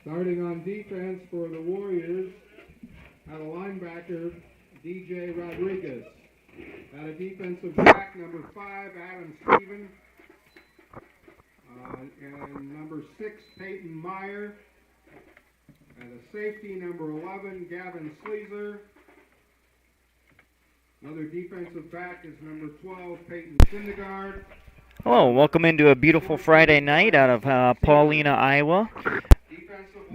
Starting on defense for the Warriors, at a linebacker, DJ Rodriguez. At a defensive back, number 5, Adam Stephen. And number 6, Peyton Meyer. And a safety, number 11, Gavin Sleezer. Another defensive back is number 12, Peyton Syndergaard. Hello, welcome into a beautiful Friday night out of Paulina, Iowa.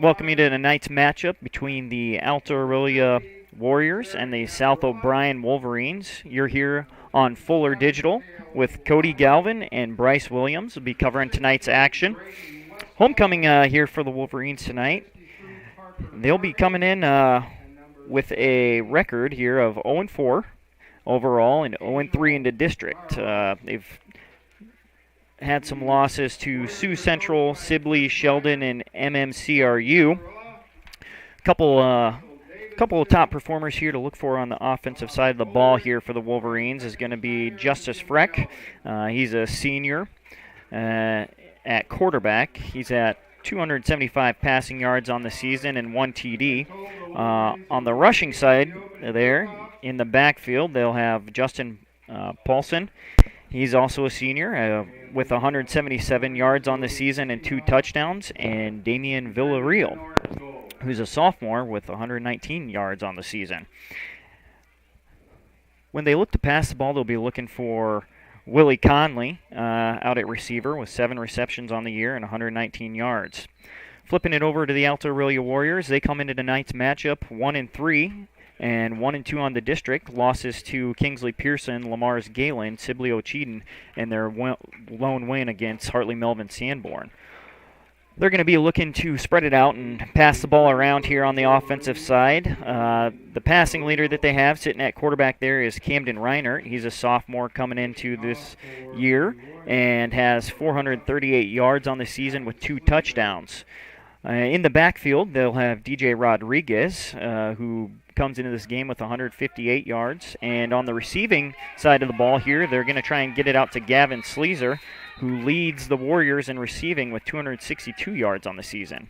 Welcome you to tonight's matchup between the Alta-Aurelia Warriors and the South O'Brien Wolverines. You're here on Fuller Digital with Cody Galvin and Bryce Williams. Will be covering tonight's action. Homecoming here for the Wolverines tonight. They'll be coming in with a record here of 0-4 overall and 0-3 in the district. They've had some losses to Sioux Central, Sibley, Sheldon, and MMCRU. Couple of top performers here to look for on the offensive side of the ball here for the Wolverines is going to be Justice Freck. He's a senior at quarterback. He's at 275 passing yards on the season and 1 TD. On the rushing side there, in the backfield, they'll have Justin Paulson. He's also a senior with 177 yards on the season and 2 touchdowns. And Damian Villarreal, who's a sophomore with 119 yards on the season. When they look to pass the ball, they'll be looking for Willie Conley out at receiver with 7 receptions on the year and 119 yards. Flipping it over to the Alta-Aurelia Warriors, they come into tonight's matchup 1-3. And 1-2 on the district. Losses to Kingsley Pearson, Lamar's Galen, Sibley Ocheyedan, and their lone win against Hartley Melvin Sanborn. They're going to be looking to spread it out and pass the ball around here on the offensive side. The passing leader that they have sitting at quarterback there is Camden Reinert. He's a sophomore coming into this year and has 438 yards on the season with 2 touchdowns. In the backfield, they'll have DJ Rodriguez, who comes into this game with 158 yards. And on the receiving side of the ball here, they're going to try and get it out to Gavin Sleezer, who leads the Warriors in receiving with 262 yards on the season.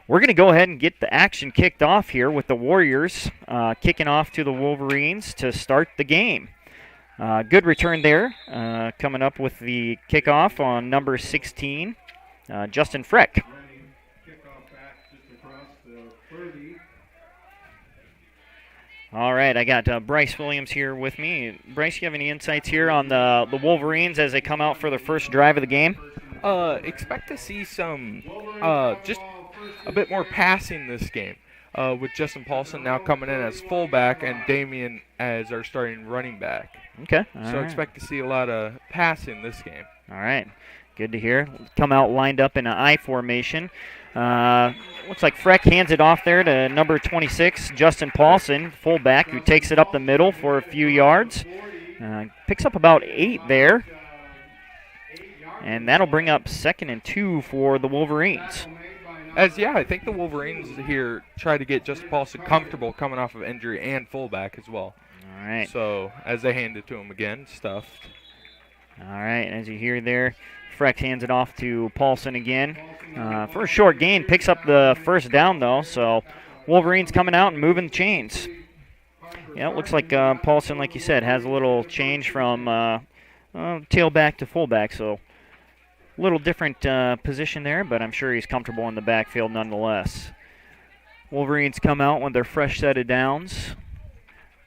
We're going to go ahead and get the action kicked off here with the Warriors kicking off to the Wolverines to start the game. Good return there, coming up with the kickoff on number 16, Justin Freck. All right, I got Bryce Williams here with me. Bryce, you have any insights here on the Wolverines as they come out for their first drive of the game? Expect to see some, just a bit more passing this game, with Justin Paulson now coming in as fullback and Damian as our starting running back. Okay. So expect to see a lot of passing this game. All right, good to hear. Come out lined up in an I formation. Looks like Freck hands it off there to number 26, Justin Paulson, fullback, who takes it up the middle for a few yards. Picks up about 8 there. And that'll bring up 2nd and 2 for the Wolverines. I think the Wolverines here try to get Justin Paulson comfortable coming off of injury and fullback as well. All right. So as they hand it to him again, stuffed. All right, as you hear there, Freck hands it off to Paulson again. For a short gain, picks up the first down, though, so Wolverines coming out and moving the chains. Yeah, it looks like Paulson, like you said, has a little change from tailback to fullback, so a little different position there, but I'm sure he's comfortable in the backfield nonetheless. Wolverines come out with their fresh set of downs.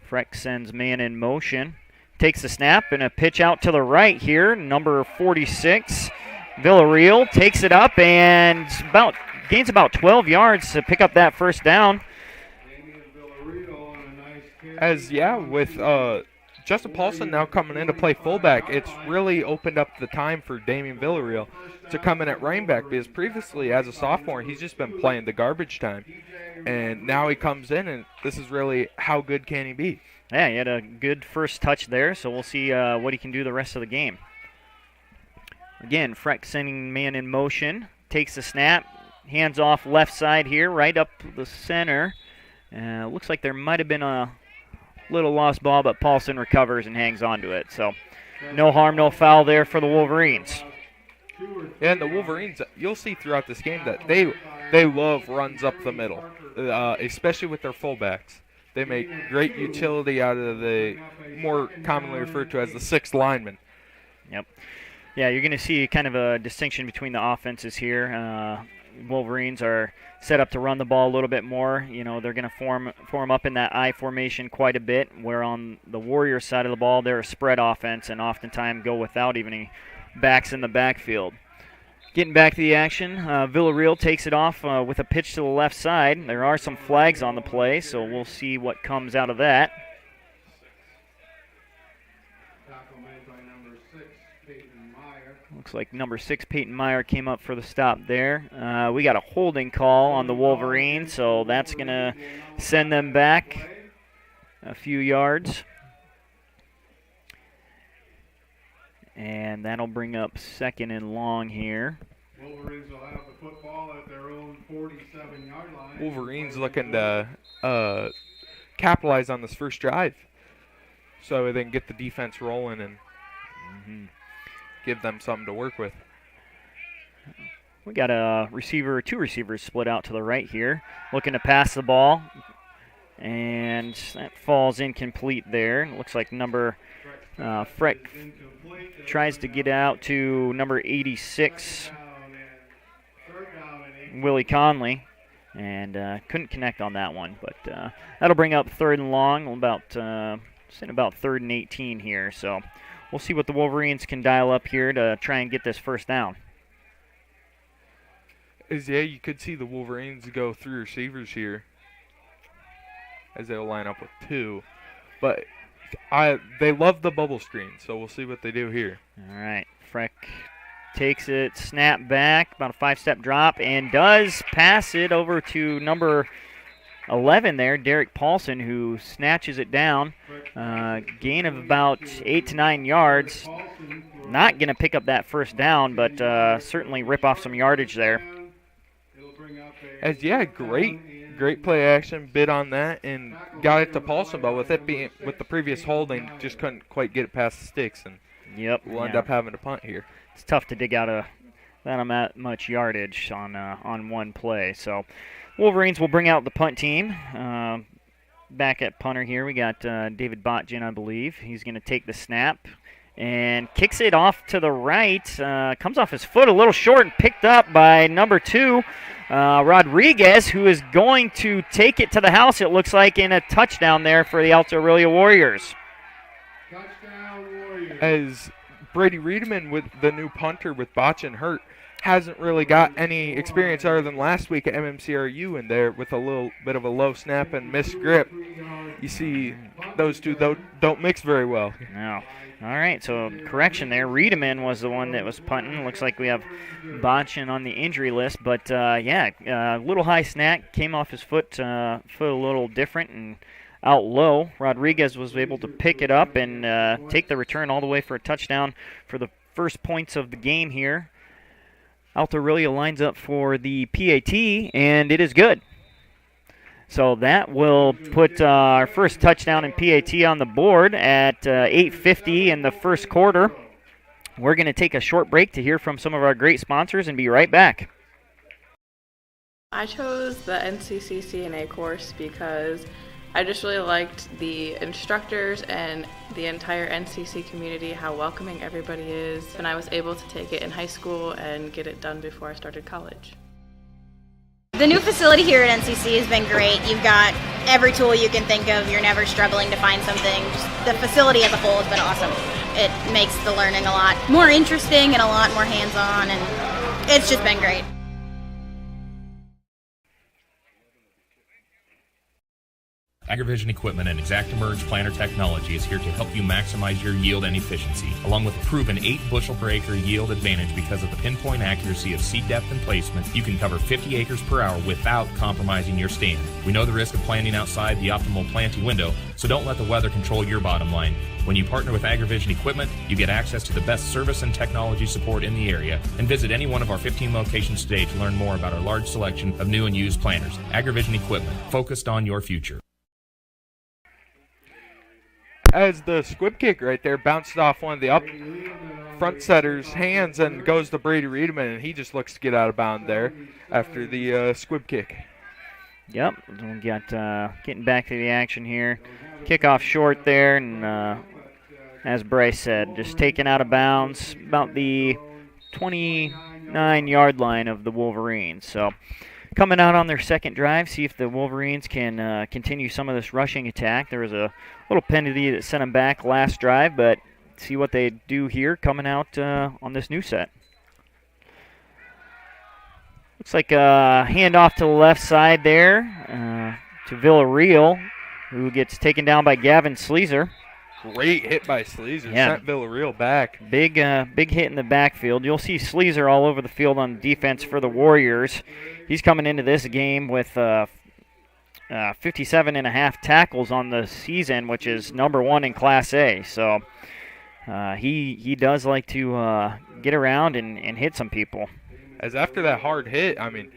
Freck sends man in motion. Takes the snap and a pitch out to the right here. Number 46, Villarreal, takes it up and gains about 12 yards to pick up that first down. With Justin Paulson now coming in to play fullback, it's really opened up the time for Damian Villarreal to come in at running back, because previously as a sophomore he's just been playing the garbage time, and now he comes in and this is really how good can he be. Yeah, he had a good first touch there, so we'll see what he can do the rest of the game. Again, Freck sending man in motion, takes the snap, hands off left side here, right up the center. Looks like there might have been a little lost ball, but Paulson recovers and hangs on to it. So no harm, no foul there for the Wolverines. And the Wolverines, you'll see throughout this game that they they love runs up the middle, especially with their fullbacks. They make great utility out of the more commonly referred to as the sixth lineman. Yep. Yeah, you're going to see kind of a distinction between the offenses here. Wolverines are set up to run the ball a little bit more. You know, they're going to form up in that I formation quite a bit, where on the Warriors side of the ball, they're a spread offense and oftentimes go without even any backs in the backfield. Getting back to the action, Villarreal takes it off with a pitch to the left side. There are some flags on the play, so we'll see what comes out of that. Looks like number 6, Peyton Meyer, came up for the stop there. We got a holding call on the Wolverines, so that's going to send them back a few yards. And that'll bring up 2nd and long here. Wolverines will have the football at their own 47-yard line. Wolverines looking to capitalize on this first drive so they can get the defense rolling and give them something to work with. We got two receivers split out to the right here, looking to pass the ball, and that falls incomplete there. It looks like number Freck tries to get out to number 86, Willie Conley, and couldn't connect on that one. But that'll bring up 3rd and long, about 3rd and 18 here. So we'll see what the Wolverines can dial up here to try and get this first down. You could see the Wolverines go 3 receivers here as they'll line up with 2. But they love the bubble screen, so we'll see what they do here. All right, Freck takes it, snap back, about a 5-step drop, and does pass it over to number 11 there, Derek Paulson, who snatches it down. Gain of about 8 to 9 yards. Not going to pick up that first down, but certainly rip off some yardage there. Great play action, bid on that, and got it to Paulson, but with the previous holding, just couldn't quite get it past the sticks, and we'll end up having to punt here. It's tough to dig out that much yardage on one play. So Wolverines will bring out the punt team. Back at punter here, we got David Botjan, I believe. He's going to take the snap and kicks it off to the right. Comes off his foot a little short and picked up by number 2, Rodriguez, who is going to take it to the house, it looks like, in a touchdown there for the Alta-Aurelia Warriors. Touchdown Warriors. As Brady Riedemann, with the new punter with Botchin hurt, hasn't really got any experience other than last week at MMCRU in there with a little bit of a low snap and missed grip. You see those two don't mix very well. No. All right, so correction there. Riedemann was the one that was punting. Looks like we have Botchin on the injury list. But, a little high snap. Came off his foot a little different and out low. Rodriguez was able to pick it up and take the return all the way for a touchdown for the first points of the game here. Alta-Aurelia lines up for the PAT, and it is good. So that will put our first touchdown in PAT on the board at 8:50 in the first quarter. We're going to take a short break to hear from some of our great sponsors and be right back. I chose the NCC CNA course because I just really liked the instructors and the entire NCC community, how welcoming everybody is, and I was able to take it in high school and get it done before I started college. The new facility here at NCC has been great. You've got every tool you can think of. You're never struggling to find something. Just the facility as a whole has been awesome. It makes the learning a lot more interesting and a lot more hands-on, and it's just been great. AgriVision Equipment and ExactEmerge planter technology is here to help you maximize your yield and efficiency, along with a proven 8 bushel per acre yield advantage because of the pinpoint accuracy of seed depth and placement. You can cover 50 acres per hour without compromising your stand. We know the risk of planting outside the optimal planting window, so don't let the weather control your bottom line. When you partner with AgriVision Equipment, you get access to the best service and technology support in the area. And visit any one of our 15 locations today to learn more about our large selection of new and used planters. AgriVision Equipment, focused on your future. As the squib kick right there bounced off one of the front setter's hands and goes to Brady Reedman, and he just looks to get out of bounds there after the squib kick. Yep, we got getting back to the action here. Kickoff short there, and as Bryce said, just taken out of bounds about the 29-yard line of the Wolverines. So coming out on their second drive, see if the Wolverines can continue some of this rushing attack. There was a little penalty that sent them back last drive, but see what they do here coming out on this new set. Looks like a handoff to the left side there to Villarreal, who gets taken down by Gavin Sleazer. Great hit by Sleazer. Yeah. Sent Villarreal back. Big hit in the backfield. You'll see Sleazer all over the field on defense for the Warriors. He's coming into this game with 57.5 tackles on the season, which is number 1 in Class A. So he does like to get around and hit some people. As after that hard hit, I mean,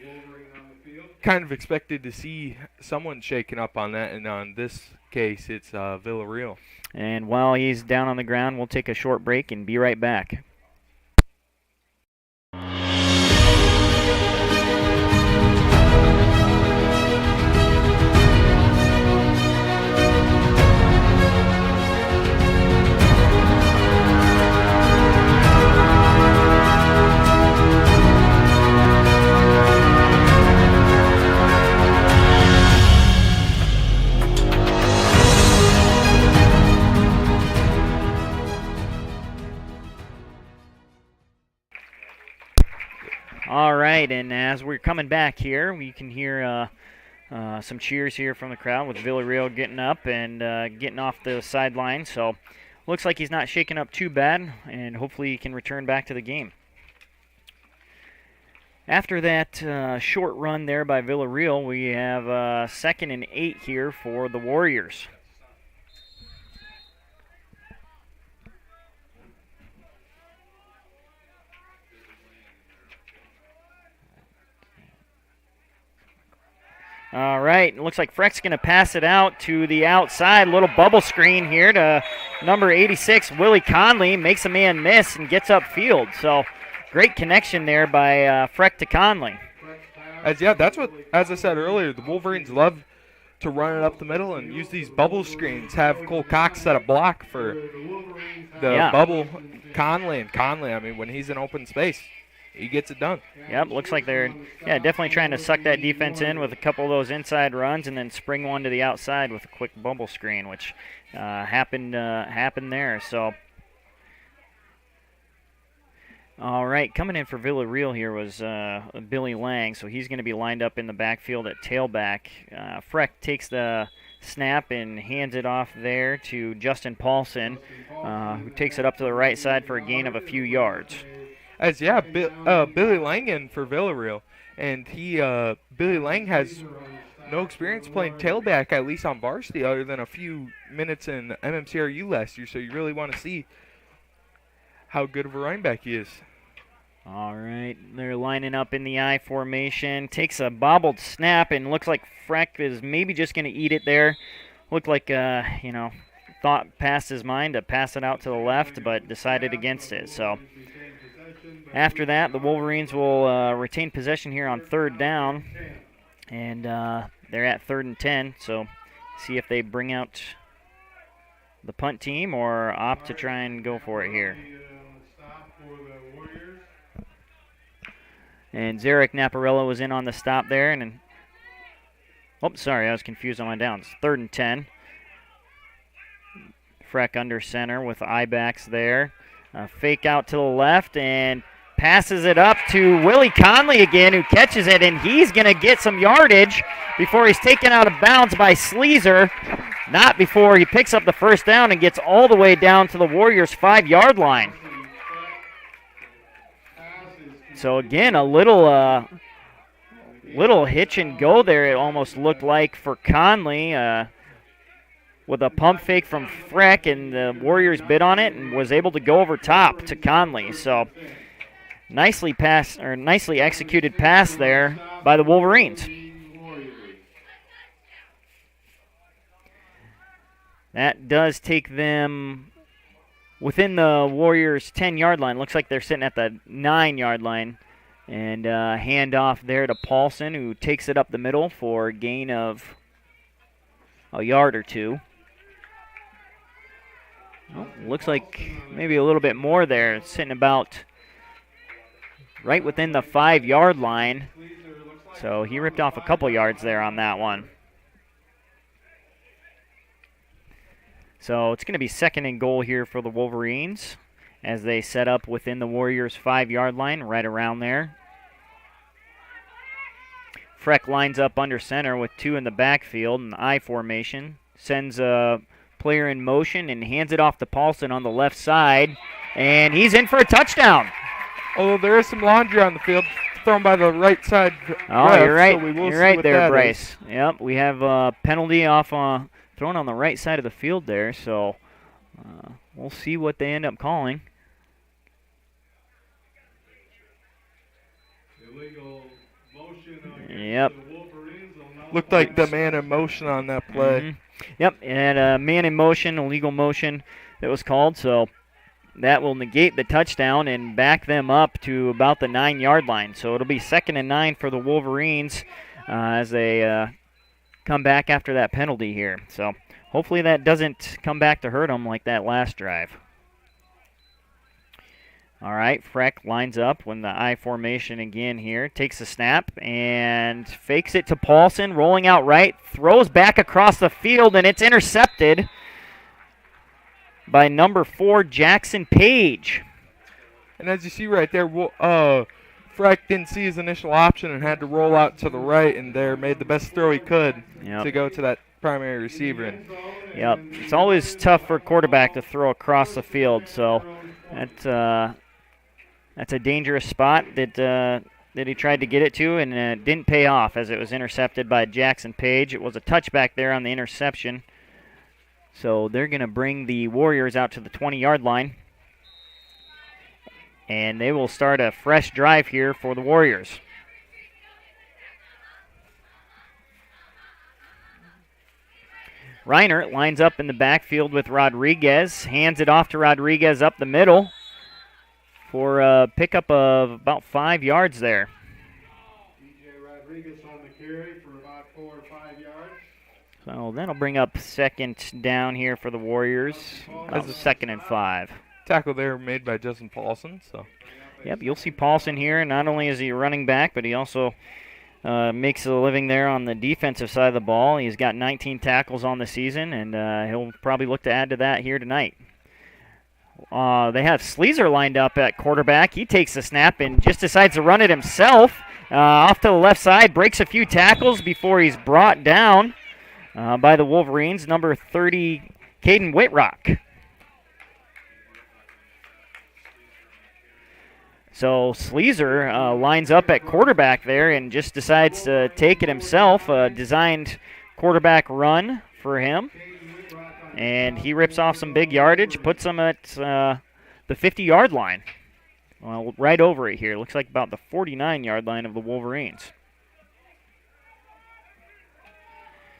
kind of expected to see someone shaking up on that, and on this case, it's Villarreal. And while he's down on the ground, we'll take a short break and be right back. All right, and as we're coming back here, we can hear some cheers here from the crowd with Villarreal getting up and getting off the sideline. So looks like he's not shaking up too bad, and hopefully he can return back to the game. After that short run there by Villarreal, we have 2nd and 8 here for the Warriors. All right, it looks like Freck's going to pass it out to the outside. Little bubble screen here to number 86, Willie Conley. Makes a man miss and gets upfield. So great connection there by Freck to Conley. That's what, as I said earlier, the Wolverines love to run it up the middle and use these bubble screens. Have Cole Cox set a block for the bubble Conley. And Conley, I mean, when he's in open space, he gets it done. Yep, looks like they're definitely trying to suck that defense in with a couple of those inside runs and then spring one to the outside with a quick bubble screen, which happened there. So, all right, coming in for Villarreal here was Billy Lang, so he's going to be lined up in the backfield at tailback. Freck takes the snap and hands it off there to Justin Paulson, who takes it up to the right side for a gain of a few yards. Billy Lang in for Villarreal, and Billy Lang has no experience playing tailback, at least on varsity, other than a few minutes in MMCRU last year. So you really want to see how good of a running back he is. All right, they're lining up in the I formation. Takes a bobbled snap and looks like Freck is maybe just going to eat it there. Looked like thought passed his mind to pass it out to the left, but decided against it. So after that, the Wolverines will retain possession here on 3rd down, and they're at 3rd and 10. So see if they bring out the punt team or opt to try and go for it here. And Zarek Naparello was in on the stop there, and sorry, I was confused on my downs. 3rd and 10. Freck under center with I-backs there. Fake out to the left and passes it up to Willie Conley again, who catches it, and he's going to get some yardage before he's taken out of bounds by Sleazer. Not before he picks up the first down and gets all the way down to the Warriors' 5-yard line. So again, a little hitch and go there, it almost looked like, for Conley, with a pump fake from Freck, and the Warriors bid on it and was able to go over top to Conley. So nicely executed pass there by the Wolverines. That does take them within the Warriors' 10-yard line. Looks like they're sitting at the 9-yard line. And hand off there to Paulson, who takes it up the middle for a gain of a yard or two. Well, looks like maybe a little bit more there. It's sitting about right within the 5-yard line. So he ripped off a couple yards there on that one. So it's going to be 2nd and goal here for the Wolverines as they set up within the Warriors' 5-yard line, right around there. Freck lines up under center with 2 in the backfield in the I formation. Sends a player in motion and hands it off to Paulson on the left side. And he's in for a touchdown. Although there is some laundry on the field thrown by the right side. Oh, ref, you're right. So we will you're see right what there, that Bryce. is. Yep, we have a penalty off thrown on the right side of the field there. So we'll see what they end up calling. Illegal motion against Yep. the Wolverines will now Looked like the man in motion on that play. Mhm. Yep, and a man in motion, illegal motion that was called. So that will negate the touchdown and back them up to about the 9-yard line. So it'll be 2nd and 9 for the Wolverines as they come back after that penalty here. So hopefully that doesn't come back to hurt them like that last drive. All right, Freck lines up when the I formation again here. Takes the snap and fakes it to Paulson, rolling out right, throws back across the field, and it's intercepted by number 4, Jackson Page. And as you see right there, Freck didn't see his initial option and had to roll out to the right and there made the best throw he could to go to that primary receiver. Yep, it's always tough for a quarterback to throw across the field, so that's a dangerous spot that he tried to get it to, and it didn't pay off as it was intercepted by Jackson Page. It was a touchback there on the interception. So they're going to bring the Warriors out to the 20-yard line. And they will start a fresh drive here for the Warriors. Reiner lines up in the backfield with Rodriguez. Hands it off to Rodriguez up the middle for a pickup of about 5 yards there. DJ Rodriguez on the carry for about 4 or 5 yards. So that'll bring up 2nd down here for the Warriors. That's a 2nd and 5. Tackle there made by Justin Paulson. So. Yep, you'll see Paulson here. Not only is he a running back, but he also makes a living there on the defensive side of the ball. He's got 19 tackles on the season, and he'll probably look to add to that here tonight. They have Sleezer lined up at quarterback. He takes the snap and just decides to run it himself. Off to the left side, breaks a few tackles before he's brought down by the Wolverines, number 30, Caden Whitrock. So Sleezer lines up at quarterback there and just decides to take it himself. A designed quarterback run for him. And he rips off some big yardage, puts him at the 50-yard line. Well, right over it here. Looks like about the 49-yard line of the Wolverines.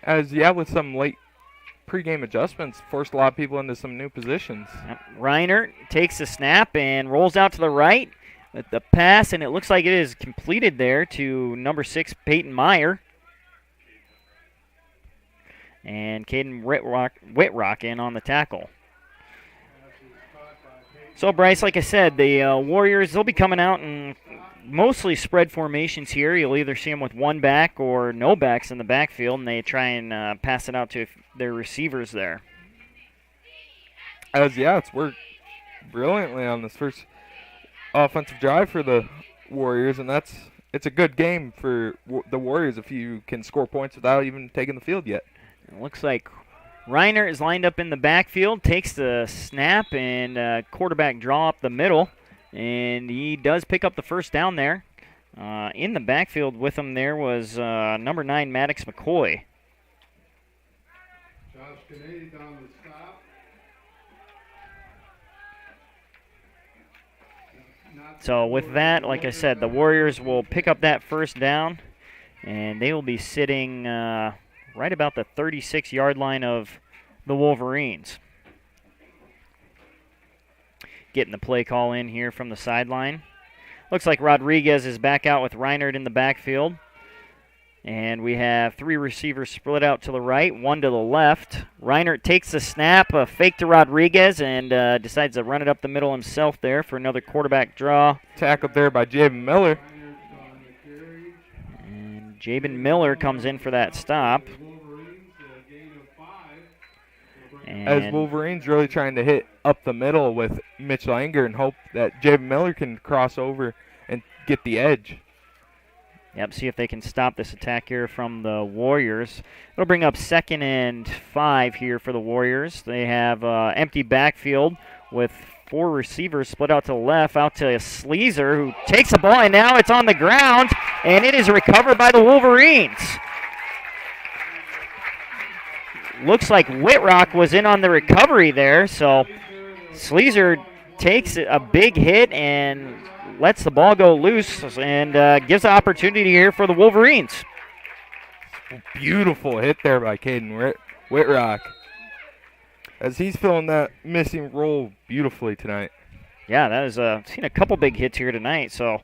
With some late pregame adjustments, forced a lot of people into some new positions. Reiner takes the snap and rolls out to the right with the pass, and it looks like it is completed there to number 6, Peyton Meyer. And Caden Whitrock in on the tackle. So, Bryce, like I said, the Warriors, they'll be coming out in mostly spread formations here. You'll either see them with one back or no backs in the backfield, and they try and pass it out to their receivers there. It's worked brilliantly on this first offensive drive for the Warriors, and it's a good game for the Warriors if you can score points without even taking the field yet. It looks like Reiner is lined up in the backfield, takes the snap, and quarterback draw up the middle. And he does pick up the first down there. In the backfield with him there was number 9, Maddox McCoy. Josh Kennedy down the stop. So with that, like I said, the Warriors will pick up that first down. And they will be sitting right about the 36-yard line of the Wolverines. getting the play call in here from the sideline. Looks like Rodriguez is back out with Reinert in the backfield. And we have 3 receivers split out to the right, 1 to the left. Reinert takes the snap, a fake to Rodriguez, and decides to run it up the middle himself there for another quarterback draw. Tackled there by Jabin Miller. And Jabin Miller comes in for that stop. As Wolverines really trying to hit up the middle with Mitch Langer and hope that Jabin Miller can cross over and get the edge. Yep, see if they can stop this attack here from the Warriors. It'll bring up 2nd and 5 here for the Warriors. They have empty backfield with 4 receivers split out to the left, out to Sleezer, who takes the ball, and now it's on the ground, and it is recovered by the Wolverines. Looks like Whitrock was in on the recovery there, so Sleezer takes a big hit and lets the ball go loose and gives the opportunity here for the Wolverines. Beautiful hit there by Caden Whitrock, as he's filling that missing role beautifully tonight. Yeah, that is seen a couple big hits here tonight, so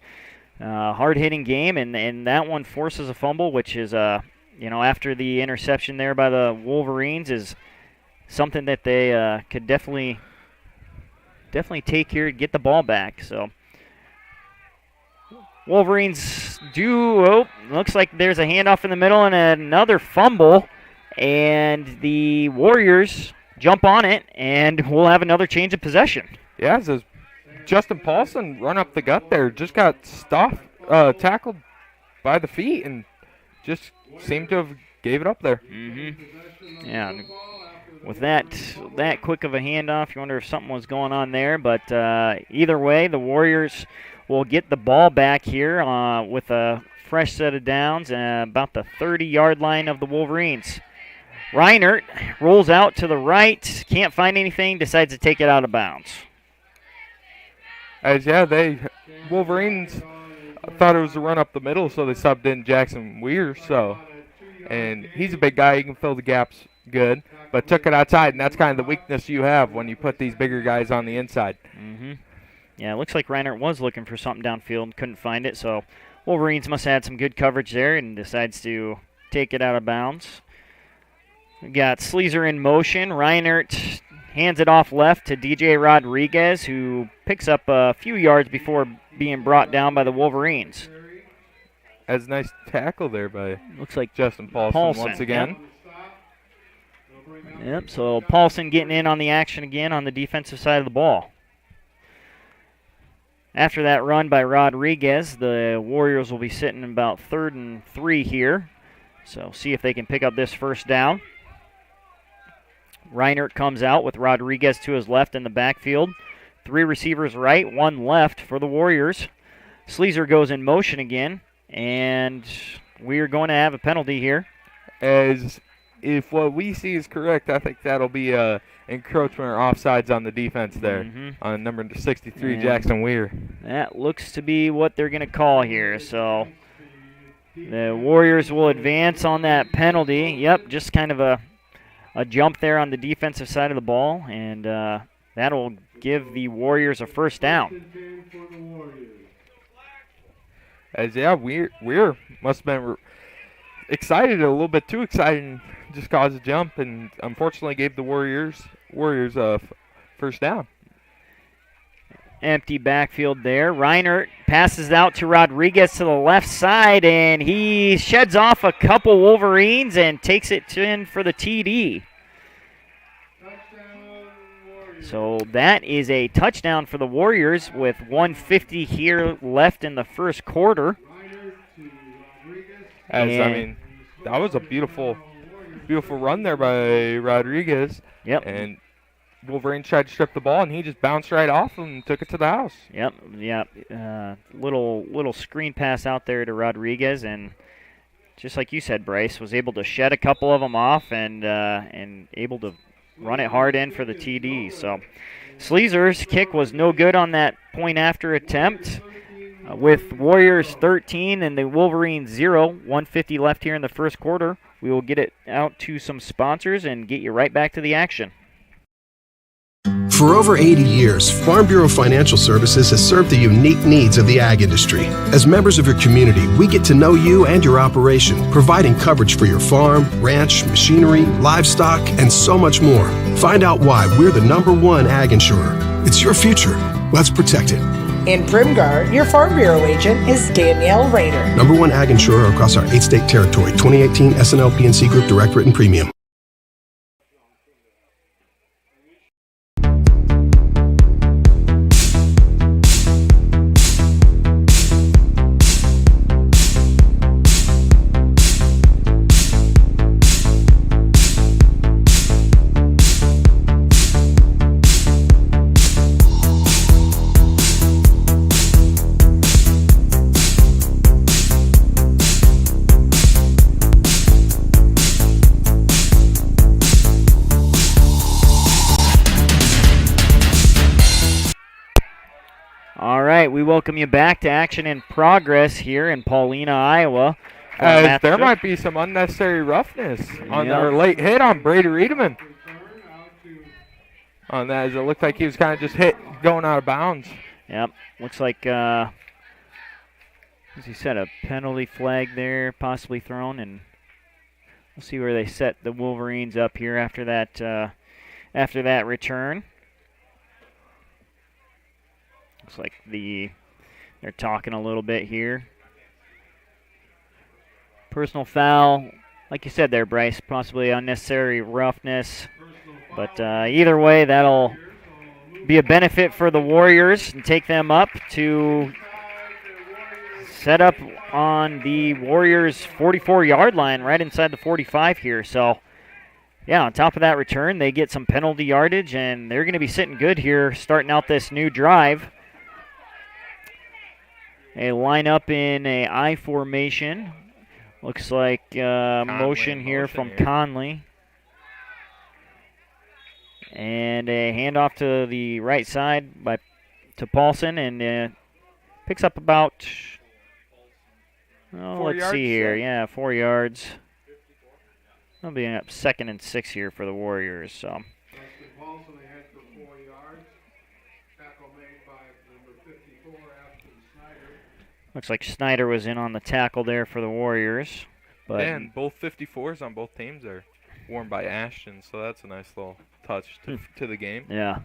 hard-hitting game, and that one forces a fumble, which is after the interception there by the Wolverines is something that they could definitely take here, get the ball back. So Wolverines looks like there's a handoff in the middle and another fumble, and the Warriors jump on it, and we'll have another change of possession. Yeah, it says Justin Paulson run up the gut there, just got tackled by the feet, and just seemed to have gave it up there. Mm-hmm. Yeah, with that quick of a handoff, you wonder if something was going on there, but either way, the Warriors will get the ball back here with a fresh set of downs about the 30-yard line of the Wolverines. Reinert rolls out to the right, can't find anything, decides to take it out of bounds. Wolverines thought it was a run up the middle, so they subbed in Jackson Weir. And he's a big guy, he can fill the gaps good, but took it outside, and that's kind of the weakness you have when you put these bigger guys on the inside. Mm-hmm. Yeah, it looks like Reinert was looking for something downfield and couldn't find it, so Wolverines must have had some good coverage there and decides to take it out of bounds. We got Sleezer in motion. Reinert hands it off left to DJ Rodriguez, who picks up a few yards before being brought down by the Wolverines. That's a nice tackle there by looks like Justin Paulson once again. Yep, so Paulson getting in on the action again on the defensive side of the ball. After that run by Rodriguez, the Warriors will be sitting about 3rd and 3 here. So see if they can pick up this first down. Reinert comes out with Rodriguez to his left in the backfield. 3 receivers right, 1 left for the Warriors. Sleezer goes in motion again, and we are going to have a penalty here. As if what we see is correct, I think that'll be encroachment or offsides on the defense there on number 63, and Jackson Weir. That looks to be what they're going to call here. So the Warriors will advance on that penalty. Yep, just kind of a jump there on the defensive side of the ball, and that'll give the Warriors a first down. Weir must have been excited, a little bit too excited, and just caused a jump, and unfortunately gave the Warriors a first down. Empty backfield there. Reinert passes out to Rodriguez to the left side, and he sheds off a couple Wolverines and takes it in for the TD. So that is a touchdown for the Warriors with 1:50 here left in the first quarter. That was a beautiful run there by Rodriguez. Yep. And Wolverine tried to strip the ball, and he just bounced right off and took it to the house. Yep. Little screen pass out there to Rodriguez, and just like you said, Bryce, was able to shed a couple of them off and able to run it hard in for the TD. So Sleezer's kick was no good on that point after attempt. With Warriors 13 and the Wolverines 0, 1:50 left here in the first quarter. We will get it out to some sponsors and get you right back to the action. For over 80 years, Farm Bureau Financial Services has served the unique needs of the ag industry. As members of your community, we get to know you and your operation, providing coverage for your farm, ranch, machinery, livestock, and so much more. Find out why we're the #1 ag insurer. It's your future. Let's protect it. In Primgar, your Farm Bureau agent is Danielle Rayner. #1 ag insurer across our 8-state territory. 2018 SNL PNC Group Direct Written Premium. All right, we welcome you back to Action in Progress here in Paulina, Iowa. As there might be some unnecessary roughness on our late hit on Brady Riedemann. On that, as it looked like he was kind of just hit going out of bounds. Yep, looks like, as he said, a penalty flag there possibly thrown, and we'll see where they set the Wolverines up here after that return. Looks like they're talking a little bit here. Personal foul, like you said there, Bryce, possibly unnecessary roughness. But either way, that'll be a benefit for the Warriors and take them up to set up on the Warriors' 44-yard line right inside the 45 here. So, yeah, on top of that return, they get some penalty yardage, and they're going to be sitting good here starting out this new drive. They line up in a I formation. Looks like motion here from Conley. And a handoff to the right side to Paulson, and picks up about, let's see here. Yeah, 4 yards. They'll be up 2nd and 6 here for the Warriors. So. Paulson ahead for 4 yards. Tackle made by number 54, Ashton Snyder. Looks like Snyder was in on the tackle there for the Warriors. But and both 54s on both teams are worn by Ashton, so that's a nice little touch to the game. Yeah.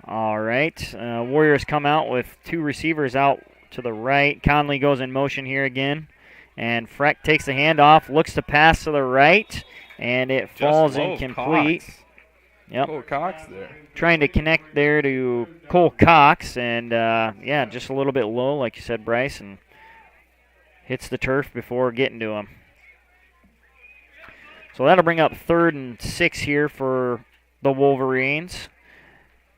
All right. Warriors come out with 2 receivers out to the right. Conley goes in motion here again. And Freck takes the handoff, looks to pass to the right, and it falls incomplete. Cox. Yep. Cole Cox there. Trying to connect there to Cole Cox, and yeah, just a little bit low, like you said, Bryce, and hits the turf before getting to him. So that'll bring up 3rd and 6 here for the Wolverines.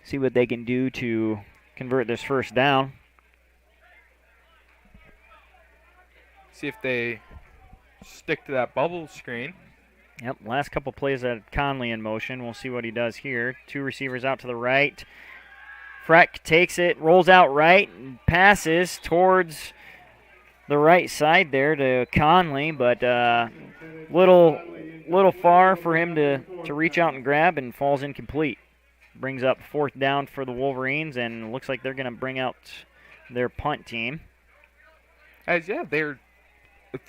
See what they can do to convert this first down. See if they stick to that bubble screen. Yep, last couple plays at Conley in motion. We'll see what he does here. 2 receivers out to the right. Freck takes it, rolls out right, and passes towards the right side there to Conley, but little far for him to reach out and grab, and falls incomplete. Brings up 4th down for the Wolverines, and looks like they're going to bring out their punt team. Their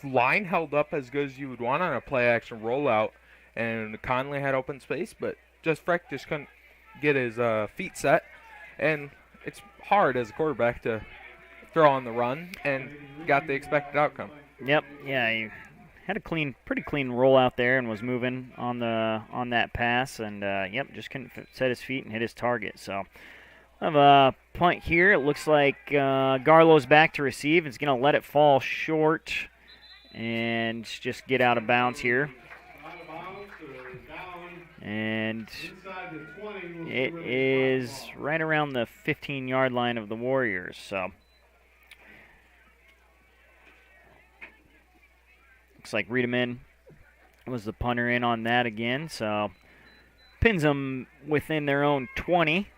line held up as good as you would want on a play-action rollout, and Conley had open space, but Freck just couldn't get his feet set, and it's hard as a quarterback to throw on the run, and got the expected outcome. Yep, yeah, he had a pretty clean rollout there, and was moving on that pass, and yep, just couldn't set his feet and hit his target. So I have a punt here. It looks like Garlow's back to receive. It's going to let it fall short and just get out of bounds here. And it is right around the 15-yard line of the Warriors. So looks like Riedemann was the punter in on that again. So pins them within their own 20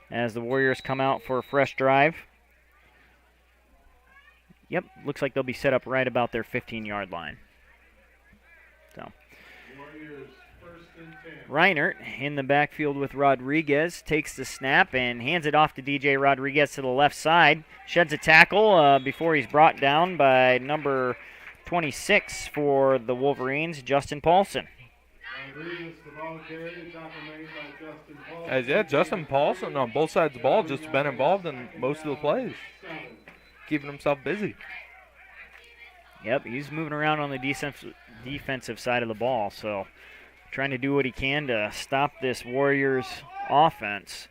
as the Warriors come out for a fresh drive. Yep, looks like they'll be set up right about their 15-yard line. So Reinert in the backfield with Rodriguez, takes the snap and hands it off to DJ Rodriguez to the left side. Sheds a tackle before he's brought down by number 26 for the Wolverines, Justin Paulson. Justin Paulson on both sides of the ball, just been involved in most of the plays, keeping himself busy. Yep, he's moving around on the defensive side of the ball, so trying to do what he can to stop this Warriors offense.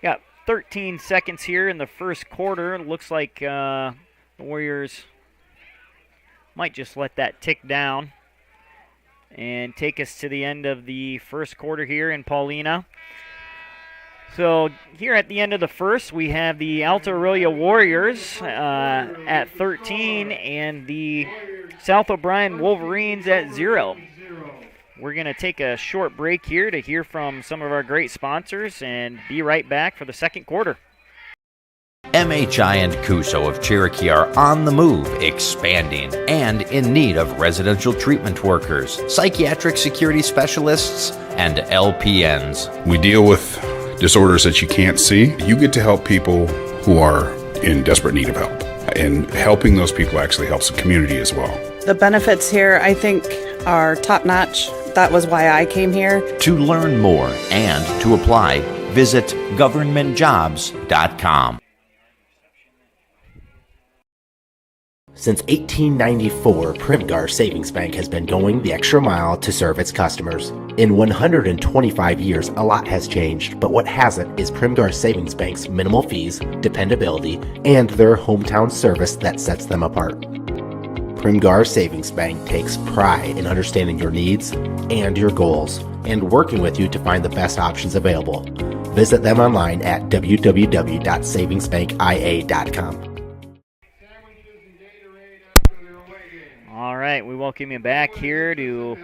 Got 13 seconds here in the first quarter. Looks like the Warriors might just let that tick down and take us to the end of the first quarter here in Paulina. So here at the end of the first, we have the Alta-Aurelia Warriors at 13 and the South O'Brien Wolverines at 0. We're going to take a short break here to hear from some of our great sponsors and be right back for the second quarter. MHI and Cuso of Cherokee are on the move, expanding, and in need of residential treatment workers, psychiatric security specialists, and LPNs. We deal with disorders that you can't see. You get to help people who are in desperate need of help. And helping those people actually helps the community as well. The benefits here, I think, are top-notch. That was why I came here. To learn more and to apply, visit governmentjobs.com. Since 1894, Primgar Savings Bank has been going the extra mile to serve its customers. In 125 years, a lot has changed, but what hasn't is Primgar Savings Bank's minimal fees, dependability, and their hometown service that sets them apart. Primgar Savings Bank takes pride in understanding your needs and your goals and working with you to find the best options available. Visit them online at www.savingsbankia.com. All right, we welcome you back here to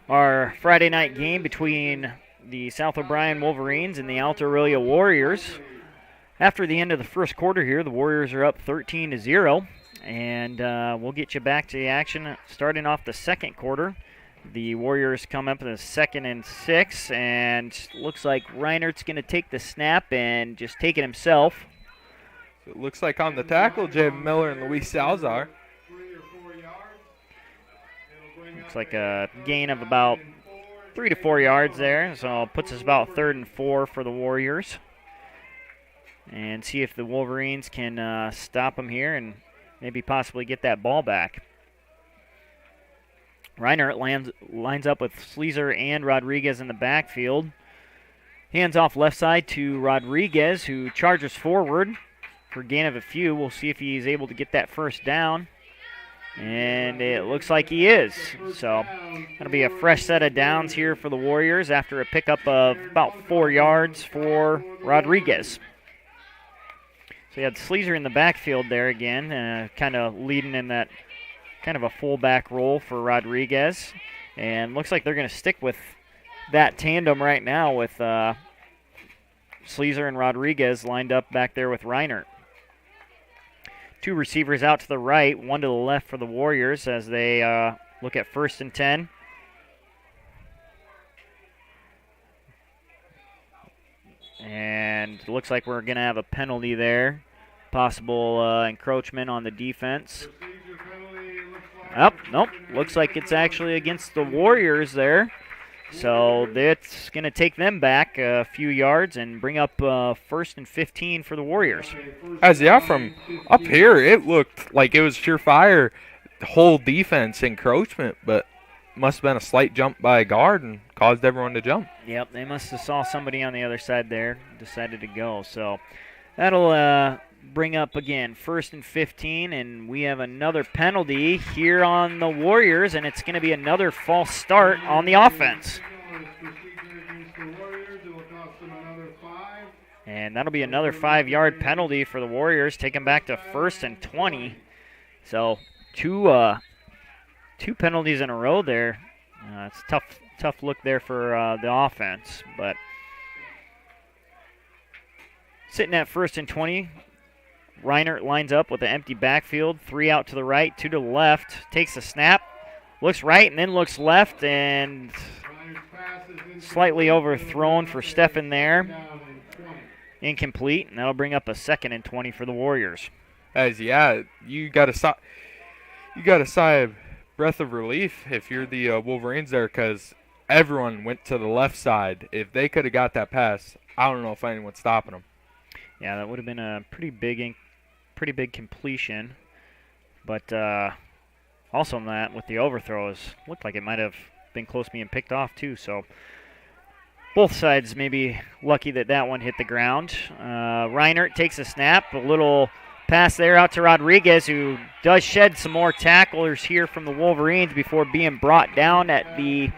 our Friday night game between the South O'Brien Wolverines and the Alta-Aurelia Warriors. After the end of the first quarter here, the Warriors are up 13-0, and we'll get you back to the action starting off the second quarter. The Warriors come up in the 2nd and 6, and looks like Reinert's going to take the snap and just take it himself. So it looks like on the tackle, Jay Miller and Luis Salazar. Looks like a gain of about 3 to 4 yards there, so it puts us about 3rd and 4 for the Warriors. And see if the Wolverines can stop them here and maybe possibly get that ball back. Reinert lines up with Sleezer and Rodriguez in the backfield. Hands off left side to Rodriguez, who charges forward for gain of a few. We'll see if he's able to get that first down. And it looks like he is. So that'll be a fresh set of downs here for the Warriors after a pickup of about 4 yards for Rodriguez. So you had Sleezer in the backfield there again, kind of leading in that kind of a fullback role for Rodriguez. And looks like they're going to stick with that tandem right now with Sleezer and Rodriguez lined up back there with Reinert. 2 receivers out to the right, 1 to the left for the Warriors as they look at 1st and 10. And looks like we're going to have a penalty there. Possible encroachment on the defense. Nope. Looks like it's actually against the Warriors there. So that's going to take them back a few yards and bring up 1st and 15 for the Warriors. From up here, it looked like it was surefire whole defense encroachment, but must have been a slight jump by a guard and caused everyone to jump. Yep, they must have saw somebody on the other side there, decided to go. So that'll bring up, again, 1st and 15, and we have another penalty here on the Warriors, and it's going to be another false start on the offense. And that'll be another 5-yard penalty for the Warriors, take them back to 1st and 20. So two penalties in a row there. It's a tough look there for the offense, but sitting at 1st and 20. Reinert lines up with an empty backfield, 3 out to the right, 2 to the left, takes the snap, looks right and then looks left, and Slightly overthrown for Stefan there. Incomplete, and that'll bring up a 2nd and 20 for the Warriors. You got a sigh of breath of relief if you're the Wolverines there, because everyone went to the left side. If they could have got that pass, I don't know if anyone's stopping them. Yeah, that would have been a pretty big completion. But also on that, with the overthrows, looked like it might have been close to being picked off too. So both sides maybe lucky that that one hit the ground. Reinert takes a snap, a little pass there out to Rodriguez, who does shed some more tacklers here from the Wolverines before being brought down at the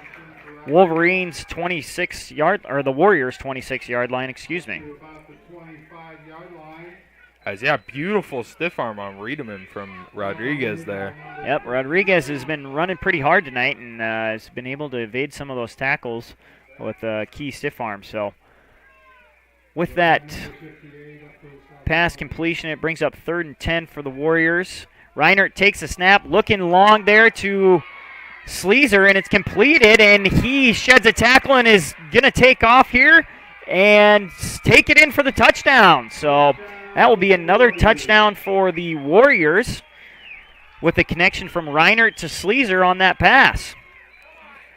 Wolverines 26-yard, or the Warriors 26-yard line, excuse me. Beautiful stiff arm on Riedemann from Rodriguez there. Yep, Rodriguez has been running pretty hard tonight and has been able to evade some of those tackles with key stiff arm. So with that pass completion, it brings up 3rd and 10 for the Warriors. Reinert takes a snap, looking long there to Sleezer, and it's completed, and he sheds a tackle and is going to take off here and take it in for the touchdown. So that will be another touchdown for the Warriors with the connection from Reinert to Sleezer on that pass.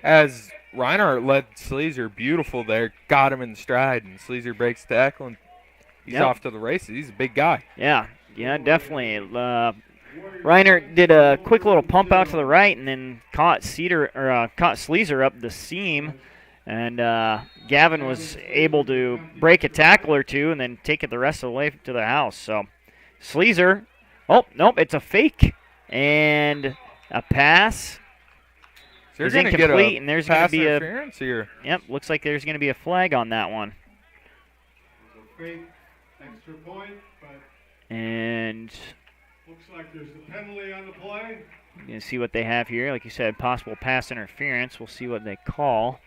As Reinert led Sleezer beautiful there, got him in stride, and Sleezer breaks tackle, and he's off to the races. He's a big guy. Yeah, definitely. Reinert did a quick little pump out to the right and then caught Sleezer up the seam. And Gavin was able to break a tackle or two and then take it the rest of the way to the house. So Sleezer, oh, nope, it's a fake. And a pass is incomplete, and there's going to be interference here. Yep, looks like there's going to be a flag on that one. Fake extra point, but and looks like there's a penalty on the play. You're going to see what they have here. Like you said, possible pass interference. We'll see what they call.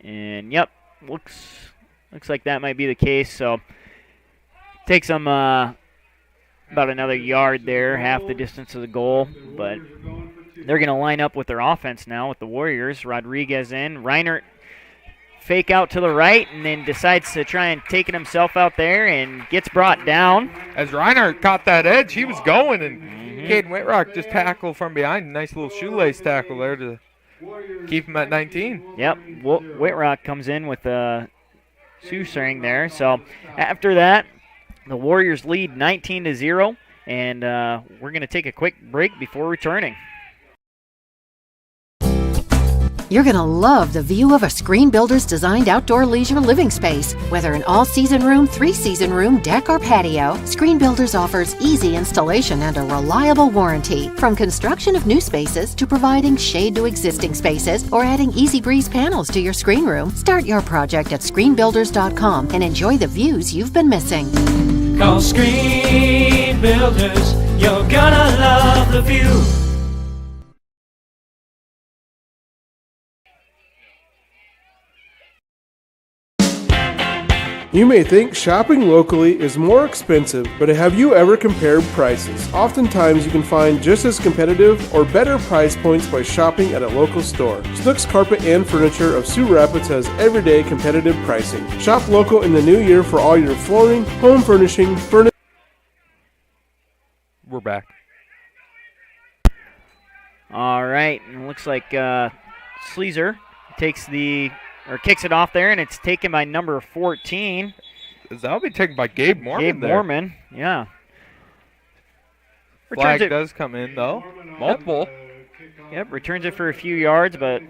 And yep, looks like that might be the case. So takes them about another yard there, half the distance of the goal. But they're going to line up with their offense now with the Warriors. Rodriguez in. Reinert fake out to the right and then decides to try and take it himself out there and gets brought down. As Reinert caught that edge, he was going, and Caden Whitrock just tackled from behind. Nice little shoelace tackle there to keep him at 19. Yep, Whitrock comes in with a shoestring there. So after that, the Warriors lead 19-0, and we're going to take a quick break before returning. You're going to love the view of a Screen Builder's designed outdoor leisure living space. Whether an all-season room, 3-season room, deck, or patio, Screen Builders offers easy installation and a reliable warranty. From construction of new spaces to providing shade to existing spaces or adding Easy Breeze panels to your screen room, start your project at screenbuilders.com and enjoy the views you've been missing. Call Screen Builders, you're gonna love the view. You may think shopping locally is more expensive, but have you ever compared prices? Oftentimes you can find just as competitive or better price points by shopping at a local store. Snooks Carpet and Furniture of Sioux Rapids has everyday competitive pricing. Shop local in the new year for all your flooring, home furnishing, furniture. We're back. All right, and it looks like Sleezer kicks it off there, and it's taken by number 14. That'll be taken by Gabe Mormon. Mormon, yeah. Flag does come in, though. Multiple. Yep, returns it for a few yards, but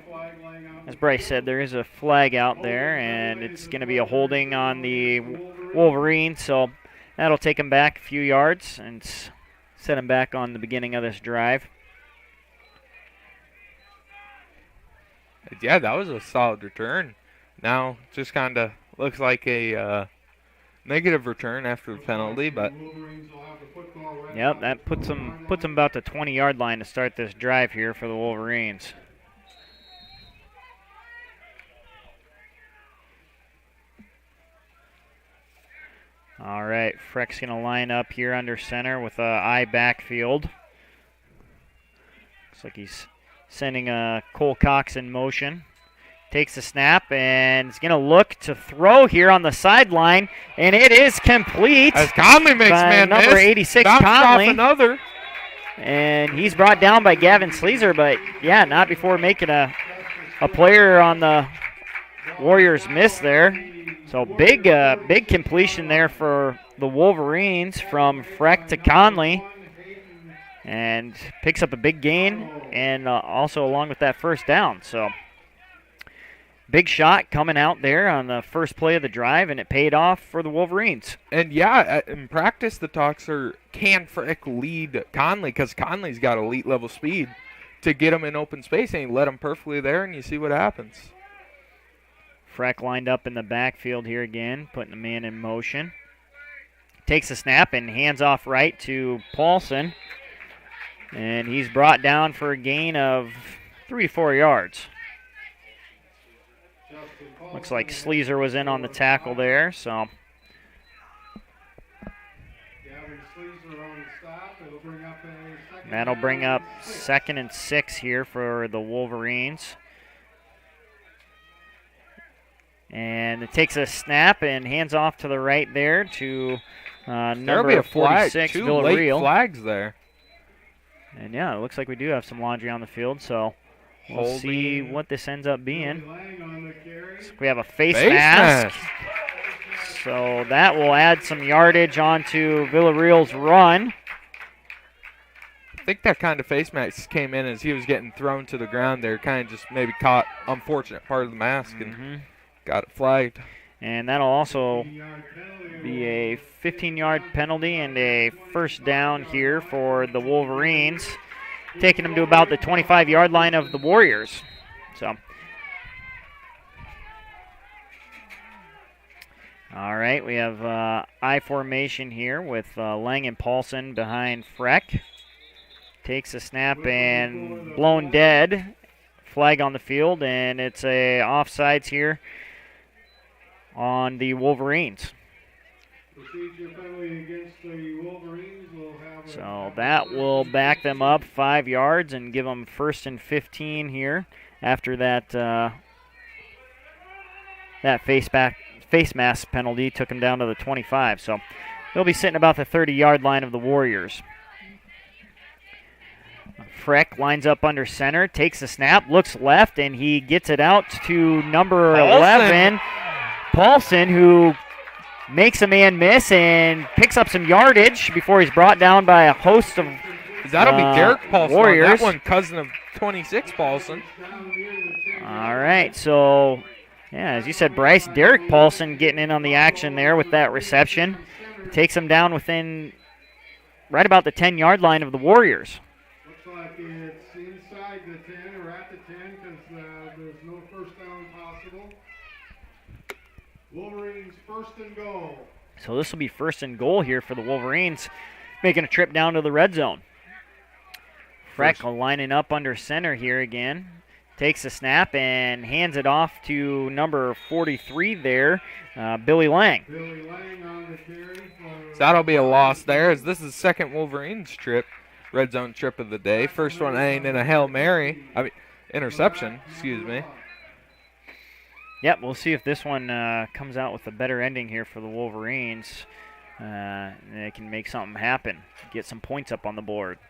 as Bryce said, there is a flag out there, and it's going to be a holding on the Wolverines, so that'll take him back a few yards and set him back on the beginning of this drive. Yeah, that was a solid return. Now, just kind of looks like a negative return after the penalty, but yep, that puts them about the 20-yard line to start this drive here for the Wolverines. All right, Freck's going to line up here under center with a I backfield. Looks like he's sending Cole Cox in motion. Takes the snap and is going to look to throw here on the sideline, and it is complete. As Conley makes man number miss. 86 Bounced Conley. off another. And he's brought down by Gavin Sleezer, but yeah, not before making a player on the Warriors miss there. So big completion there for the Wolverines from Freck to Conley. And picks up a big gain, and also along with that first down. So big shot coming out there on the first play of the drive, and it paid off for the Wolverines. And yeah, in practice, the talks are, can Frick lead Conley? Because Conley's got elite level speed to get him in open space, and he led him perfectly there, and you see what happens. Freck lined up in the backfield here again, putting the man in motion. Takes a snap and hands off right to Paulson. And he's brought down for a gain of 3 to 4 yards. Looks like Sleezer was in on the tackle there, so. That'll bring up 2nd and 6 here for the Wolverines. And it takes a snap and hands off to the right there to number 46, Two Villarreal. late flags there. And yeah, it looks like we do have some laundry on the field, so we'll see what this ends up being. So we have a face mask. So that will add some yardage onto Villarreal's run. I think that kind of face mask came in as he was getting thrown to the ground there. Kind of just maybe caught unfortunate part of the mask and got it flagged. And that'll also be a 15-yard penalty and a first down here for the Wolverines, taking them to about the 25-yard line of the Warriors. So, all right, we have I formation here with Lang and Paulson behind Freck. Takes a snap and blown dead. Flag on the field, and it's a offsides here on the Wolverines. So that will back them up 5 yards and give them 1st and 15 here after that that face mask penalty took them down to the 25. So they'll be sitting about the 30-yard line of the Warriors. Freck lines up under center, takes the snap, looks left, and he gets it out to number 11. Paulson, who makes a man miss and picks up some yardage before he's brought down by a host of That'll be Derek Paulson. Warriors. That one, cousin of 26 Paulson. All right, so, yeah, as you said, Bryce, Derek Paulson getting in on the action there with that reception. Takes him down within right about the 10-yard line of the Warriors. Looks like it's inside the 10 or at the 10 because there's no first down possible. Wolverines 1st and goal. So this will be 1st and goal here for the Wolverines, making a trip down to the red zone. Freckle lining up under center here again. Takes a snap and hands it off to number 43 there, Billy Lang. Billy Lang on the carry. So that'll be a loss there, as this is the 2nd Wolverines trip, red zone trip of the day. First one ain't in a Hail Mary, interception, excuse me. Yep, we'll see if this one comes out with a better ending here for the Wolverines. They can make something happen, get some points up on the board.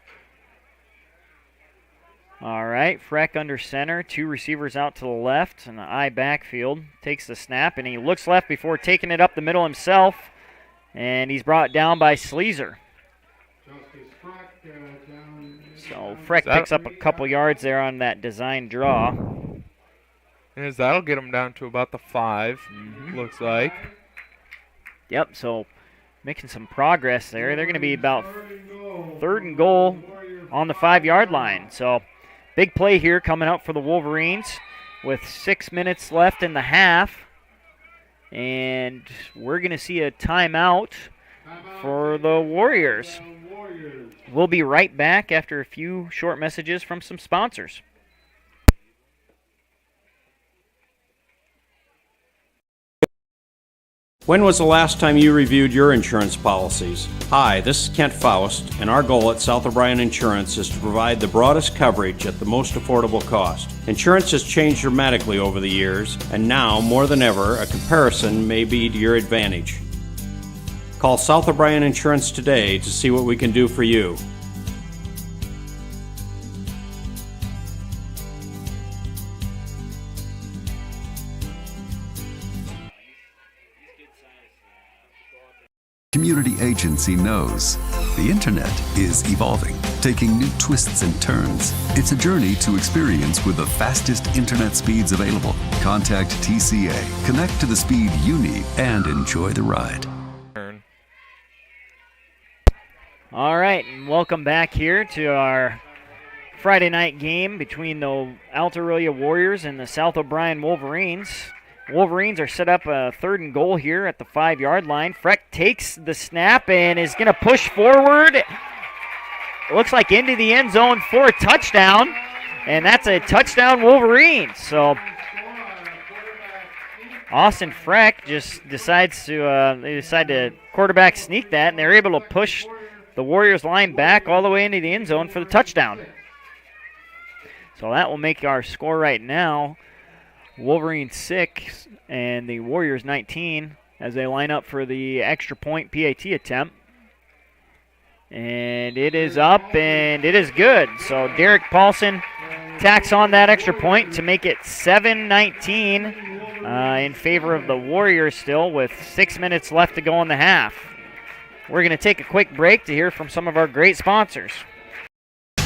All right, Freck under center, 2 receivers out to the left, and the I backfield. Takes the snap, and he looks left before taking it up the middle himself, and he's brought down by Sleezer. So Freck picks up a couple yards there on that design draw. As that'll get them down to about the 5, looks like. Yep, so making some progress there. They're going to be about 3rd and goal on the 5-yard line. So big play here coming up for the Wolverines with 6 minutes left in the half. And we're going to see a timeout for the Warriors. We'll be right back after a few short messages from some sponsors. When was the last time you reviewed your insurance policies? Hi, this is Kent Faust, and our goal at South O'Brien Insurance is to provide the broadest coverage at the most affordable cost. Insurance has changed dramatically over the years, and now, more than ever, a comparison may be to your advantage. Call South O'Brien Insurance today to see what we can do for you. Community Agency knows the internet is evolving, taking new twists and turns. It's a journey to experience with the fastest internet speeds available. Contact TCA, connect to the speed you need, and enjoy the ride. All right, and welcome back here to our Friday night game between the Alta-Aurelia Warriors and the South O'Brien Wolverines. Wolverines are set up a 3rd and goal here at the 5-yard line. Freck takes the snap and is going to push forward. It looks like into the end zone for a touchdown, and that's a touchdown Wolverines. So Austin Freck just decides to they decide to quarterback sneak that, and they're able to push the Warriors line back all the way into the end zone for the touchdown. So that will make our score right now Wolverines 6 and the Warriors 19 as they line up for the extra point PAT attempt. And it is up and it is good. So Derek Paulson tacks on that extra point to make it 7-19 in favor of the Warriors still with 6 minutes left to go in the half. We're going to take a quick break to hear from some of our great sponsors.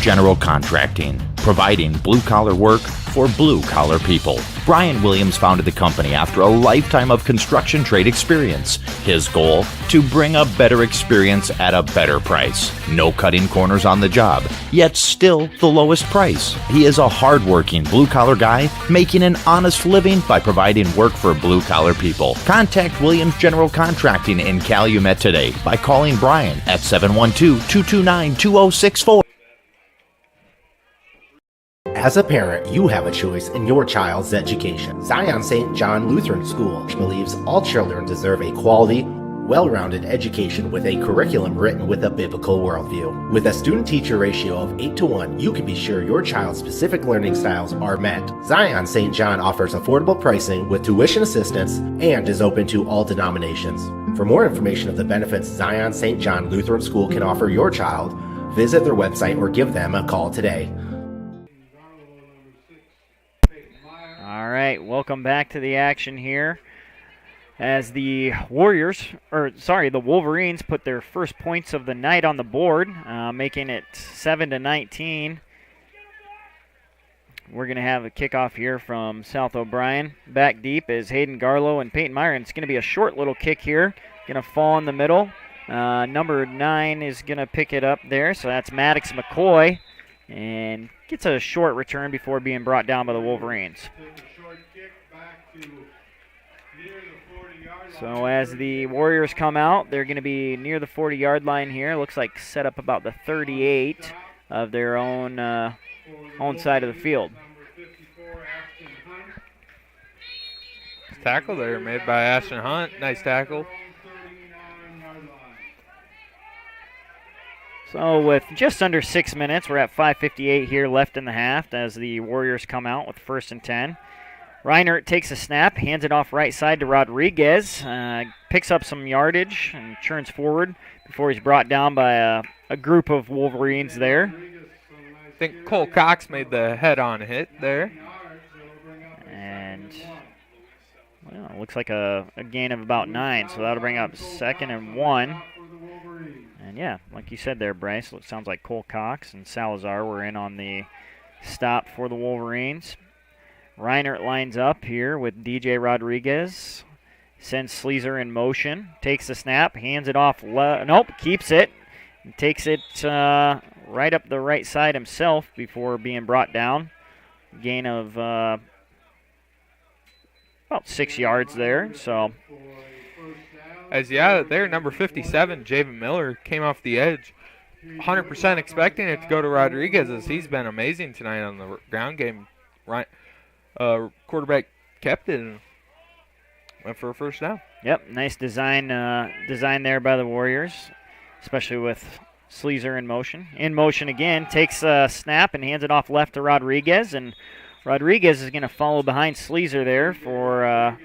General Contracting, providing blue-collar work for blue-collar people. Brian Williams founded the company after a lifetime of construction trade experience. His goal? To bring a better experience at a better price. No cutting corners on the job, yet still the lowest price. He is a hard-working blue-collar guy making an honest living by providing work for blue-collar people. Contact Williams General Contracting in Calumet today by calling Brian at 712-229-2064. As a parent, you have a choice in your child's education. Zion St. John Lutheran School believes all children deserve a quality, well-rounded education with a curriculum written with a biblical worldview. With a student-teacher ratio of 8-to-1, you can be sure your child's specific learning styles are met. Zion St. John offers affordable pricing with tuition assistance and is open to all denominations. For more information of the benefits Zion St. John Lutheran School can offer your child, visit their website or give them a call today. All right, welcome back to the action here as the Wolverines put their first points of the night on the board, making it 7-19. We're going to have a kickoff here from South O'Brien. Back deep is Hayden Garlow and Peyton Meyer, and it's going to be a short little kick here. Going to fall in the middle. Number 9 is going to pick it up there, so that's Maddox McCoy, and gets a short return before being brought down by the Wolverines. So as the Warriors come out, they're going to be near the 40-yard line here. Looks like set up about the 38 of their own side of the field. Tackle there made by Ashton Hunt. Nice tackle. So with just under 6 minutes, we're at 5:58 here left in the half as the Warriors come out with 1st and 10. Reinert takes a snap, hands it off right side to Rodriguez, picks up some yardage and turns forward before he's brought down by a group of Wolverines there. I think Cole Cox made the head-on hit there. And, well, it looks like a gain of about 9, so that'll bring up 2nd and 1. And, yeah, like you said there, Bryce, it sounds like Cole Cox and Salazar were in on the stop for the Wolverines. Reinert lines up here with DJ Rodriguez. Sends Sleazer in motion. Takes the snap. Hands it off. Nope, keeps it. And takes it right up the right side himself before being brought down. Gain of about 6 yards there. So, there, number 57, Javen Miller, came off the edge. 100% expecting it to go to Rodriguez as he's been amazing tonight on the ground game. Right. Quarterback kept it and went for a first down. Yep, nice design there by the Warriors, especially with Sleazer in motion. In motion again, takes a snap and hands it off left to Rodriguez, and Rodriguez is going to follow behind Sleazer there for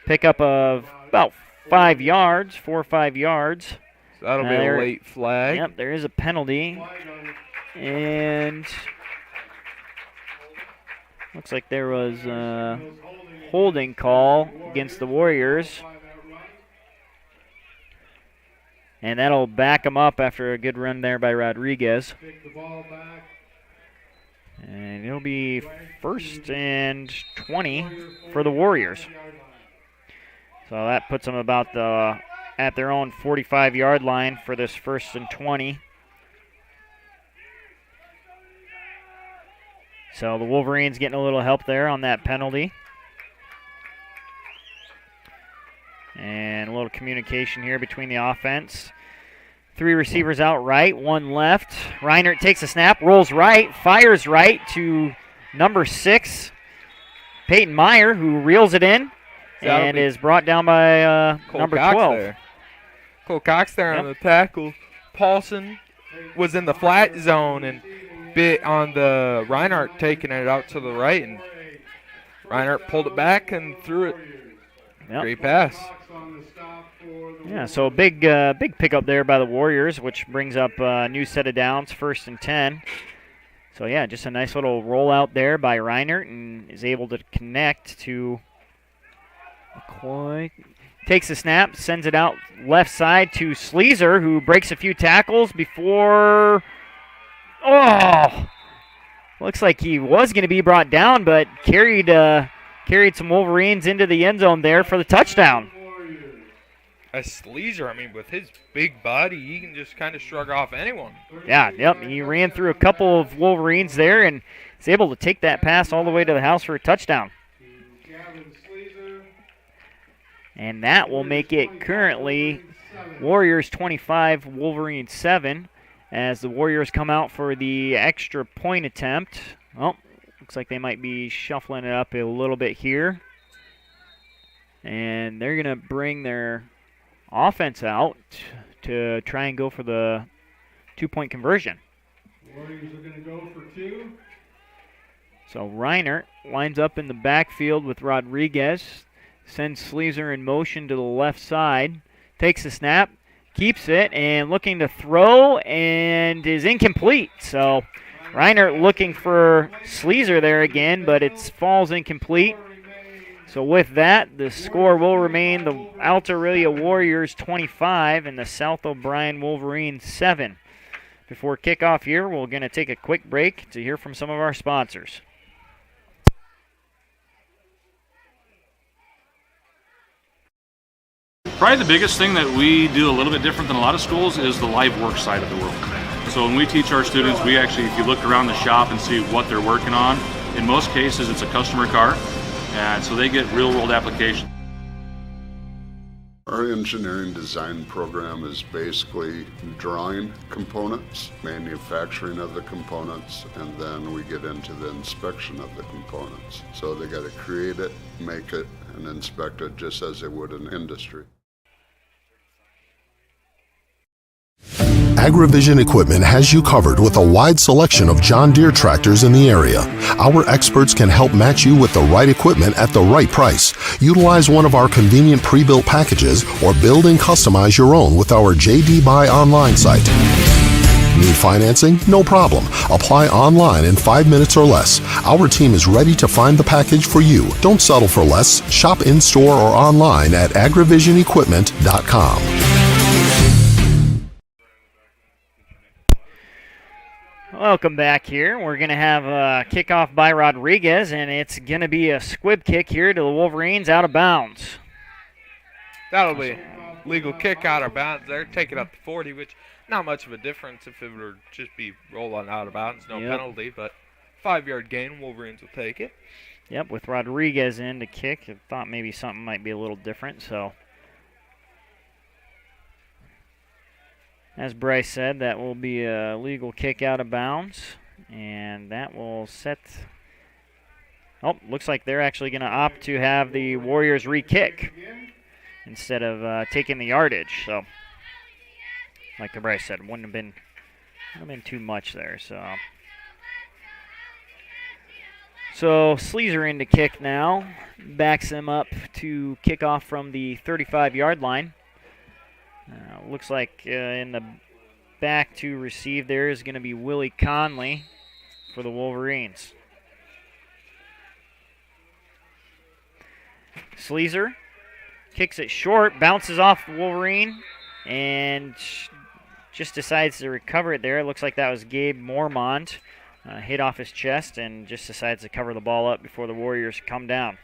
pickup of about 5 yards, 4 or 5 yards. So that'll be a late flag. Yep, there is a penalty, and looks like there was a holding call against the Warriors. And that'll back them up after a good run there by Rodriguez. And it'll be 1st and 20 for the Warriors. So that puts them about at their own 45-yard line for this 1st and 20. So the Wolverines getting a little help there on that penalty. And a little communication here between the offense. 3 receivers out right, 1 left. Reinert takes a snap, rolls right, fires right to number 6, Peyton Meyer, who reels it in and is brought down by number 12. Cole Cox there on the tackle. Paulson was in the flat zone and bit on the Reinhardt taking it out to the right, and Reinhardt pulled it back and threw it. Yep. Great pass. Yeah, so a big pickup there by the Warriors, which brings up a new set of downs, 1st and 10. So yeah, just a nice little rollout there by Reinert, and is able to connect to McCoy. Takes the snap, sends it out left side to Sleazer, who breaks a few tackles before. Oh, looks like he was going to be brought down, but carried some Wolverines into the end zone there for the touchdown. As Sleazer, I mean, with his big body, he can just kind of shrug off anyone. Yeah, yep. He ran through a couple of Wolverines there and is able to take that pass all the way to the house for a touchdown. And that will make it currently Warriors 25, Wolverines 7, as the Warriors come out for the extra point attempt. Oh, looks like they might be shuffling it up a little bit here. And they're going to bring their offense out to try and go for the 2-point conversion. Warriors are going to go for 2. So Reinert lines up in the backfield with Rodriguez, sends Sleazer in motion to the left side, takes the snap, keeps it, and looking to throw, and is incomplete. So Reinert looking for Sleazer there again, but it falls incomplete. So with that, the score will remain the Alta-Aurelia Warriors 25 and the South O'Brien Wolverines 7. Before kickoff here, we're going to take a quick break to hear from some of our sponsors. Probably the biggest thing that we do a little bit different than a lot of schools is the live work side of the world. So when we teach our students, we actually, if you look around the shop and see what they're working on, in most cases it's a customer car. And so they get real-world application. Our engineering design program is basically drawing components, manufacturing of the components, and then we get into the inspection of the components. So they got to create it, make it, and inspect it just as they would in industry. AgriVision Equipment has you covered with a wide selection of John Deere tractors in the area. Our experts can help match you with the right equipment at the right price. Utilize one of our convenient pre-built packages or build and customize your own with our JD Buy online site. Need financing? No problem. Apply online in 5 minutes or less. Our team is ready to find the package for you. Don't settle for less. Shop in-store or online at agrivisionequipment.com. Welcome back here. We're going to have a kickoff by Rodriguez, and it's going to be a squib kick here to the Wolverines out of bounds. That'll be legal kick out of bounds there. Take it up to 40, which not much of a difference if it would just be rolling out of bounds. No penalty, but 5-yard gain. Wolverines will take it. Yep, with Rodriguez in to kick. I thought maybe something might be a little different, so. As Bryce said, that will be a legal kick out of bounds, and that will set. Oh, looks like they're actually going to opt to have the Warriors re-kick. instead of taking the yardage. So, like Bryce said, wouldn't have been too much there. So Sleazer in to kick now. Backs him up to kick off from the 35-yard line. Looks like in the back to receive there is going to be Willie Conley for the Wolverines. Sleazer kicks it short, bounces off the Wolverine, and just decides to recover it there. It looks like that was Gabe Mormont. Hit off his chest and just decides to cover the ball up before the Warriors come down.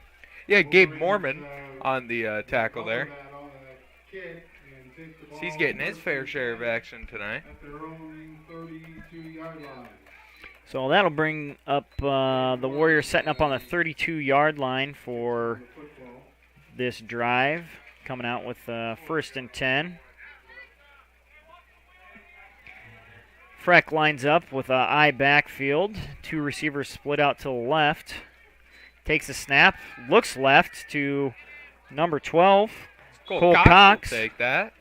Yeah, Gabe Mormon on the tackle there. He's getting his fair share of action tonight. So that'll bring up the Warriors setting up on the 32-yard line for this drive, coming out with 1st and 10. Freck lines up with an I backfield. 2 receivers split out to the left. Takes a snap, looks left to number 12, Cole Cox. Will take that.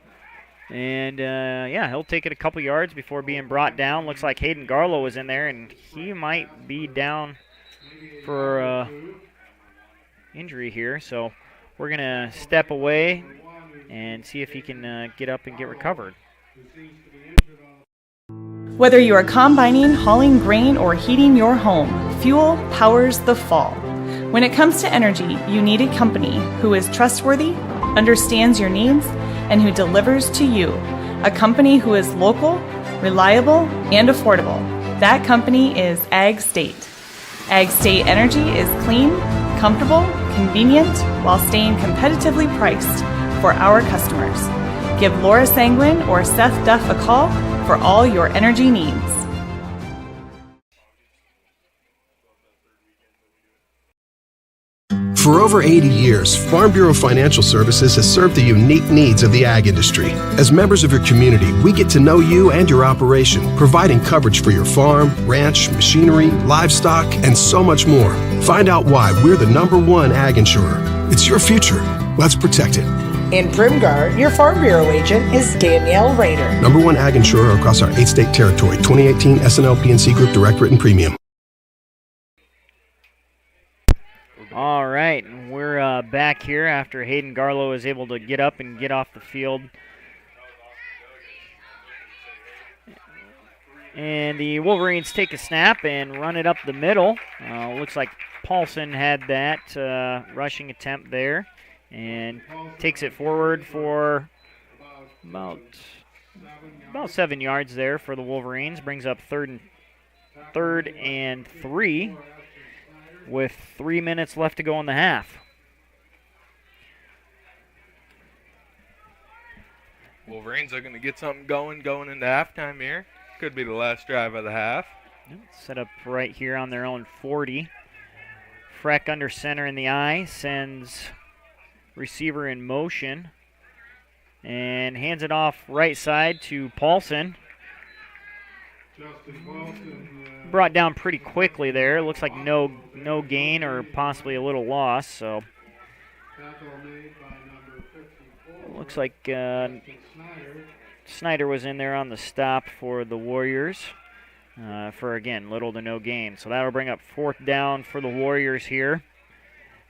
And, he'll take it a couple yards before being brought down. Looks like Hayden Garlow was in there, and he might be down for injury here. So we're going to step away and see if he can get up and get recovered. Whether you are combining, hauling grain, or heating your home, fuel powers the fall. When it comes to energy, you need a company who is trustworthy, understands your needs, and who delivers to you. A company who is local, reliable, and affordable. That company is Ag State. Ag State Energy is clean, comfortable, convenient, while staying competitively priced for our customers. Give Laura Sanguin or Seth Duff a call for all your energy needs. For over 80 years, Farm Bureau Financial Services has served the unique needs of the ag industry. As members of your community, we get to know you and your operation, providing coverage for your farm, ranch, machinery, livestock, and so much more. Find out why we're the #1 ag insurer. It's your future. Let's protect it. In Primgar, your Farm Bureau agent is Danielle Rader. #1 ag insurer across our 8-state territory. 2018 SNL PNC Group Direct Written Premium. All right, and we're back here after Hayden Garlow is able to get up and get off the field. And the Wolverines take a snap and run it up the middle. Looks like Paulson had that rushing attempt there. And takes it forward for about 7 yards there for the Wolverines. Brings up third and 3 with 3 minutes left to go in the half. Wolverines looking to get something going into halftime here. Could be the last drive of the half. Set up right here on their own 40. Freck under center in the eye, sends receiver in motion and hands it off right side to Paulson. Brought down pretty quickly there. Looks like no gain or possibly a little loss. So looks like Snyder was in there on the stop for the Warriors for, again, little to no gain. So that'll bring up 4th down for the Warriors here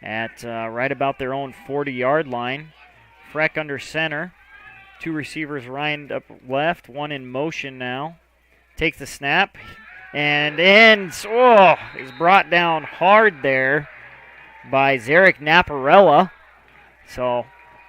at right about their own 40-yard line. Freck under center. 2 receivers lined up left, 1 in motion now. Takes the snap and ends. Oh, is brought down hard there by Zarek Naparella. So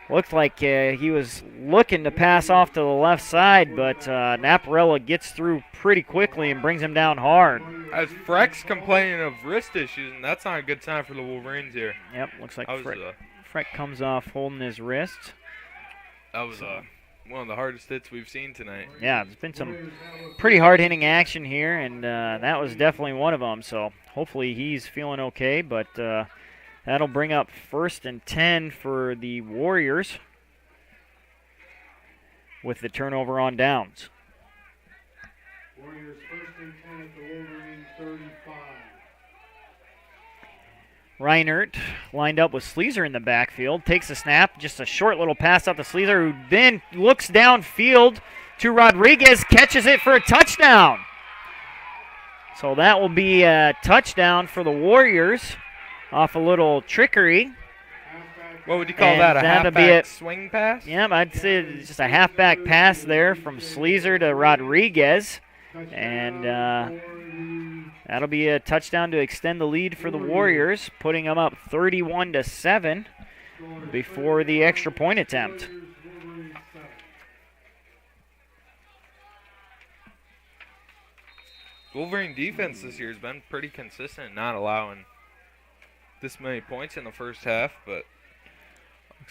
looked like he was looking to pass off to the left side, but Naparella gets through pretty quickly and brings him down hard. As Freck's complaining of wrist issues, and that's not a good sign for the Wolverines here. Yep, looks like Freck comes off holding his wrist. That was one of the hardest hits we've seen tonight. Yeah, there's been some pretty hard-hitting action here, and that was definitely one of them. So hopefully he's feeling okay, but that'll bring up 1st and 10 for the Warriors with the turnover on downs. Warriors 1st and 10 at the Wolverine 35. Reinert lined up with Sleazer in the backfield. Takes a snap, just a short little pass out to Sleazer, who then looks downfield to Rodriguez, catches it for a touchdown. So that will be a touchdown for the Warriors off a little trickery. What would you call that, a halfback swing pass? Yeah, I'd say it's just a halfback pass there from Sleazer to Rodriguez. And that'll be a touchdown to extend the lead for the Warriors, putting them up 31-7 before the extra point attempt. Wolverine defense this year has been pretty consistent, not allowing this many points in the first half, but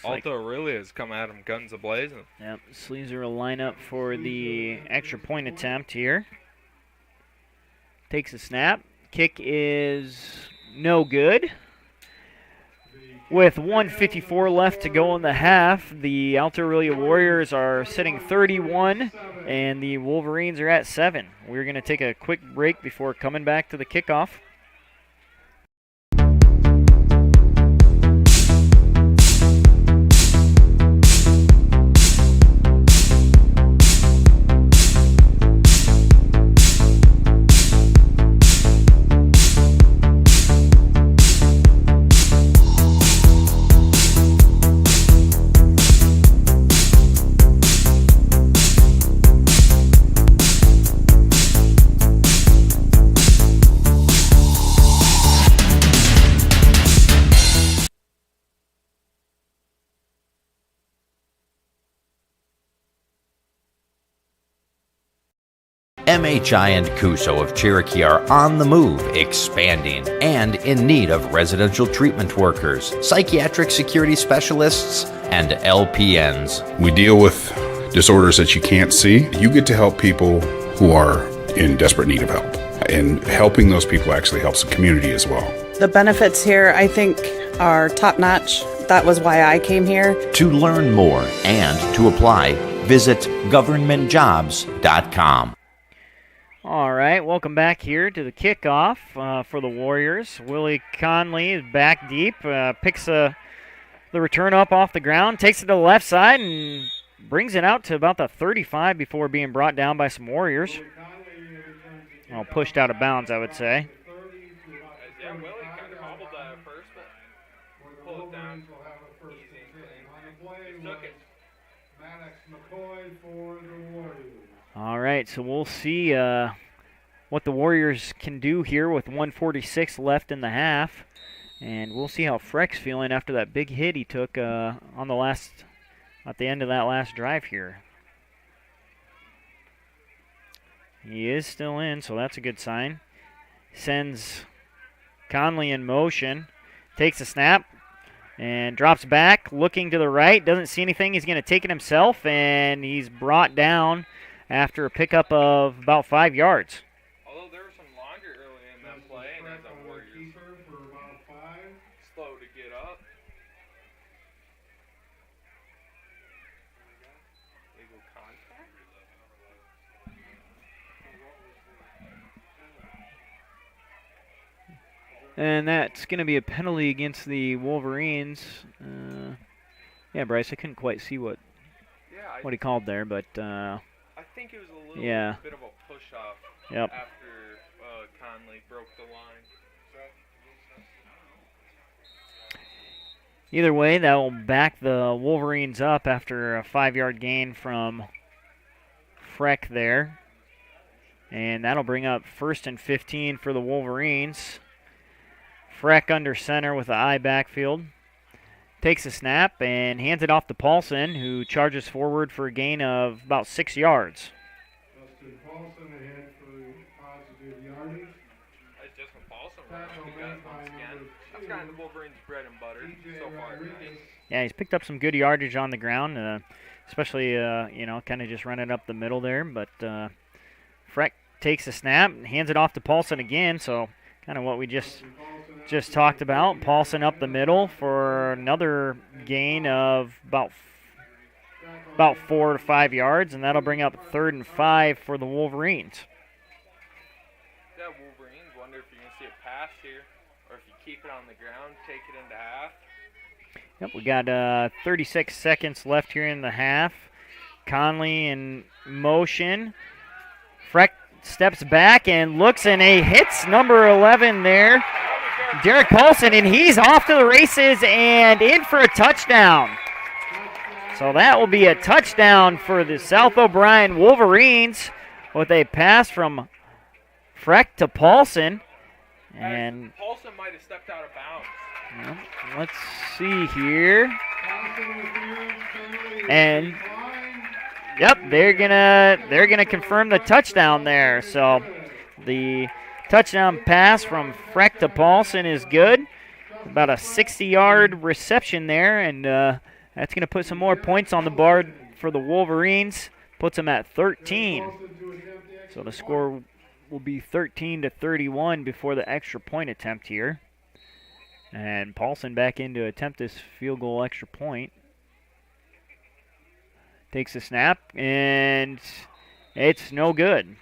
Alta-Aurelia has come at them guns a-blazing. Yep, Sleazer will line up for the extra point attempt here. Takes a snap. Kick is no good. With 1:54 left to go in the half, the Alta-Aurelia Warriors are sitting 31, and the Wolverines are at 7. We're going to take a quick break before coming back to the kickoff. MHI and Cuso of Cherokee are on the move, expanding, and in need of residential treatment workers, psychiatric security specialists, and LPNs. We deal with disorders that you can't see. You get to help people who are in desperate need of help. And helping those people actually helps the community as well. The benefits here, I think, are top-notch. That was why I came here. To learn more and to apply, visit governmentjobs.com. All right, welcome back here to the kickoff for the Warriors. Willie Conley is back deep, picks the return up off the ground, takes it to the left side, and brings it out to about the 35 before being brought down by some Warriors. Well, pushed out of bounds, I would say. Yeah, Willie kind of hobbled that at first, but pulled it down easy and clean. He took it. All right, so we'll see what the Warriors can do here with 1:46 left in the half, and we'll see how Freck's feeling after that big hit he took at the end of that last drive here. He is still in, so that's a good sign. Sends Conley in motion, takes a snap, and drops back, looking to the right. Doesn't see anything. He's going to take it himself, and he's brought down after a pickup of about 5 yards. Although there was some longer early in that play, and as a Warriors slow to get up. Legal contact? And that's going to be a penalty against the Wolverines. Yeah, Bryce, I couldn't quite see what he called there, but I think it was a little bit of a push-off after Conley broke the line. Either way, that will back the Wolverines up after a 5-yard gain from Freck there. And that'll bring up 1st and 15 for the Wolverines. Freck under center with the I backfield. Takes a snap and hands it off to Paulson, who charges forward for a gain of about 6 yards. Justin Paulson ahead for positive yardage. That's Justin Paulson running the guns once again. That's kind of the Wolverines' bread and butter so far. Yeah, he's picked up some good yardage on the ground, especially, kind of just running up the middle there. But Freck takes a snap and hands it off to Paulson again, so kind of what we just talked about. Paulson up the middle for another gain of about 4 to 5 yards, and that'll bring up 3rd and 5 for the Wolverines. That Wolverines wonder if you're going to see a pass here or if you keep it on the ground, take it into half. Yep, we got 36 seconds left here in the half. Conley in motion. Freck steps back and looks, and he hits number 11 there, Derek Paulson, and he's off to the races and in for a touchdown. So that will be a touchdown for the South O'Brien Wolverines with a pass from Freck to Paulson. And Paulson might have stepped out of bounds. Let's see here. And yep, they're gonna confirm the touchdown there. So the touchdown pass from Freck to Paulson is good. About a 60-yard reception there, and that's gonna put some more points on the board for the Wolverines. Puts them at 13. So the score will be 13-31 before the extra point attempt here. And Paulson back in to attempt this field goal extra point. Takes the snap, and it's no good.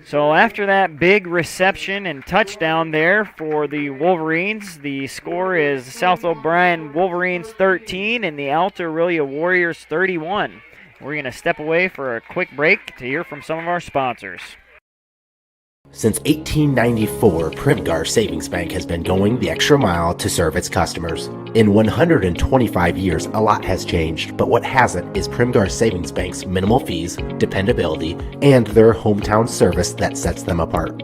So after that big reception and touchdown there for the Wolverines, the score is South O'Brien Wolverines 13 and the Alta-Aurelia Warriors 31. We're going to step away for a quick break to hear from some of our sponsors. Since 1894, Primgar Savings Bank has been going the extra mile to serve its customers. In 125 years, a lot has changed, but what hasn't is Primgar Savings Bank's minimal fees, dependability, and their hometown service that sets them apart.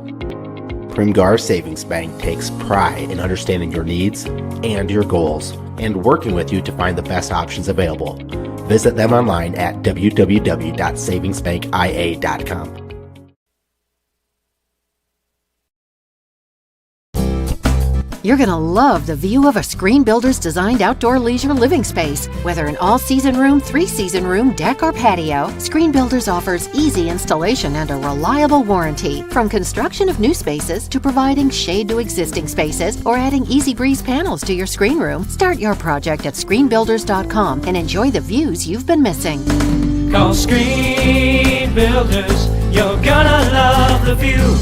Primgar Savings Bank takes pride in understanding your needs and your goals and working with you to find the best options available. Visit them online at www.savingsbankia.com. You're going to love the view of a Screen Builder's designed outdoor leisure living space. Whether an all-season room, three-season room, deck, or patio, Screen Builders offers easy installation and a reliable warranty. From construction of new spaces to providing shade to existing spaces or adding easy breeze panels to your screen room, start your project at screenbuilders.com and enjoy the views you've been missing. Call Screen Builders, you're gonna love the view.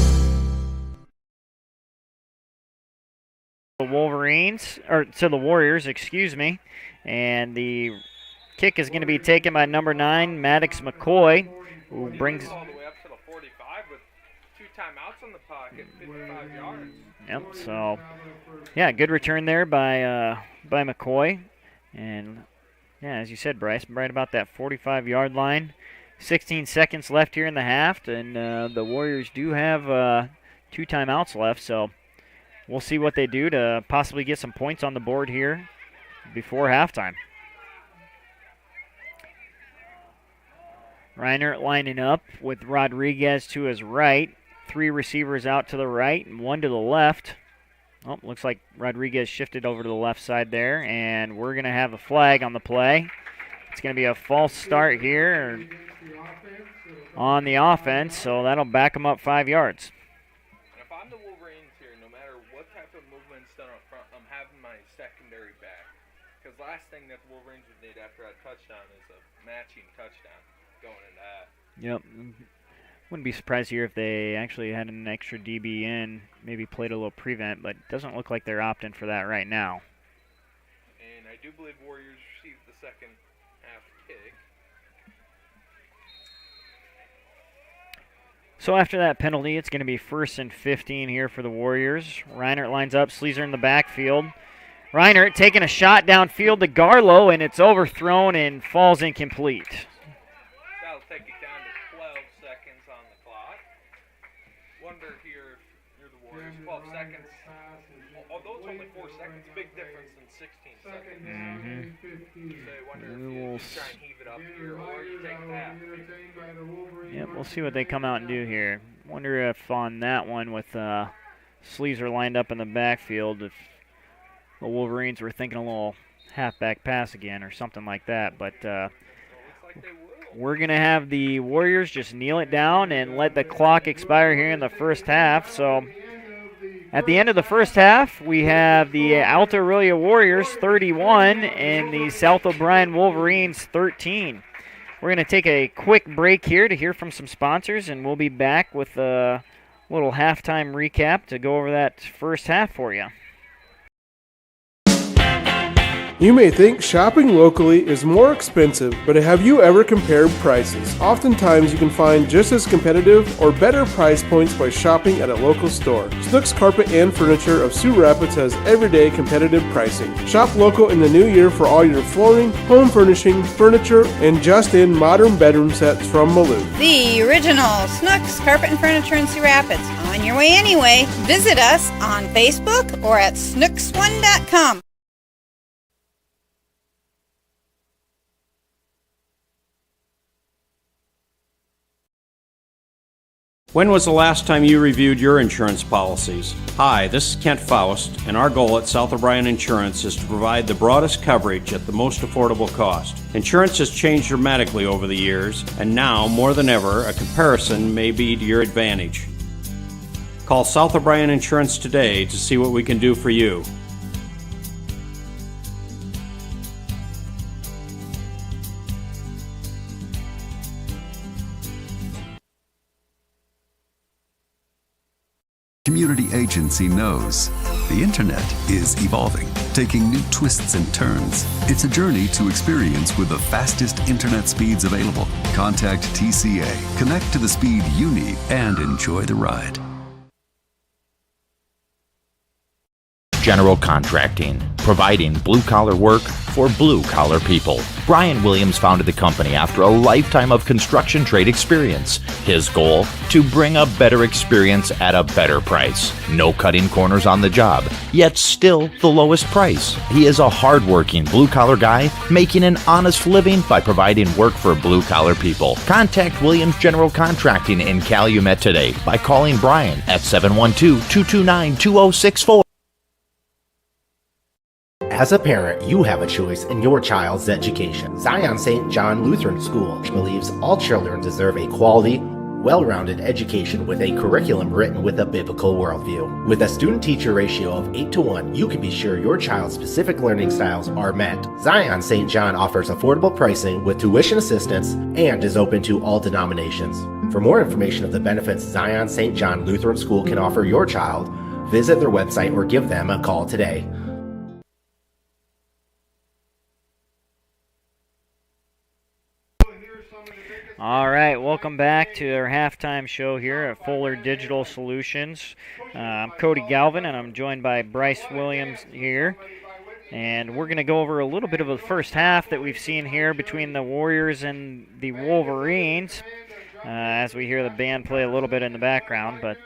The Warriors, excuse me, and the kick is going to be taken by number 9, Maddox McCoy, who brings all the way up to the 45 with 2 timeouts on the pocket, 55 yards. Yep. So, yeah, good return there by McCoy, and yeah, as you said, Bryce, right about that 45-yard line. 16 seconds left here in the half, and the Warriors do have 2 timeouts left, so. We'll see what they do to possibly get some points on the board here before halftime. Reinert lining up with Rodriguez to his right. 3 receivers out to the right and 1 to the left. Oh, looks like Rodriguez shifted over to the left side there, and we're going to have a flag on the play. It's going to be a false start here on the offense, so that'll back them up 5 yards. Last thing that the Wolverines would need after that touchdown is a matching touchdown going into that. Yep. Wouldn't be surprised here if they actually had an extra DB in, maybe played a little prevent, but it doesn't look like they're opting for that right now. And I do believe Warriors received the second half kick. So after that penalty, it's going to be 1st and 15 here for the Warriors. Reinert lines up, Sleezer in the backfield. Reinert taking a shot downfield to Garlow, and it's overthrown and falls incomplete. That'll take it down to 12 seconds on the clock. Wonder here if you're the Warriors, 12 seconds. Although it's only 4 seconds, big difference in 16 seconds. So I wonder if you try and heave it up here or you take that. Yep, we'll see what they come out and do here. Wonder if on that one with Sleezer lined up in the backfield, if the Wolverines were thinking a little halfback pass again or something like that. But we're going to have the Warriors just kneel it down and let the clock expire here in the first half. So at the end of the first half, we have the Alta-Aurelia Warriors 31 and the South O'Brien Wolverines 13. We're going to take a quick break here to hear from some sponsors, and we'll be back with little halftime recap to go over that first half for you. You may think shopping locally is more expensive, but have you ever compared prices? Oftentimes you can find just as competitive or better price points by shopping at a local store. Snooks Carpet and Furniture of Sioux Rapids has everyday competitive pricing. Shop local in the new year for all your flooring, home furnishing, furniture, and just-in modern bedroom sets from Malou. The original Snooks Carpet and Furniture in Sioux Rapids. On your way anyway. Visit us on Facebook or at snooks1.com. When was the last time you reviewed your insurance policies? Hi, this is Kent Faust, and our goal at South O'Brien Insurance is to provide the broadest coverage at the most affordable cost. Insurance has changed dramatically over the years, and now, more than ever, a comparison may be to your advantage. Call South O'Brien Insurance today to see what we can do for you. Community Agency knows the internet is evolving, taking new twists and turns. It's a journey to experience with the fastest internet speeds available. Contact TCA, connect to the speed you need, and enjoy the ride. General Contracting, providing blue-collar work for blue-collar people. Brian Williams founded the company after a lifetime of construction trade experience. His goal? To bring a better experience at a better price. No cutting corners on the job, yet still the lowest price. He is a hard-working blue-collar guy making an honest living by providing work for blue-collar people. Contact Williams General Contracting in Calumet today by calling Brian at 712-229-2064. As a parent, you have a choice in your child's education. Zion St. John Lutheran School believes all children deserve a quality, well-rounded education with a curriculum written with a biblical worldview. With a student-teacher ratio of 8-to-1, you can be sure your child's specific learning styles are met. Zion St. John offers affordable pricing with tuition assistance and is open to all denominations. For more information of the benefits Zion St. John Lutheran School can offer your child, visit their website or give them a call today. All right, welcome back to our halftime show here at Fuller Digital Solutions. I'm Cody Galvin, and I'm joined by Bryce Williams here. And we're going to go over a little bit of the first half that we've seen here between the Warriors and the Wolverines, as we hear the band play a little bit in the background. But,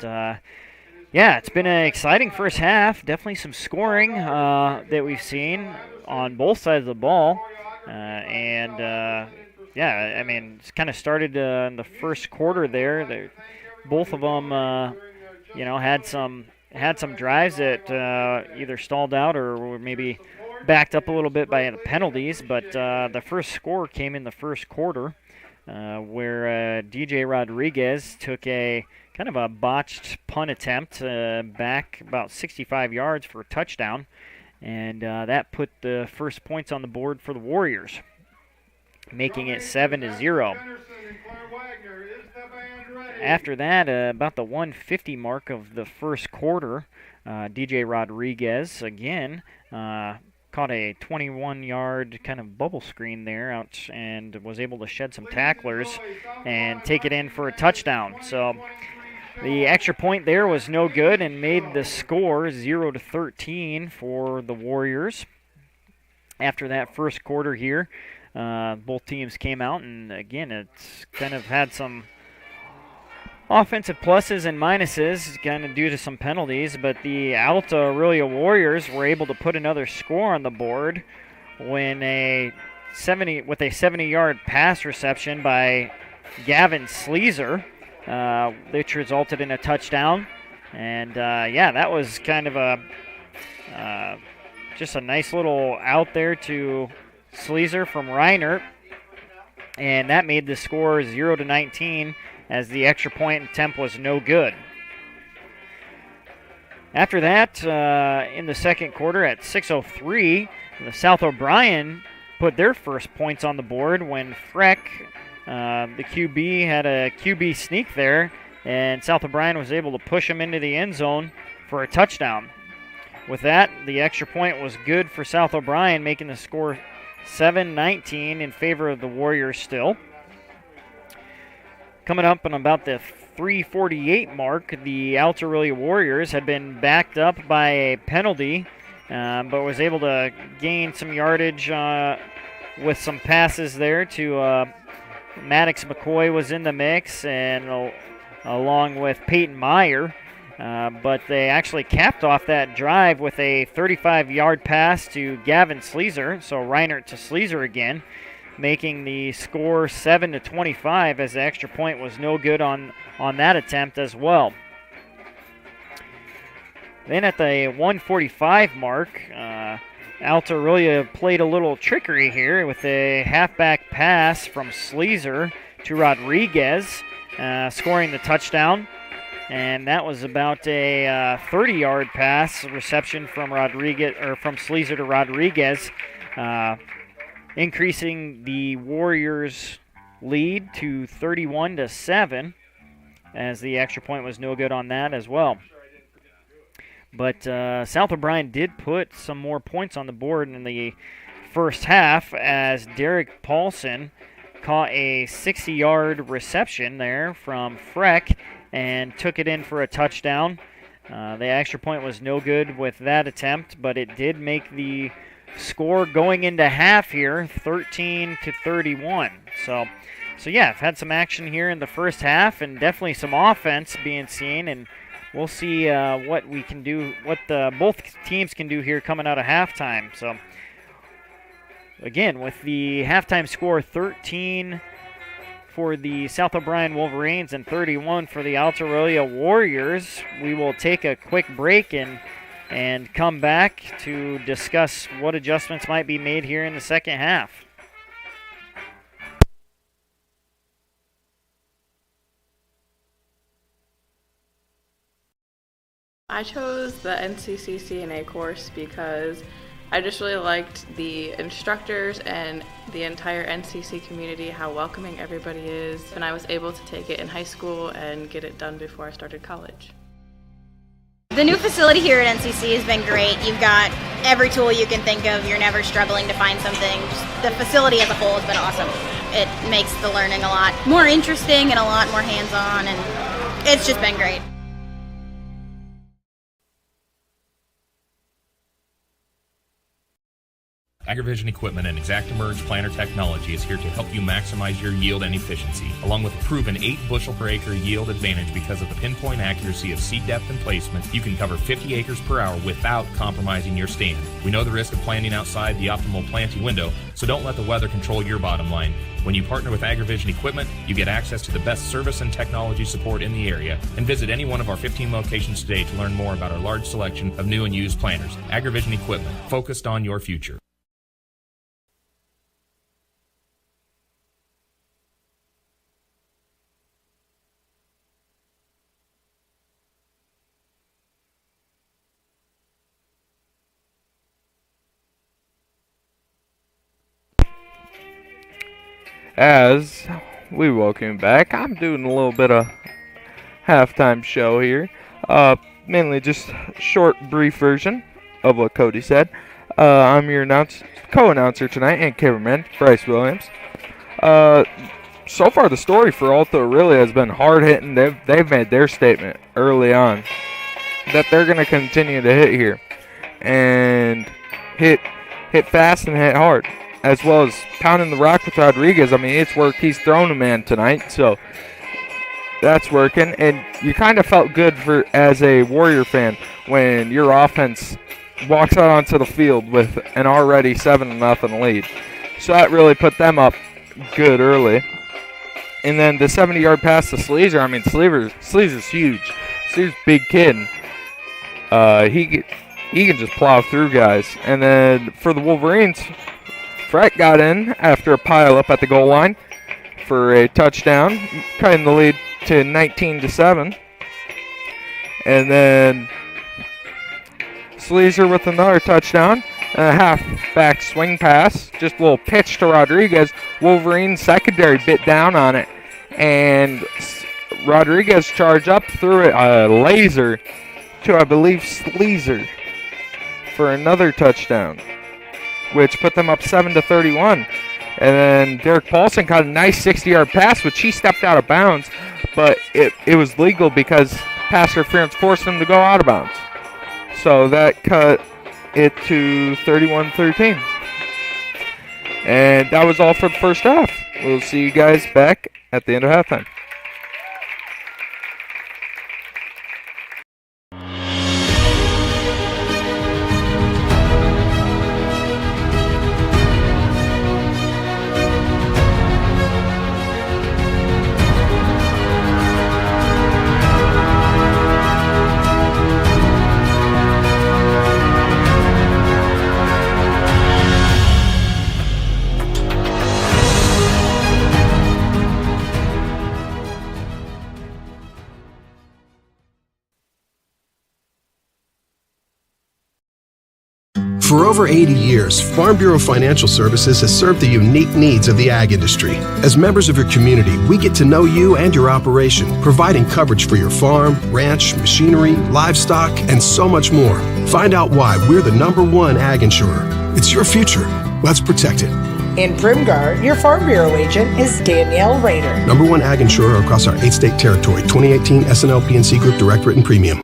yeah, it's been an exciting first half. Definitely some scoring that we've seen on both sides of the ball. Yeah, I mean, it's kind of started in the first quarter there. Both of them, had some drives that either stalled out or were maybe backed up a little bit by the penalties. But the first score came in the first quarter, where DJ Rodriguez took a kind of a botched punt attempt back about 65 yards for a touchdown, and that put the first points on the board for the Warriors, making it 7-0. After that, about the 150 mark of the first quarter, DJ Rodriguez again caught a 21-yard kind of bubble screen there out and was able to shed some tacklers and take it in for a touchdown. So the extra point there was no good and made the score 0-13 for the Warriors. After that first quarter here, both teams came out, and again, it's kind of had some offensive pluses and minuses, kind of due to some penalties, but the Alta-Aurelia Warriors were able to put another score on the board when with a 70-yard pass reception by Gavin Sleezer, which resulted in a touchdown. And yeah, that was kind of just a nice little out there to Sleezer from Reinert, and that made the score 0-19 as the extra point attempt was no good. After that, in the second quarter at 6:03, the South O'Brien put their first points on the board when Freck, the QB, had a QB sneak there and South O'Brien was able to push him into the end zone for a touchdown. With that, the extra point was good for South O'Brien, making the score 7-19 in favor of the Warriors still. Coming up on about the 3:48 mark, the Alta-Aurelia Warriors had been backed up by a penalty, but was able to gain some yardage with some passes there to Maddox McCoy was in the mix, and along with Peyton Meyer. But they actually capped off that drive with a 35-yard pass to Gavin Sleezer, so Reinert to Sleezer again, making the score 7-25, as the extra point was no good on that attempt as well. Then at the 1:45 mark, Alta-Aurelia played a little trickery here with a halfback pass from Sleezer to Rodriguez, scoring the touchdown. And that was about a 30-yard pass reception from Sleezer to Rodriguez, increasing the Warriors' lead to 31-7, as the extra point was no good on that as well. But South O'Brien did put some more points on the board in the first half, as Derek Paulson caught a 60-yard reception there from Freck and took it in for a touchdown. The extra point was no good with that attempt, but it did make the score going into half here 13-31. So yeah, I've had some action here in the first half, and definitely some offense being seen, and we'll see what we can do, what both teams can do here coming out of halftime. So again, with the halftime score 13 for the South O'Brien Wolverines and 31 for the Alta-Aurelia Warriors, we will take a quick break and come back to discuss what adjustments might be made here in the second half. I chose the NCC CNA course because I just really liked the instructors and the entire NCC community, how welcoming everybody is, and I was able to take it in high school and get it done before I started college. The new facility here at NCC has been great. You've got every tool you can think of. You're never struggling to find something. Just the facility as a whole has been awesome. It makes the learning a lot more interesting and a lot more hands-on, and it's just been great. AgriVision Equipment and ExactEmerge planter technology is here to help you maximize your yield and efficiency, along with a proven 8 bushel per acre yield advantage because of the pinpoint accuracy of seed depth and placement. You can cover 50 acres per hour without compromising your stand. We know the risk of planting outside the optimal planting window, so don't let the weather control your bottom line. When you partner with AgriVision Equipment, you get access to the best service and technology support in the area. And visit any one of our 15 locations today to learn more about our large selection of new and used planters. AgriVision Equipment, focused on your future. As we welcome you back, I'm doing a little bit of halftime show here. Mainly just short, brief version of what Cody said. I'm your co-announcer tonight and cameraman, Bryce Williams. So far the story for Alta-Aurelia has been hard-hitting. They've made their statement early on that they're going to continue to hit here. And hit fast and hit hard, as well as pounding the rock with Rodriguez. I mean, it's worked. He's thrown a man tonight, so that's working. And you kind of felt good as a Warrior fan when your offense walks out onto the field with an already 7-0 lead. So that really put them up good early. And then the 70-yard pass to Sleezer. I mean, Sleezer's huge. Sleezer's a big kid. He can just plow through guys. And then for the Wolverines, Freck got in after a pile-up at the goal line for a touchdown, cutting the lead to 19-7. And then Sleezer with another touchdown, and a half-back swing pass, just a little pitch to Rodriguez. Wolverine secondary bit down on it, and Rodriguez charged up, threw it laser to, I believe, Sleazer for another touchdown, which put them up 7-31. And then Derek Paulson caught a nice 60-yard pass, which he stepped out of bounds, but it was legal because pass interference forced him to go out of bounds. So that cut it to 31-13. And that was all for the first half. We'll see you guys back at the end of halftime. For over 80 years, Farm Bureau Financial Services has served the unique needs of the ag industry. As members of your community, we get to know you and your operation, providing coverage for your farm, ranch, machinery, livestock, and so much more. Find out why we're the #1 ag insurer. It's your future. Let's protect it. In Primgar, your Farm Bureau agent is Danielle Rader. #1 ag insurer across our 8-state territory. 2018 SNL PNC Group Direct Written Premium.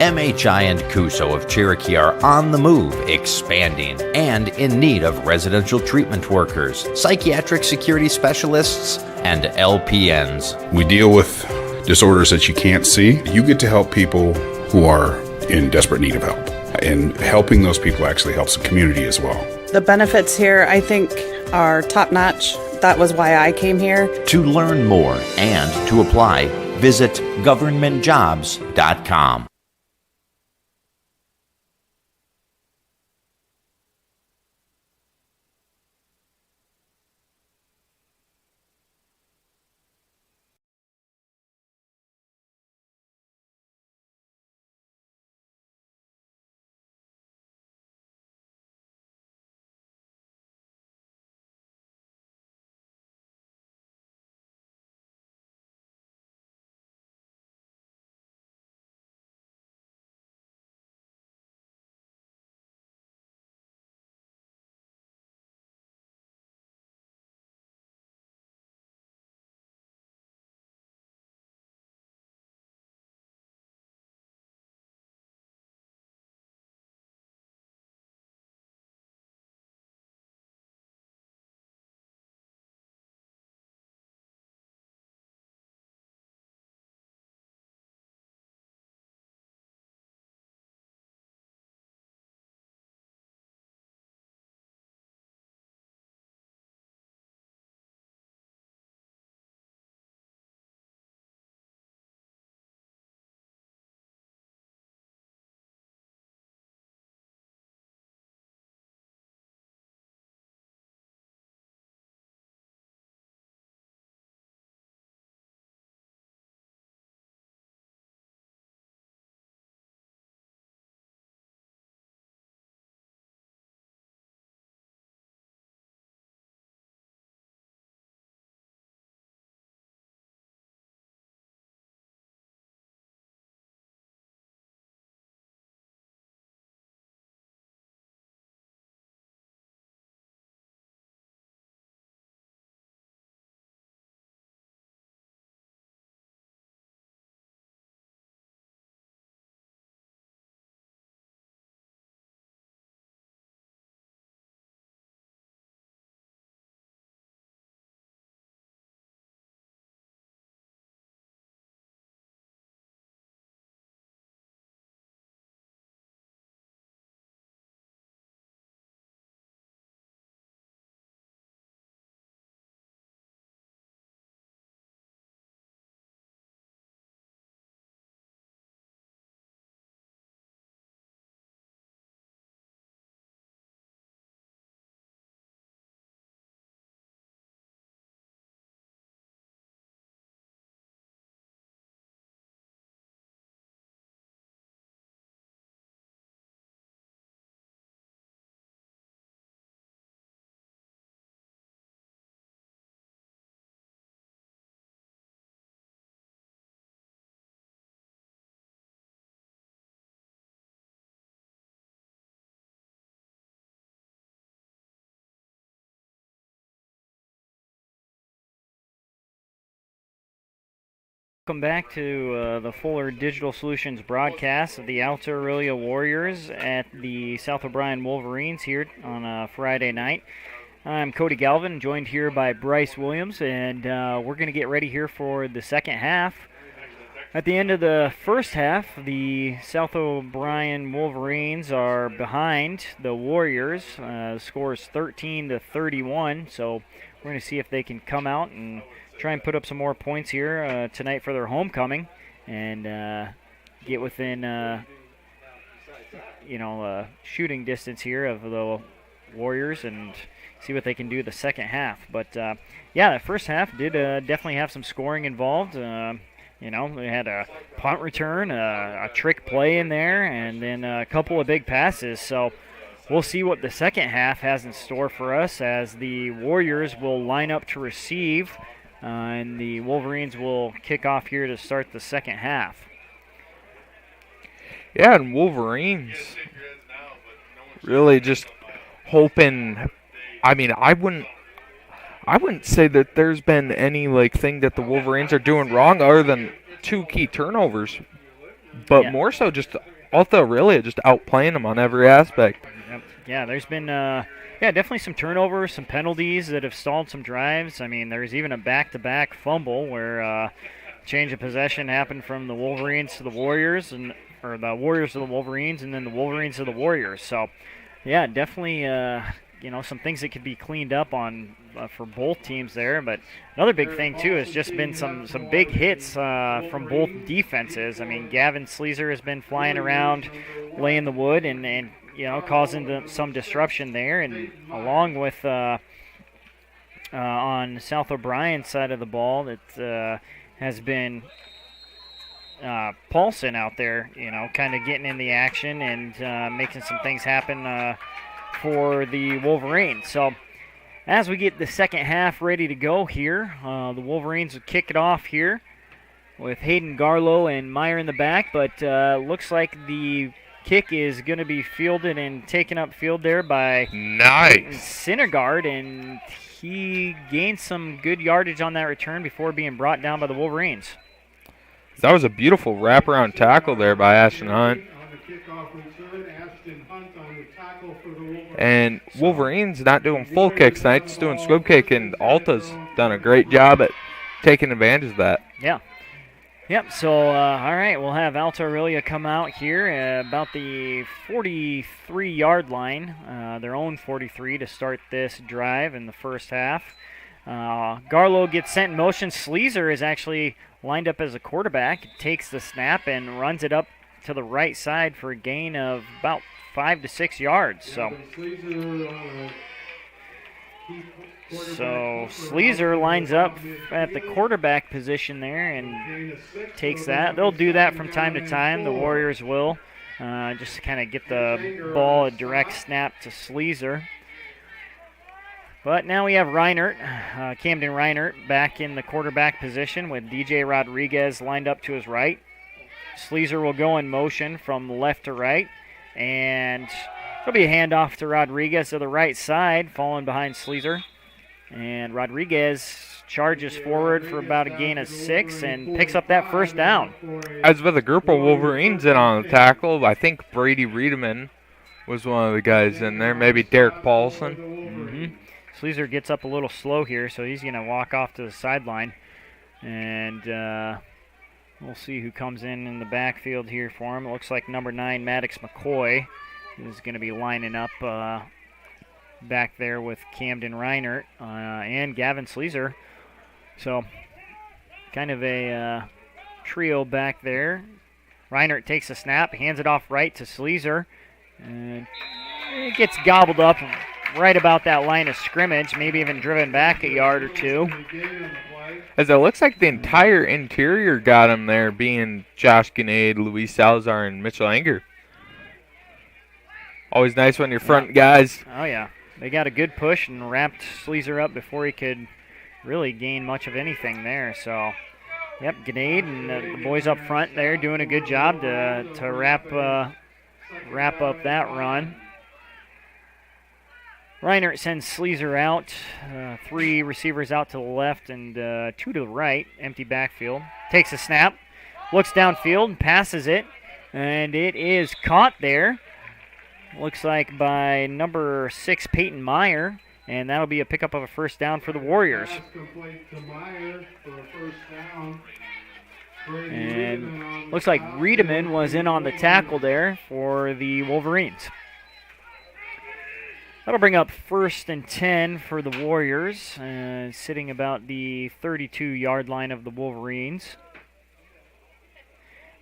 MHI and Cuso of Cherokee are on the move, expanding, and in need of residential treatment workers, psychiatric security specialists, and LPNs. We deal with disorders that you can't see. You get to help people who are in desperate need of help. And helping those people actually helps the community as well. The benefits here, I think, are top-notch. That was why I came here. To learn more and to apply, visit governmentjobs.com. Welcome back to the Fuller Digital Solutions broadcast of the Alta-Aurelia Warriors at the South O'Brien Wolverines here on a Friday night. I'm Cody Galvin, joined here by Bryce Williams, and we're going to get ready here for the second half. At the end of the first half, the South O'Brien Wolverines are behind the Warriors. Score is 13-31, so we're going to see if they can come out and try and put up some more points here tonight for their homecoming and get within, shooting distance here of the Warriors and see what they can do the second half. But, the first half did definitely have some scoring involved. They had a punt return, a trick play in there, and then a couple of big passes. So we'll see what the second half has in store for us as the Warriors will line up to receive. And the Wolverines will kick off here to start the second half. Yeah, and Wolverines really just hoping. I mean, I wouldn't say that there's been any thing that the Wolverines are doing wrong other than 2 key turnovers, but more so just Alta-Aurelia just outplaying them on every aspect. Yep. Yeah, there's been definitely some turnovers, some penalties that have stalled some drives. I mean, there's even a back-to-back fumble where change of possession happened from the Wolverines to the Warriors, or the Warriors to the Wolverines, and then the Wolverines to the Warriors. So, yeah, definitely, some things that could be cleaned up on for both teams there. But another big thing, too, has just been some big hits from both defenses. I mean, Gavin Sleezer has been flying around, laying the wood, and causing some disruption there. And along with on South O'Brien's side of the ball, that has been Paulson out there, kind of getting in the action and making some things happen for the Wolverines. So as we get the second half ready to go here, the Wolverines will kick it off here with Hayden Garlow and Meyer in the back, but looks like the kick is going to be fielded and taken up field there by Syndergaard, and he gained some good yardage on that return before being brought down by the Wolverines. That was a beautiful wraparound tackle there by Ashton Hunt. And Wolverines not doing full kicks tonight, just doing squib kick, and Alta's done a great job at taking advantage of that. Yeah. Yep, so, all right, we'll have Alta-Aurelia come out here about the 43-yard line, their own 43 to start this drive in the first half. Garlow gets sent in motion. Sleezer is actually lined up as a quarterback, takes the snap and runs it up to the right side for a gain of about 5 to 6 yards. So Sleezer lines up at the quarterback position there and takes that. They'll do that from time to time. The Warriors will just kind of get the ball a direct snap to Sleezer. But now we have Reinert, Camden Reinert, back in the quarterback position with DJ Rodriguez lined up to his right. Sleezer will go in motion from left to right, and there'll be a handoff to Rodriguez to the right side, falling behind Sleezer. And Rodriguez charges forward for about a gain of 6 and picks up that first down. As with a group of Wolverines in on the tackle, I think Brady Riedemann was one of the guys in there, maybe Derek Paulson. Mm-hmm. Sleezer gets up a little slow here, so he's going to walk off to the sideline. And we'll see who comes in the backfield here for him. It looks like number 9, Maddox McCoy, is going to be lining up back there with Camden Reinert and Gavin Sleezer. So kind of a trio back there. Reinert takes a snap, hands it off right to Sleezer, and it gets gobbled up right about that line of scrimmage, maybe even driven back a yard or two. As it looks like the entire interior got him there, being Josh Ganade, Luis Salazar, and Mitchell Anger. Always nice when your front guys. Oh, yeah. They got a good push and wrapped Sleezer up before he could really gain much of anything there. So, yep, Ganade and the boys up front there doing a good job to wrap up that run. Reinert sends Sleazer out, 3 receivers out to the left and 2 to the right, empty backfield. Takes a snap, looks downfield, passes it, and it is caught there. Looks like by number 6, Peyton Meyer, and that'll be a pickup of a first down for the Warriors. Pass complete to Meyer for a first down. And looks like Riedemann was in on the tackle there for the Wolverines. That'll bring up 1st and 10 for the Warriors, sitting about the 32-yard line of the Wolverines.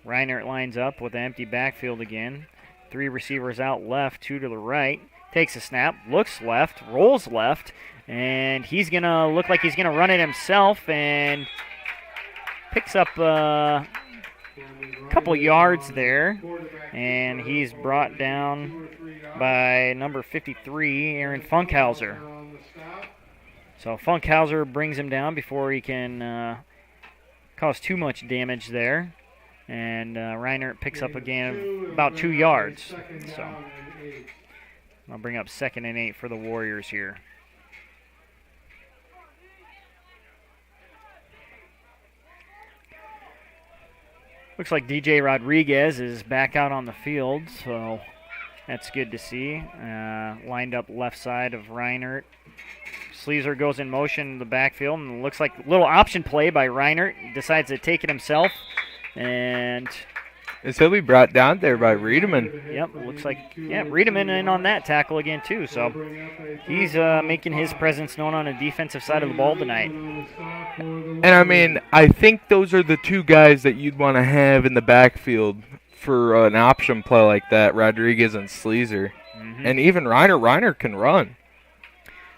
Reinert lines up with an empty backfield again. 3 receivers out left, 2 to the right. Takes a snap, looks left, rolls left, and he's going to look like he's going to run it himself and picks up a couple yards there, and he's brought down by number 53, Aaron Funkhauser. So Funkhauser brings him down before he can cause too much damage there. And Reinert picks up a gain of about 2 yards. So I'll bring up 2nd and 8 for the Warriors here. Looks like DJ Rodriguez is back out on the field, so that's good to see. Lined up left side of Reinert. Sleazer goes in motion in the backfield, and it looks like a little option play by Reinert. Decides to take it himself, and he'll be brought down there by Riedemann. Yep, looks like, yeah, Riedemann in on that tackle again too. So he's making his presence known on the defensive side of the ball tonight. And I mean, I think those are the 2 guys that you'd want to have in the backfield for an option play like that, Rodriguez and Sleazer. Mm-hmm. And even Reinert can run.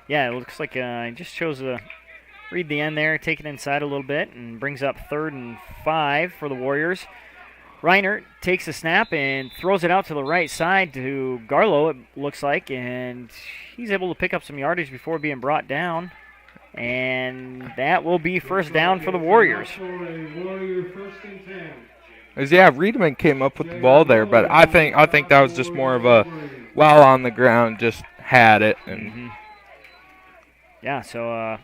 Yeah, it looks like he just chose to read the end there, take it inside a little bit, and brings up 3rd and 5 for the Warriors. Reinert takes a snap and throws it out to the right side to Garlow, it looks like, and he's able to pick up some yardage before being brought down. And that will be first down for the Warriors. Yeah, Riedemann came up with the ball there, but I think that was just more of a while on the ground, just had it. And yeah, so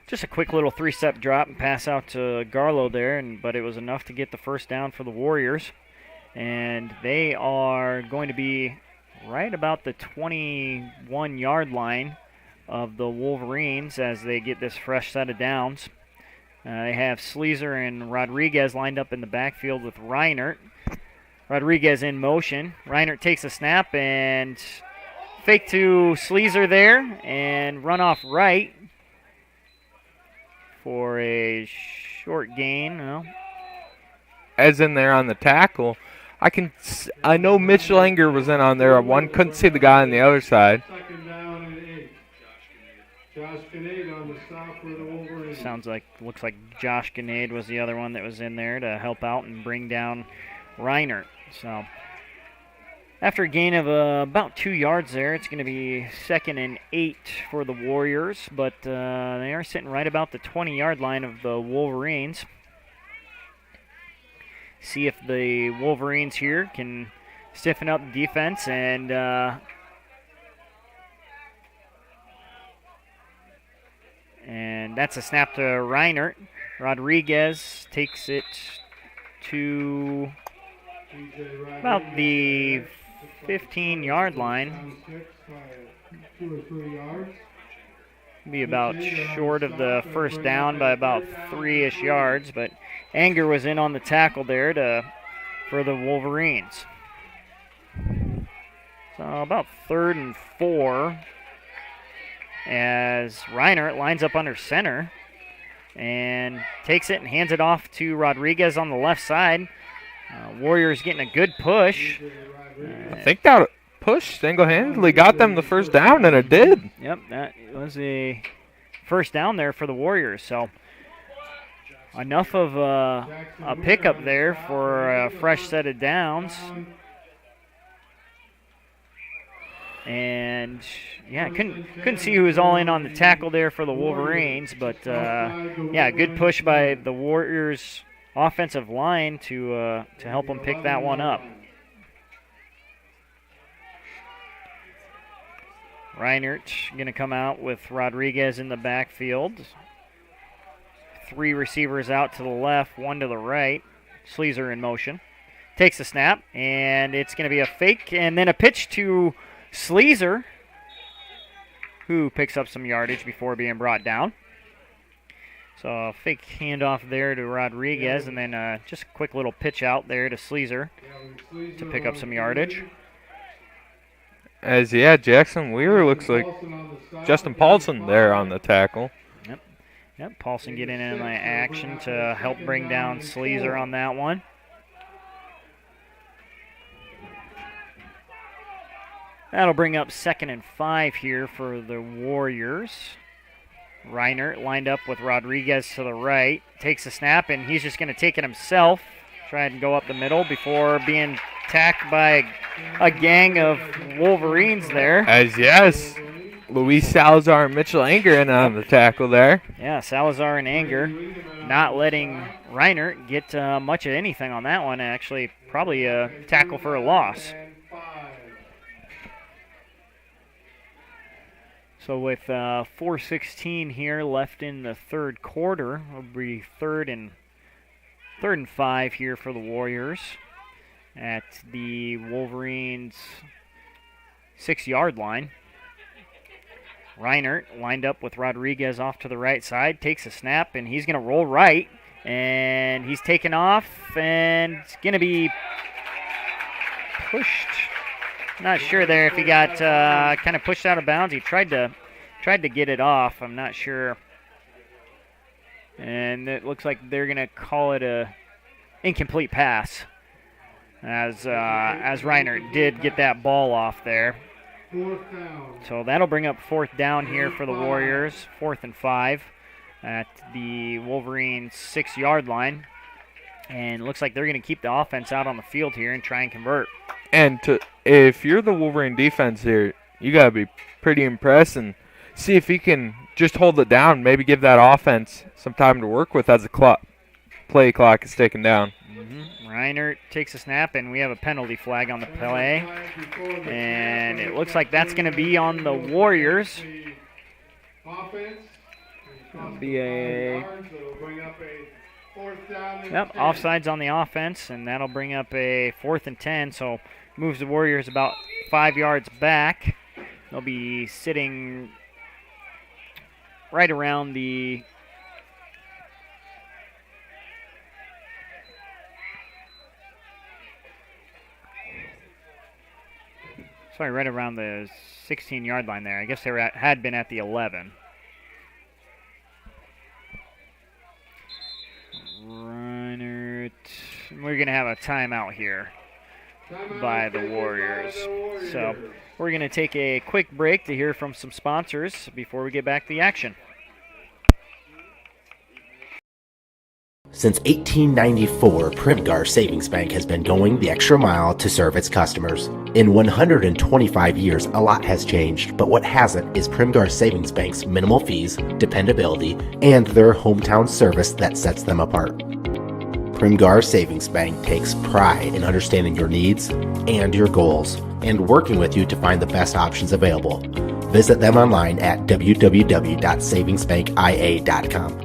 just a quick little 3-step drop and pass out to Garlow there, but it was enough to get the first down for the Warriors. And they are going to be right about the 21-yard line of the Wolverines as they get this fresh set of downs. They have Sleazer and Rodriguez lined up in the backfield with Reinert. Rodriguez in motion. Reinert takes a snap and fake to Sleazer there and run off right for a short gain. Well, as in there on the tackle, I know Mitch Langer was in on there. One couldn't see the guy on the other side. Josh Kinnaid on the stop for the Wolverines. Looks like Josh Kinnaid was the other one that was in there to help out and bring down Reinert. So after a gain of about 2 yards there, it's going to be 2nd and 8 for the Warriors, but they are sitting right about the 20-yard line of the Wolverines. See if the Wolverines here can stiffen up the defense and that's a snap to Reinert. Rodriguez takes it to about the 15-yard line. 2 or 3 yards. Be about short of the first down by about 3-ish yards, but Anger was in on the tackle there for the Wolverines. So about 3rd and 4 as Reinert lines up under center and takes it and hands it off to Rodriguez on the left side. Warriors getting a good push. I think that push single-handedly got them the first down, and it did. Yep, that was a first down there for the Warriors. So enough of a pickup there for a fresh set of downs. And yeah, couldn't see who was all in on the tackle there for the Wolverines, but yeah, good push by the Warriors offensive line to help them pick that one up. Reinert going to come out with Rodriguez in the backfield. 3 receivers out to the left, 1 to the right. Sleazer in motion. Takes the snap, and it's going to be a fake, and then a pitch to Sleazer, who picks up some yardage before being brought down. So a fake handoff there to Rodriguez, and then just a quick little pitch out there to Sleazer to pick up some yardage. As, Jackson Weir looks like Justin Paulson there on the tackle. Yep, Paulson getting in the action to help bring down Sleazer on that one. That'll bring up 2nd and 5 here for the Warriors. Reinert lined up with Rodriguez to the right. Takes a snap, and he's just going to take it himself. Try and go up the middle before being attacked by a gang of Wolverines there. As, Luis Salazar and Mitchell Anger in on the tackle there. Yeah, Salazar and Anger not letting Reinert get much of anything on that one. Actually, probably a tackle for a loss. So with 4:16 here left in the third quarter, it'll be third and 5 here for the Warriors at the Wolverines' 6-yard line. Reinert lined up with Rodriguez off to the right side, takes a snap, and he's going to roll right, and he's taken off, and it's going to be pushed. Not sure there if he got kind of pushed out of bounds. He tried to get it off. I'm not sure. And it looks like they're going to call it a incomplete pass, as Reinert did get that ball off there. So that'll bring up 4th down here for the Warriors. 4th and 5 at the Wolverines' 6-yard line. And it looks like they're going to keep the offense out on the field here and try and convert. And if you're the Wolverine defense here, you got to be pretty impressed and see if he can just hold it down, maybe give that offense some time to work with as the play clock is taken down. Reinert takes a snap, and we have a penalty flag on the play. And it looks like that's going to be on the Warriors. It'll be offsides on the offense, and that'll bring up a 4th and 10, so moves the Warriors about 5 yards back. They'll be sitting right around the right around the 16-yard line there. I guess they had been at the 11. Reinert. We're going to have a timeout here by the Warriors. So we're going to take a quick break to hear from some sponsors before we get back to the action. Since 1894, Primgar Savings Bank has been going the extra mile to serve its customers. In 125 years, a lot has changed, but what hasn't is Primgar Savings Bank's minimal fees, dependability, and their hometown service that sets them apart. Primgar Savings Bank takes pride in understanding your needs and your goals and working with you to find the best options available. Visit them online at www.savingsbankia.com.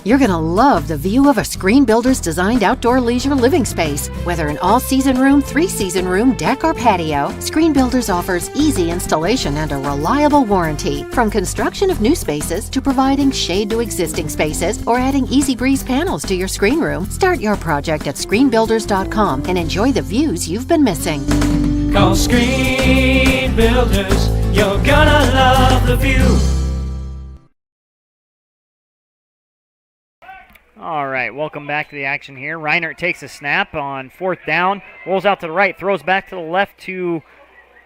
You're going to love the view of a Screen Builder's designed outdoor leisure living space. Whether an all-season room, 3-season room, deck, or patio, Screen Builders offers easy installation and a reliable warranty. From construction of new spaces to providing shade to existing spaces or adding Easy Breeze panels to your screen room, start your project at screenbuilders.com and enjoy the views you've been missing. Call Screen Builders, you're gonna love the view. All right, welcome back to the action here. Reinert takes a snap on 4th down, rolls out to the right, throws back to the left to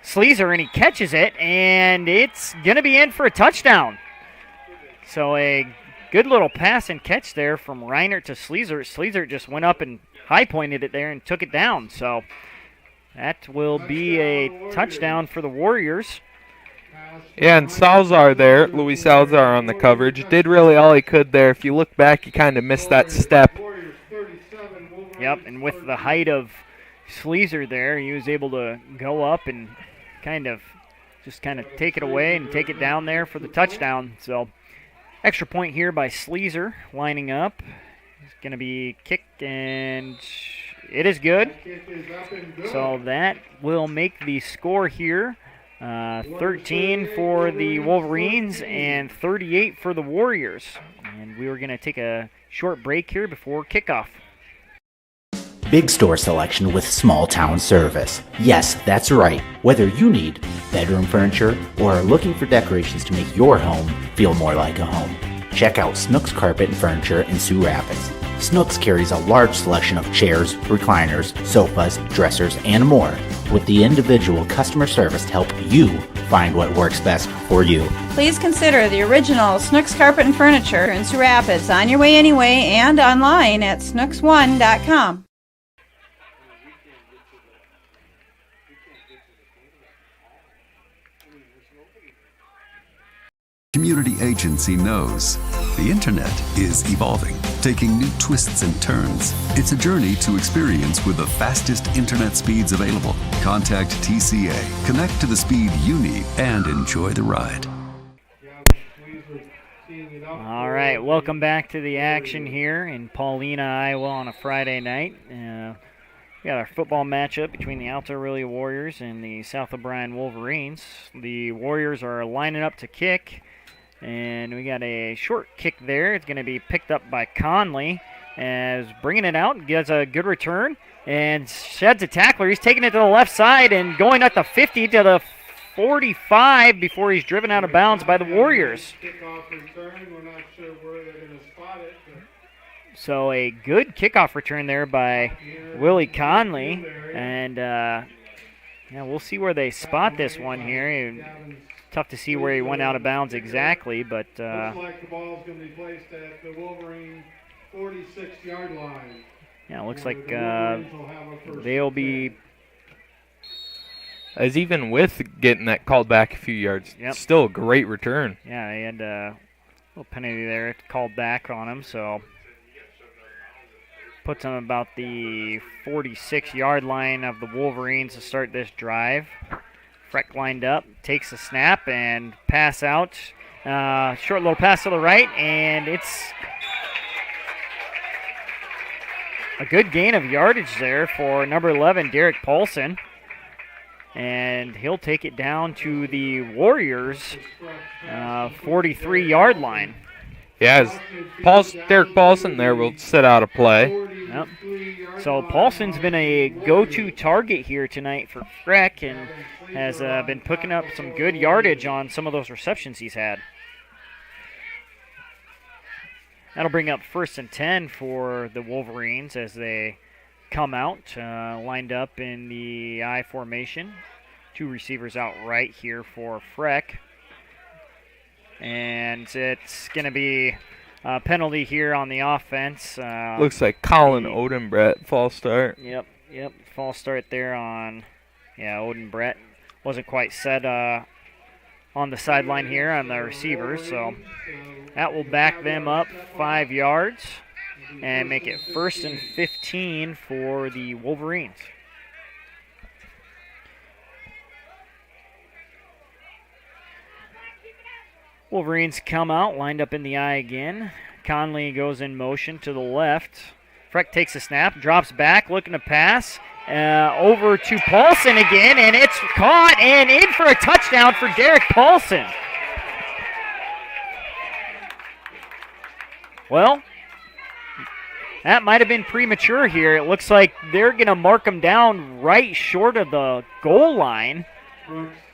Sleazer, and he catches it, and it's going to be in for a touchdown. So a good little pass and catch there from Reinert to Sleazer. Sleazer just went up and high-pointed it there and took it down. So that will be a touchdown for the Warriors. Yeah, and Salazar there, Luis Salazar on the coverage, did really all he could there. If you look back, he kind of missed that step Yep, and with the height of Sleazer there, he was able to go up and kind of take it away and take it down there for the touchdown. So extra point here by Sleazer lining up. It's going to be kicked, and it is good. So that will make the score here 13 for the Wolverines and 38 for the Warriors. And we were going to take a short break here before kickoff. Big store selection with small town service. Yes, that's right. Whether you need bedroom furniture or are looking for decorations to make your home feel more like a home, check out Snooks Carpet and Furniture in Sioux Rapids. Snooks carries a large selection of chairs, recliners, sofas, dressers, and more, with the individual customer service to help you find what works best for you. Please consider the original Snooks Carpet and Furniture in Sioux Rapids on your way anyway and online at snooks1.com. Community Agency knows the internet is evolving, taking new twists and turns. It's a journey to experience with the fastest internet speeds available. Contact TCA, connect to the speed you need, and enjoy the ride. All right, welcome back to the action here in Paulina, Iowa on a Friday night. We got our football matchup between the Alta-Aurelia Warriors and the South O'Brien Wolverines. The Warriors are lining up to kick. And we got a short kick there. It's going to be picked up by Conley as bringing it out. Gets a good return and sheds a tackler. He's taking it to the left side and going at the 50 to the 45 before he's driven out of bounds by the Warriors. So a good kickoff return there by Willie Conley. And we'll see where they spot this one here. Tough to see where he went out of bounds exactly, but looks like the ball's going to be placed at the Wolverine 46-yard line. Yeah, it looks like they'll be. As even with getting that called back a few yards, still a great return. Yeah, they had a little penalty there called back on him, so puts him about the 46-yard line of the Wolverines to start this drive. Freck lined up, takes a snap and pass out. Short little pass to the right, and it's a good gain of yardage there for number 11, Derek Paulson. And he'll take it down to the Warriors' 43-yard line. Yeah, Derek Paulson there will sit out of play. Yep. So Paulson's been a go-to target here tonight for Freck and has been picking up some good yardage on some of those receptions he's had. That'll bring up 1st and 10 for the Wolverines as they come out, lined up in the I formation. 2 receivers out right here for Freck. And it's going to be a penalty here on the offense. Looks like Colin Odenbrett, false start. Yep, false start there on, Odenbrett. Wasn't quite set on the sideline here on the receivers, so that will back them up 5 yards and make it 1st and 15 for the Wolverines. Wolverines come out, lined up in the I again. Conley goes in motion to the left. Freck takes a snap, drops back, looking to pass. Over to Paulson again, and it's caught and in for a touchdown for Derek Paulson. Well, that might have been premature here. It looks like they're going to mark him down right short of the goal line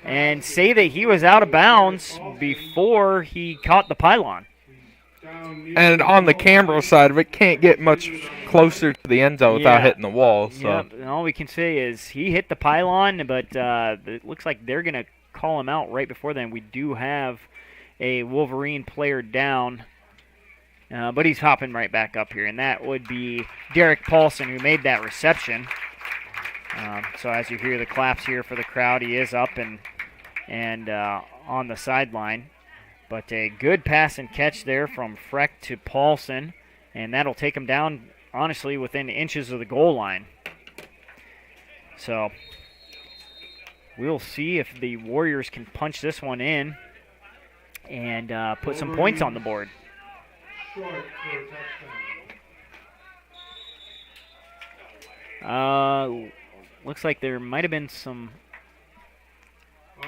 and say that he was out of bounds before he caught the pylon. And on the camera side of it, can't get much closer to the end zone without hitting the wall. So. Yep, and all we can say is he hit the pylon, but it looks like they're going to call him out right before then. We do have a Wolverine player down, but he's hopping right back up here, and that would be Derek Paulson who made that reception. So as you hear the claps here for the crowd, he is up and on the sideline. But a good pass and catch there from Freck to Paulson, and that'll take him down honestly within inches of the goal line. So we'll see if the Warriors can punch this one in and put some points on the board. Short for a touchdown. Looks like there might have been some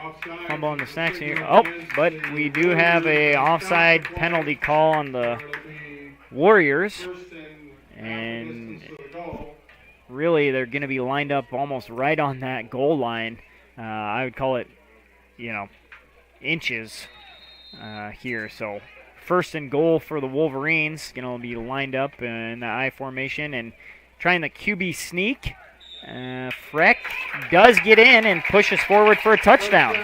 Offside. fumble on the snacks here. Oh, but we do have a offside penalty call on the Warriors. And really, they're going to be lined up almost right on that goal line. I would call it, inches here. So 1st and goal for the Wolverines. Going to be lined up in the I formation and trying the QB sneak. Freck does get in and pushes forward for a touchdown.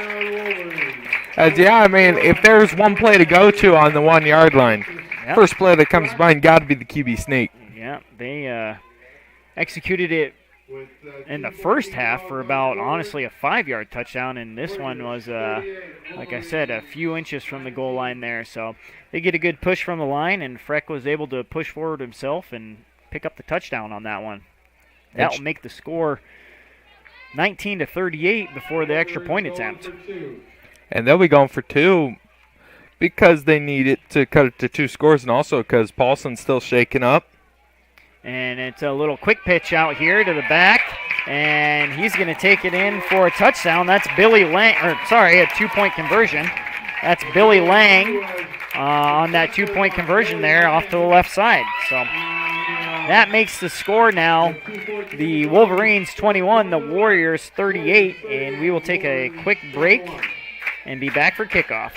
If there's one play to go to on the 1 yard line, Yep. first play that comes to mind got to be the QB sneak. Yeah, they executed it in the first half for about, honestly, a 5-yard touchdown, and this one was, like I said, a few inches from the goal line there. So they get a good push from the line, and Freck was able to push forward himself and pick up the touchdown on that one. That will make the score 19-38 before the extra point attempt. And they'll be going for 2 because they need it to cut it to 2 scores, and also because Paulson's still shaking up. And it's a little quick pitch out here to the back, and he's going to take it in for a touchdown. That's Billy Lang, a 2-point conversion. That's Billy Lang on that 2-point conversion there off to the left side. So that makes the score now the Wolverines 21, the Warriors 38, and we will take a quick break and be back for kickoff.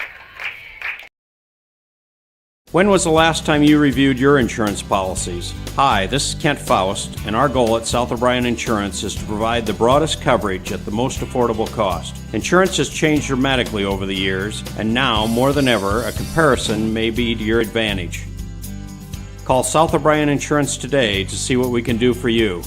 When was the last time you reviewed your insurance policies? Hi, this is Kent Faust, and our goal at South O'Brien Insurance is to provide the broadest coverage at the most affordable cost. Insurance has changed dramatically over the years, and now, more than ever, a comparison may be to your advantage. Call South O'Brien Insurance today to see what we can do for you.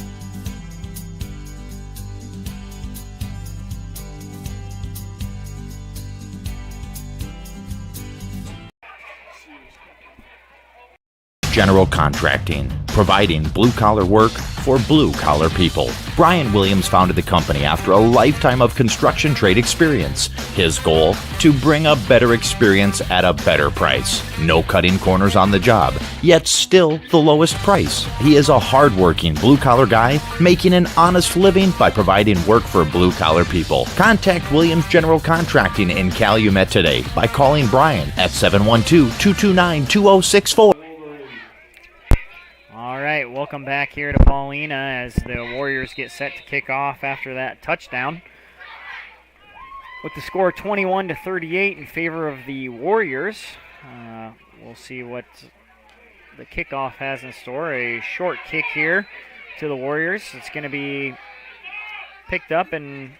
General Contracting, providing blue-collar work for blue-collar people. Brian Williams founded the company after a lifetime of construction trade experience. His goal? To bring a better experience at a better price. No cutting corners on the job, yet still the lowest price. He is a hard-working blue-collar guy making an honest living by providing work for blue-collar people. Contact Williams General Contracting in Calumet today by calling Brian at 712-229-2064. All right, welcome back here to Paulina as the Warriors get set to kick off after that touchdown. With the score 21-38 in favor of the Warriors, we'll see what the kickoff has in store. A short kick here to the Warriors. It's going to be picked up and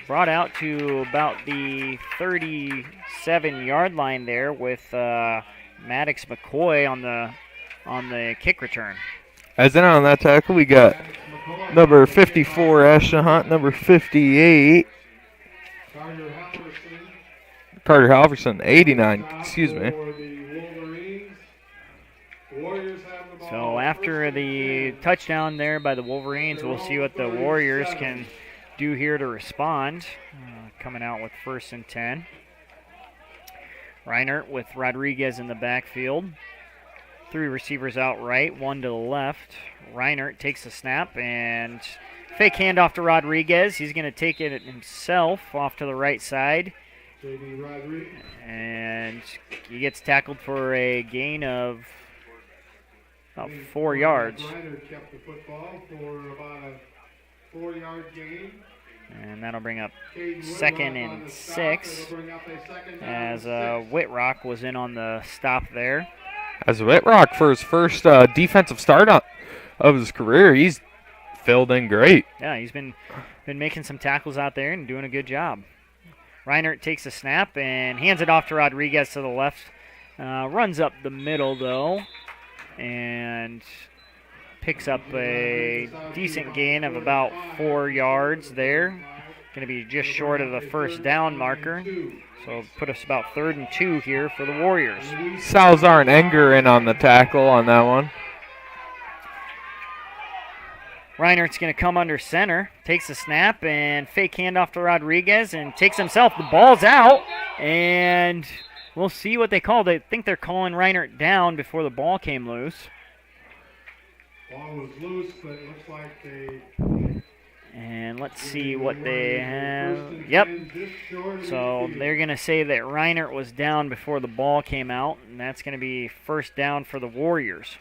brought out to about the 37-yard line there with Maddox McCoy on the kick return. As in on that tackle, we got number 54, Ashton Hunt, number 58, Carter Halverson, 89, excuse me. So after the touchdown there by the Wolverines, we'll see what the Warriors can do here to respond. Coming out with 1st and 10. Reinert with Rodriguez in the backfield. 3 receivers out right, 1 to the left. Reinert takes the snap and fake handoff to Rodriguez. He's going to take it himself off to the right side. And he gets tackled for a gain of about 4 yards. Reinert kept the football for about a 4-yard gain. And that'll bring up 2nd and 6 as Whitrock was in on the stop there. As Whitrock, for his first defensive start of his career, he's filled in great. Yeah, he's been making some tackles out there and doing a good job. Reinert takes the snap and hands it off to Rodriguez to the left. Runs up the middle, though, and picks up a decent gain of about 4 yards there. Going to be just short of the first down marker. So put us about 3rd and 2 here for the Warriors. Salazar and Enger in on the tackle on that one. Reinert's going to come under center, takes a snap, and fake handoff to Rodriguez, and takes himself. The ball's out, and we'll see what they call. They think they're calling Reinert down before the ball came loose. Ball was loose, but it looks like they... And let's see what they have. Yep. So they're going to say that Reinert was down before the ball came out, and that's going to be first down for the Warriors.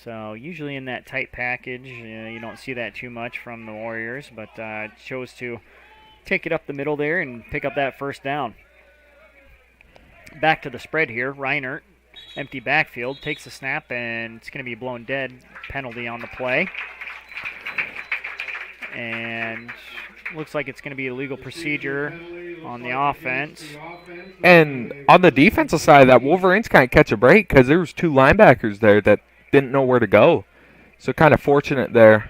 So usually in that tight package, you don't see that too much from the Warriors, but chose to take it up the middle there and pick up that first down. Back to the spread here. Reinert, empty backfield, takes a snap, and it's going to be blown dead. Penalty on the play. And looks like it's going to be a legal procedure on the offense. And on the defensive side, that Wolverines can't catch a break because there was 2 linebackers there that didn't know where to go. So kind of fortunate there.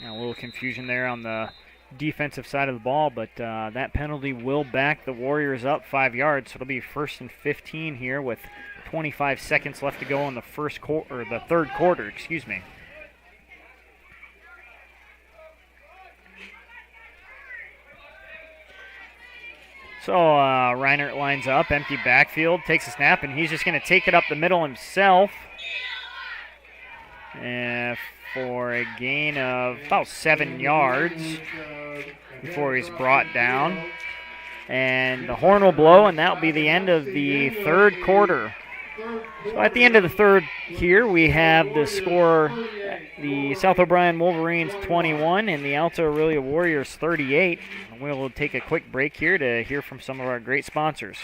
A little confusion there on the defensive side of the ball, but that penalty will back the Warriors up 5 yards. So it'll be 1st and 15 here with 25 seconds left to go in the the third quarter, excuse me. So Reinert lines up, empty backfield, takes a snap, and he's just going to take it up the middle himself. For a gain of about 7 yards before he's brought down. And the horn will blow, and that will be the end of the third quarter. So at the end of the third here, we have the score, the South O'Brien Wolverines 21 and the Alta-Aurelia Warriors 38. We'll take a quick break here to hear from some of our great sponsors.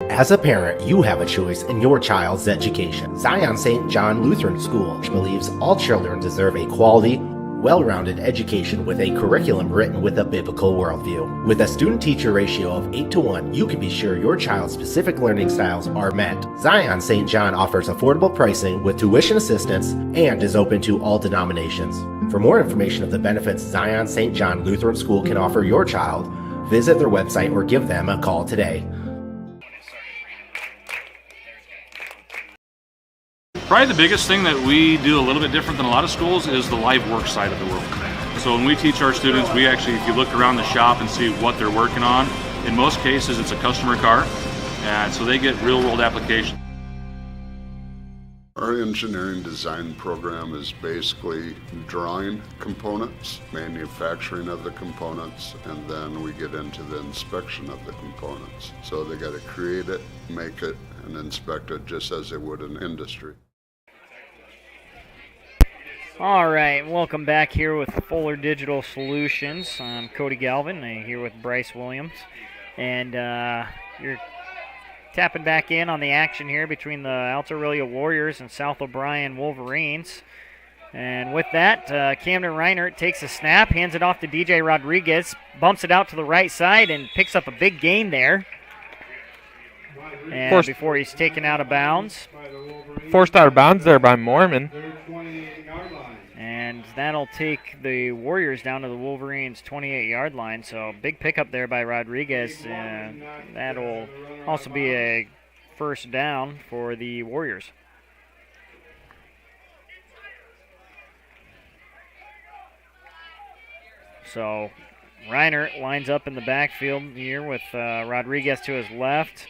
As a parent, you have a choice in your child's education. Zion St. John Lutheran School believes all children deserve a quality, well-rounded education with a curriculum written with a biblical worldview. With a student-teacher ratio of 8-to-1, you can be sure your child's specific learning styles are met. Zion St. John offers affordable pricing with tuition assistance and is open to all denominations. For more information of the benefits Zion St. John Lutheran School can offer your child, visit their website or give them a call today. Probably the biggest thing that we do a little bit different than a lot of schools is the live work side of the world. So when we teach our students, we actually, if you look around the shop and see what they're working on, in most cases it's a customer car, and so they get real world application. Our engineering design program is basically drawing components, manufacturing of the components, and then we get into the inspection of the components. So they got to create it, make it, and inspect it just as they would in industry. All right, welcome back here with Fuller Digital Solutions. I'm Cody Galvin, here with Bryce Williams, and you're tapping back in on the action here between the Alta-Aurelia Warriors and South O'Brien Wolverines. And with that, Camden Reinert takes a snap, hands it off to DJ Rodriguez, bumps it out to the right side, and picks up a big gain there. And before he's taken out of bounds. Forced out of bounds there by Mormon. And that'll take the Warriors down to the Wolverines' 28-yard line. So big pickup there by Rodriguez. That'll also be a first down for the Warriors. So Reinert lines up in the backfield here with Rodriguez to his left.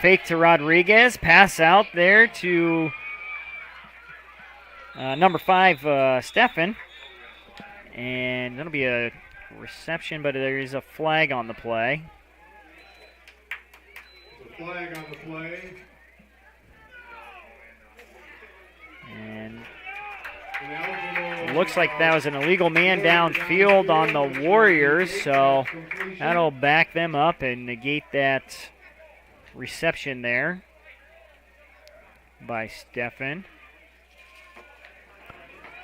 Fake to Rodriguez, pass out there to number 5, Steffen. And that'll be a reception, but there is a flag on the play. There's a flag on the play. And it looks like that was an illegal man downfield on the Warriors, so that'll back them up and negate that reception there by Steffen.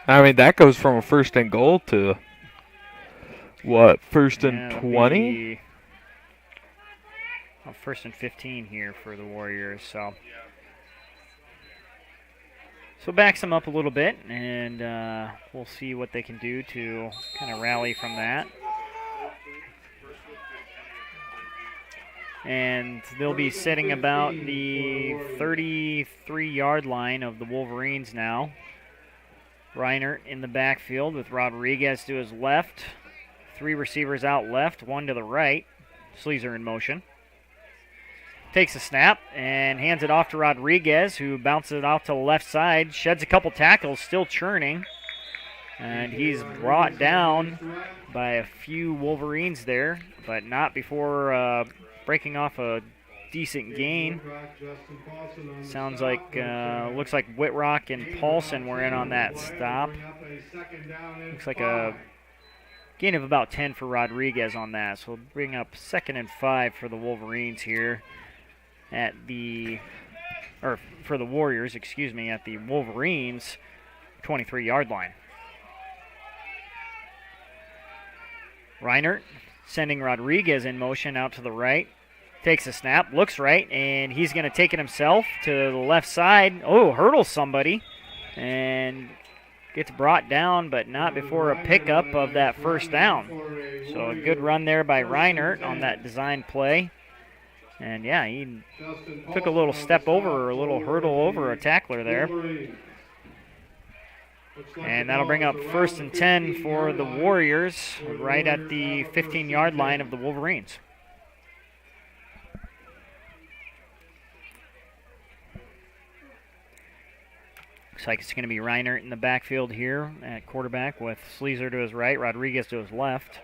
I mean, that goes from a 1st and goal to, what, 1st and 20? 1st and 15 here for the Warriors, so. So backs them up a little bit, and we'll see what they can do to kind of rally from that. And they'll be sitting about the 33-yard line of the Wolverines now. Reinert in the backfield with Rodriguez to his left. 3 receivers out left, 1 to the right. Sleezer in motion. Takes a snap and hands it off to Rodriguez, who bounces it off to the left side. Sheds a couple tackles, still churning. And he's brought down by a few Wolverines there, but not before breaking off a decent gain. Sounds like, looks like Whitrock and Paulson were in on that stop. Looks like a gain of about 10 for Rodriguez on that. So we'll bring up 2nd and 5 for the Wolverines here at the, or for the Warriors, excuse me, at the Wolverines 23-yard line. Reinert sending Rodriguez in motion out to the right. Takes a snap, looks right, and he's going to take it himself to the left side. Oh, hurdles somebody and gets brought down, but not before a pickup of that first down. So a good run there by Reinert on that design play. And yeah, he took a little step over, or a little hurdle over a tackler there. And that'll bring up 1st and 10 for the Warriors, right at the 15-yard line of the Wolverines. Looks like it's going to be Reinert in the backfield here at quarterback with Sleezer to his right, Rodriguez to his left.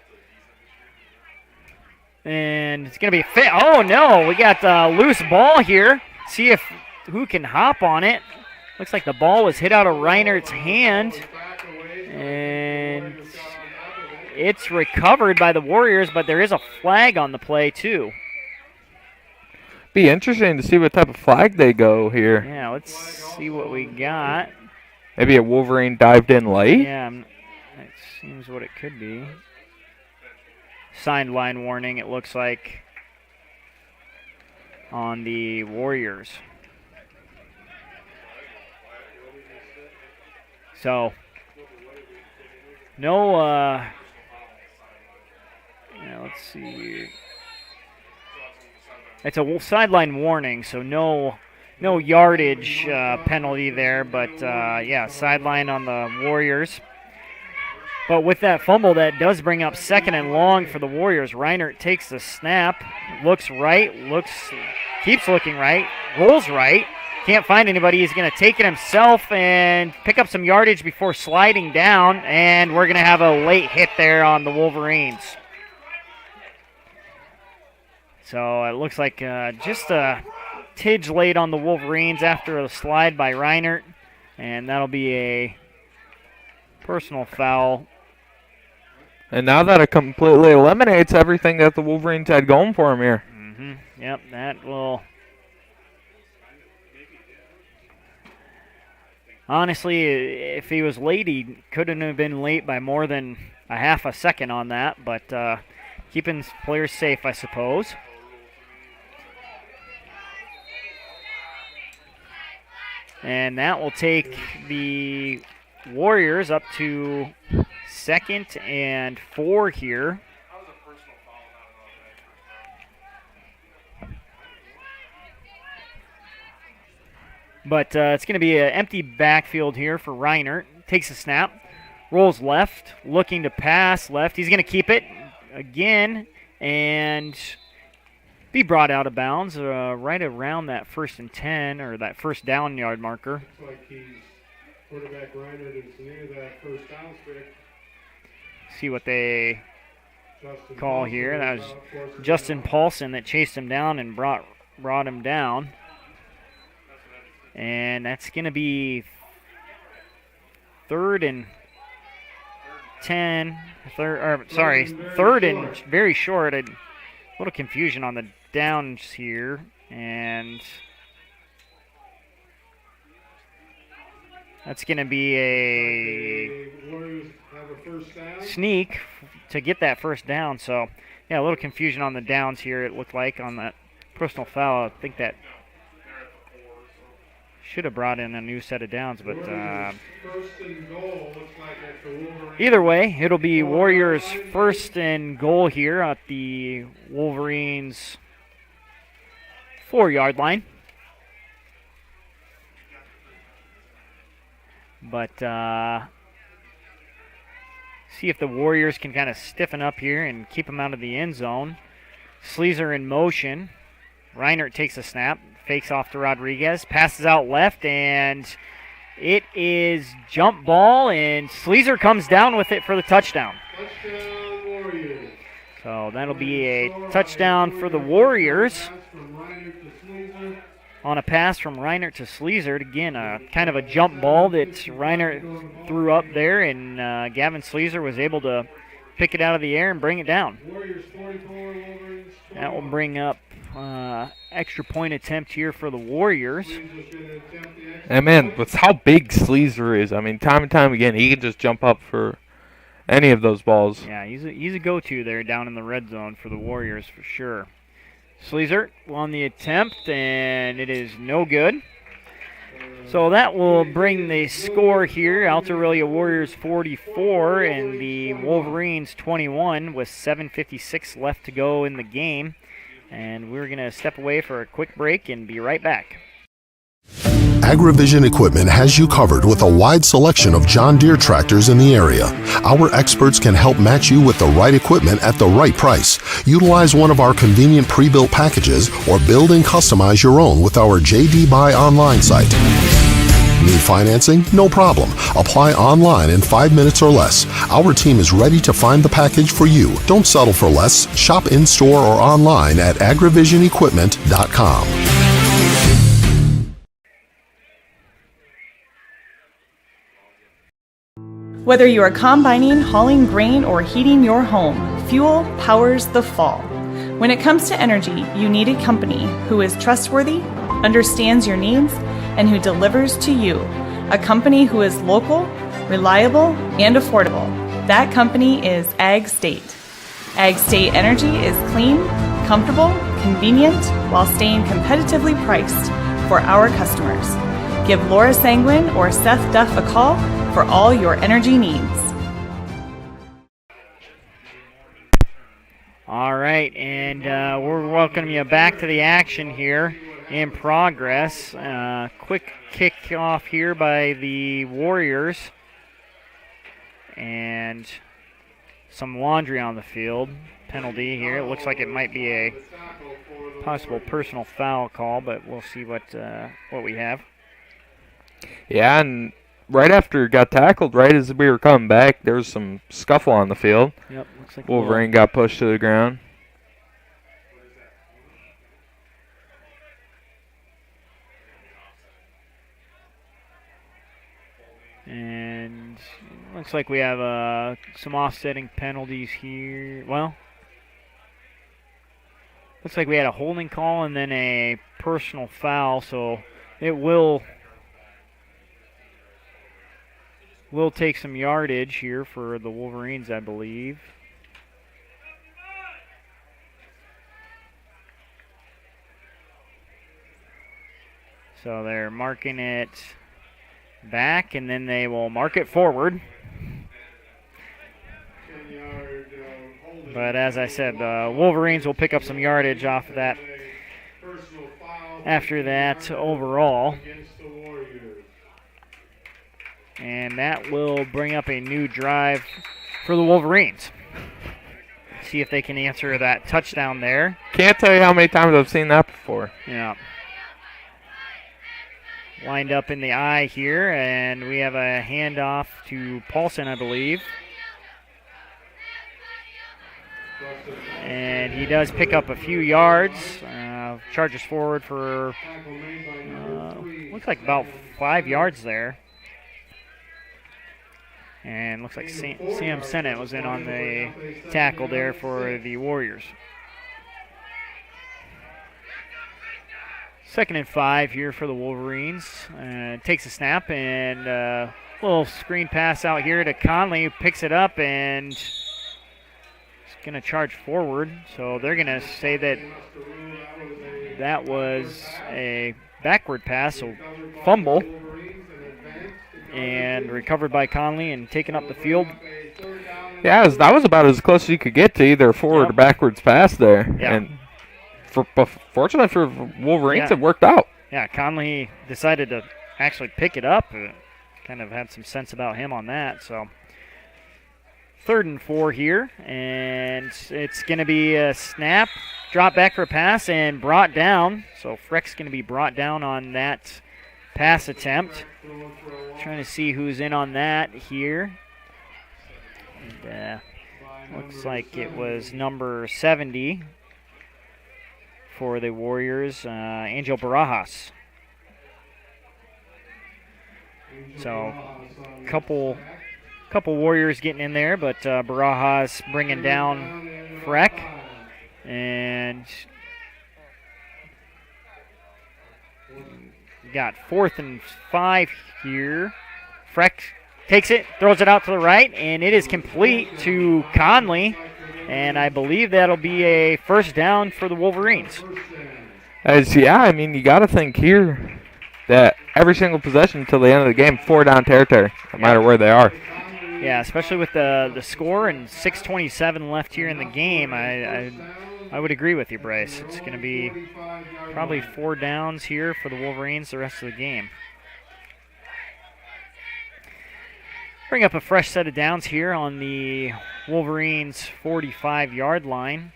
And it's going to be fit. Oh, no, we got a loose ball here. See if who can hop on it. Looks like the ball was hit out of Reinert's hand. And it's recovered by the Warriors, but there is a flag on the play, too. Be interesting to see what type of flag they go here. Yeah, let's see what we got. Maybe a Wolverine dived in late? Yeah, that seems what it could be. Signed line warning, it looks like, on the Warriors. So, no, yeah, let's see. It's a sideline warning, so no yardage penalty there, but yeah, sideline on the Warriors. But with that fumble, that does bring up 2nd and long for the Warriors. Reinert takes the snap, looks right, keeps looking right, rolls right. Can't find anybody. He's going to take it himself and pick up some yardage before sliding down, and we're going to have a late hit there on the Wolverines. So it looks like just a tidge late on the Wolverines after a slide by Reinert, and that'll be a personal foul. And now that it completely eliminates everything that the Wolverines had going for him here. Mm-hmm. Yep, that will... Honestly, if he was late, he couldn't have been late by more than a half a second on that, but keeping players safe, I suppose. And that will take the Warriors up to 2nd and 4 here. But it's going to be an empty backfield here for Reinert. Takes a snap, rolls left, looking to pass left. He's going to keep it again and be brought out of bounds right around that 1st and 10, or that first down yard marker. Looks like quarterback Reinert is near that first down strip. See what they call here. That was Justin Paulson that chased him down and brought him down. And that's going to be 3rd and 10. 3rd and very short. A little confusion on the downs here. And that's going to be a sneak to get that first down. So, yeah, a little confusion on the downs here, it looked like, on that personal foul. I think that Should have brought in a new set of downs, but First and goal, looks like at the Wolverines. either way, it'll be Warriors first and goal here at the Wolverines 4-yard line. But see if the Warriors can kind of stiffen up here and keep them out of the end zone. Sleazer in motion. Reinert takes a snap, fakes off to Rodriguez, passes out left, and it is jump ball, and Sleazer comes down with it for the touchdown. Touchdown Warriors. So that'll be a touchdown for the Warriors From Reiner to Sleazer. on a pass from Reinert to Sleazer. Again, kind of a jump ball that Reinert threw up there, and Gavin Sleazer was able to pick it out of the air and bring it down. Warriors 44, Wolverines 21. That will bring up extra point attempt here for the Warriors. And man, with how big Sleazer is, I mean, time and time again, he can just jump up for any of those balls. Yeah, he's a go-to there down in the red zone for the Warriors for sure. Sleazer on the attempt, and it is no good. So that will bring the score here. Alta-Aurelia Warriors 44 and the Wolverines 21 with 7:56 left to go in the game. And we're going to step away for a quick break and be right back. AgriVision Equipment has you covered with a wide selection of John Deere tractors in the area. Our experts can help match you with the right equipment at the right price. Utilize one of our convenient pre-built packages or build and customize your own with our JD Buy online site. Need financing? No problem. Apply online in 5 minutes or less. Our team is ready to find the package for you. Don't settle for less. Shop in-store or online at agrivisionequipment.com. Whether you are combining, hauling grain, or heating your home, fuel powers the fall. When it comes to energy, you need a company who is trustworthy, understands your needs, and who delivers to you. A company who is local, reliable, and affordable. That company is Ag State. Ag State Energy is clean, comfortable, convenient, while staying competitively priced for our customers. Give Laura Sanguin or Seth Duff a call for all your energy needs. All right, and we're welcoming you back to the action here in progress. Quick kick off here by the Warriors. And some laundry on the field. Penalty here. It looks like it might be a possible personal foul call, but we'll see what we have. Yeah, and right after it got tackled, right as we were coming back, there was some scuffle on the field. Yep, looks like Wolverine got pushed to the ground. And looks like we have some offsetting penalties here. Well, looks like we had a holding call and then a personal foul, so it will take some yardage here for the Wolverines, I believe. So they're marking it back, and then they will mark it forward. But as I said, Wolverines will pick up some yardage off of that after that overall. And that will bring up a new drive for the Wolverines. See if they can answer that touchdown there. Can't tell you how many times I've seen that before. Yeah. Lined up in the eye here, and we have a handoff to Paulson, I believe. And he does pick up a few yards. Charges forward for, looks like about 5 yards there. And looks like Sam Sennett was in on the tackle there for the Warriors. 2nd and 5 here for the Wolverines. Takes a snap and a little screen pass out here to Conley, who picks it up and is going to charge forward. So they're going to say that that was a backward pass, so fumble. And recovered by Conley and taken up the field. Yeah, that was about as close as you could get to either forward or backwards pass there. Yeah. And fortunately for Wolverines, Yeah. it worked out. Yeah, Conley decided to actually pick it up. Kind of had some sense about him on that. So 3rd and 4 here, and it's going to be a snap, drop back for a pass, and brought down. So Freck's going to be brought down on that pass attempt. Trying to see who's in on that here. And, looks like it was number 70 for the Warriors, Angel Barajas. So, couple Warriors getting in there, but Barajas bringing down Freck, and got 4th and 5 here. Freck takes it, throws it out to the right, and it is complete to Conley, and I believe that'll be a first down for the Wolverines. I mean, you got to think here that every single possession until the end of the game, 4-down territory, no matter where they are. Yeah, especially with the score and 6:27 left here in the game, I would agree with you, Bryce. It's going to be probably 4 downs here for the Wolverines the rest of the game. Bring up a fresh set of downs here on the Wolverines' 45-yard line.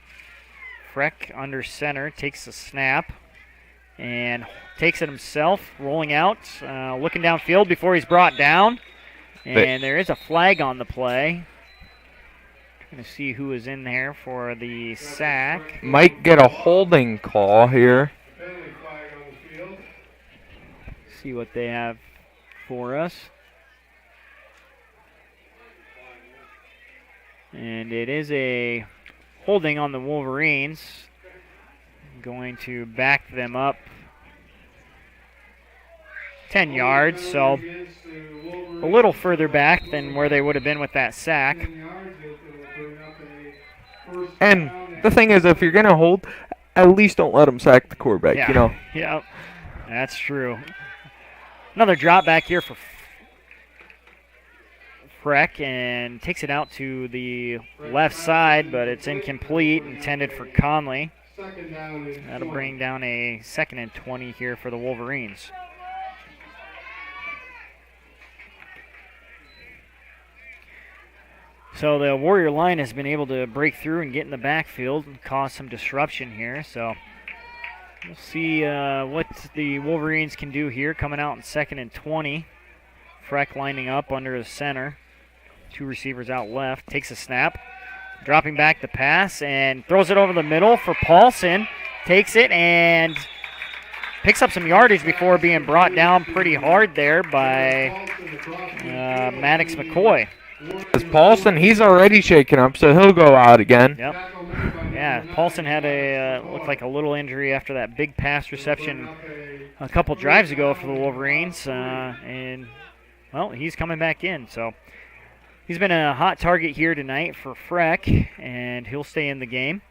Freck under center takes the snap and takes it himself, rolling out, looking downfield before he's brought down. And there is a flag on the play. Trying to see who is in there for the sack. Might get a holding call here. See what they have for us. And it is a holding on the Wolverines. Going to back them up 10 yards, so a little further back than where they would have been with that sack. And the thing is, if you're going to hold, at least don't let them sack the quarterback, Yeah. you know. Yeah, that's true. Another drop back here for Freck, and takes it out to the left side, but it's incomplete, intended for Conley. That'll bring down a 2nd and 20 here for the Wolverines. So the Warrior line has been able to break through and get in the backfield and cause some disruption here. So we'll see what the Wolverines can do here, coming out in 2nd and 20. Freck lining up under the center. 2 receivers out left. Takes a snap. Dropping back the pass and throws it over the middle for Paulson. Takes it and picks up some yardage before being brought down pretty hard there by Maddox McCoy. As Paulson, he's already shaken up, so he'll go out again. Yep. Yeah, Paulson had looked like a little injury after that big pass reception a couple drives ago for the Wolverines. And, well, he's coming back in. So he's been a hot target here tonight for Freck, and he'll stay in the game.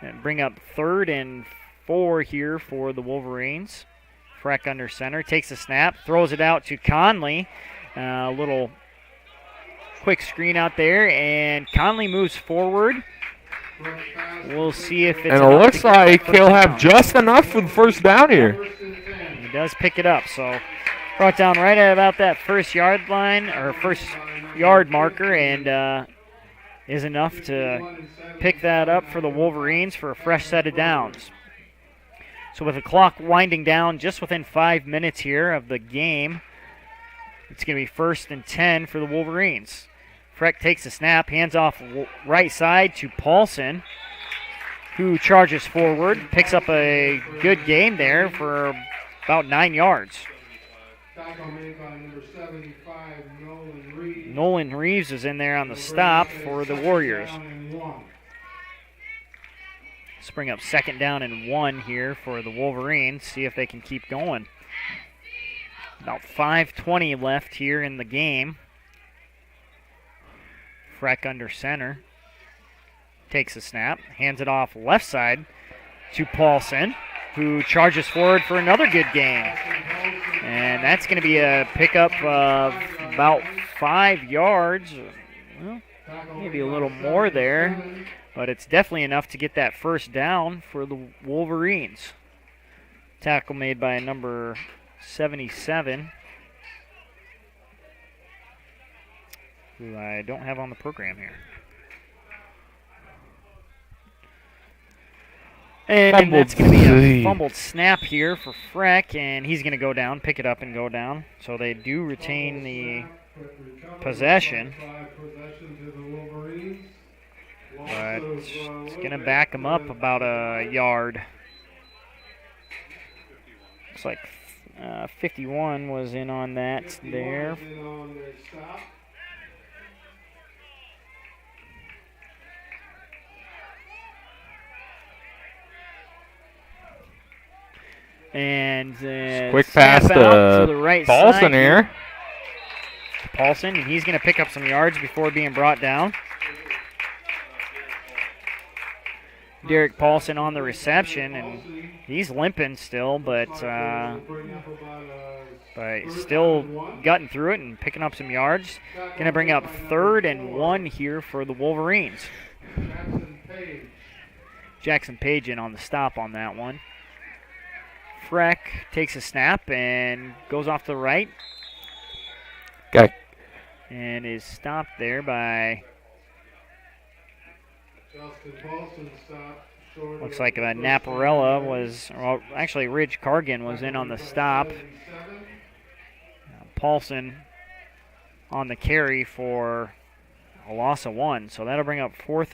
And bring up 3rd and 4 here for the Wolverines. Freck under center, takes a snap, throws it out to Conley. A little quick screen out there, and Conley moves forward. We'll see if it's And it looks like he'll have just enough for the first down here. He does pick it up, so brought down right at about that 1st yard line, or 1st yard marker, and is enough to pick that up for the Wolverines for a fresh set of downs. So with the clock winding down just within 5 minutes here of the game, it's going to be 1st and 10 for the Wolverines. Freck takes the snap, hands off right side to Paulson, who charges forward, picks up a good gain there for about 9 yards. Nolan Reeves is in there on the stop for the Warriors. Let's bring up 2nd down and 1 here for the Wolverines, see if they can keep going. About 5:20 left here in the game. Freck under center. Takes a snap, hands it off left side to Paulson. who charges forward for another good gain. And that's going to be a pickup of about 5 yards. Well, maybe a little more there, but it's definitely enough to get that first down for the Wolverines. Tackle made by number 77, who I don't have on the program here. And that's going to be a fumbled snap here for Freck, and he's going to go down, pick it up and go down. So they do retain the possession. But it's going to back them up about a yard. Looks like 51 was in on that there. And quick pass to the right Paulson side here. Paulson, and he's going to pick up some yards before being brought down. Derek Paulson on the reception, and he's limping still, but still gutting through it and picking up some yards. Going to bring up 3rd and 1 here for the Wolverines. Jackson Page in on the stop on that one. Freck takes a snap and goes off to the right. Got it. And is stopped there by, looks like Naparella was, well, actually Ridge Cargan was in on the stop. Paulson on the carry for a loss of 1. So that'll bring up 4th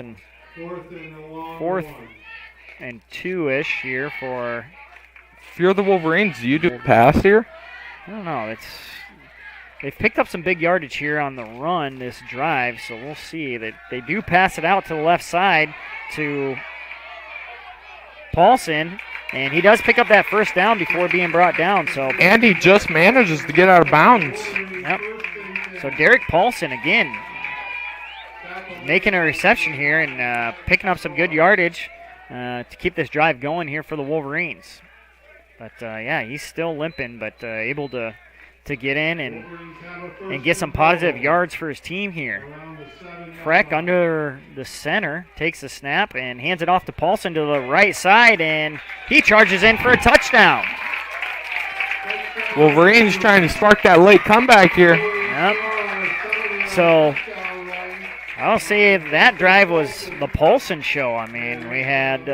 and 2-ish here for. If you're the Wolverines, do you do a pass here? I don't know. They've picked up some big yardage here on the run this drive, so we'll see. That they do pass it out to the left side to Paulson, and he does pick up that first down before being brought down. And he just manages to get out of bounds. Yep. So Derek Paulson again making a reception here and picking up some good yardage to keep this drive going here for the Wolverines. But yeah, he's still limping, but able to get in and get some positive yards for his team here. Freck under the center takes the snap and hands it off to Paulson to the right side, and he charges in for a touchdown. Wolverines trying to spark that late comeback here. Yep. So I'll say that drive was the Paulson show. I mean, we had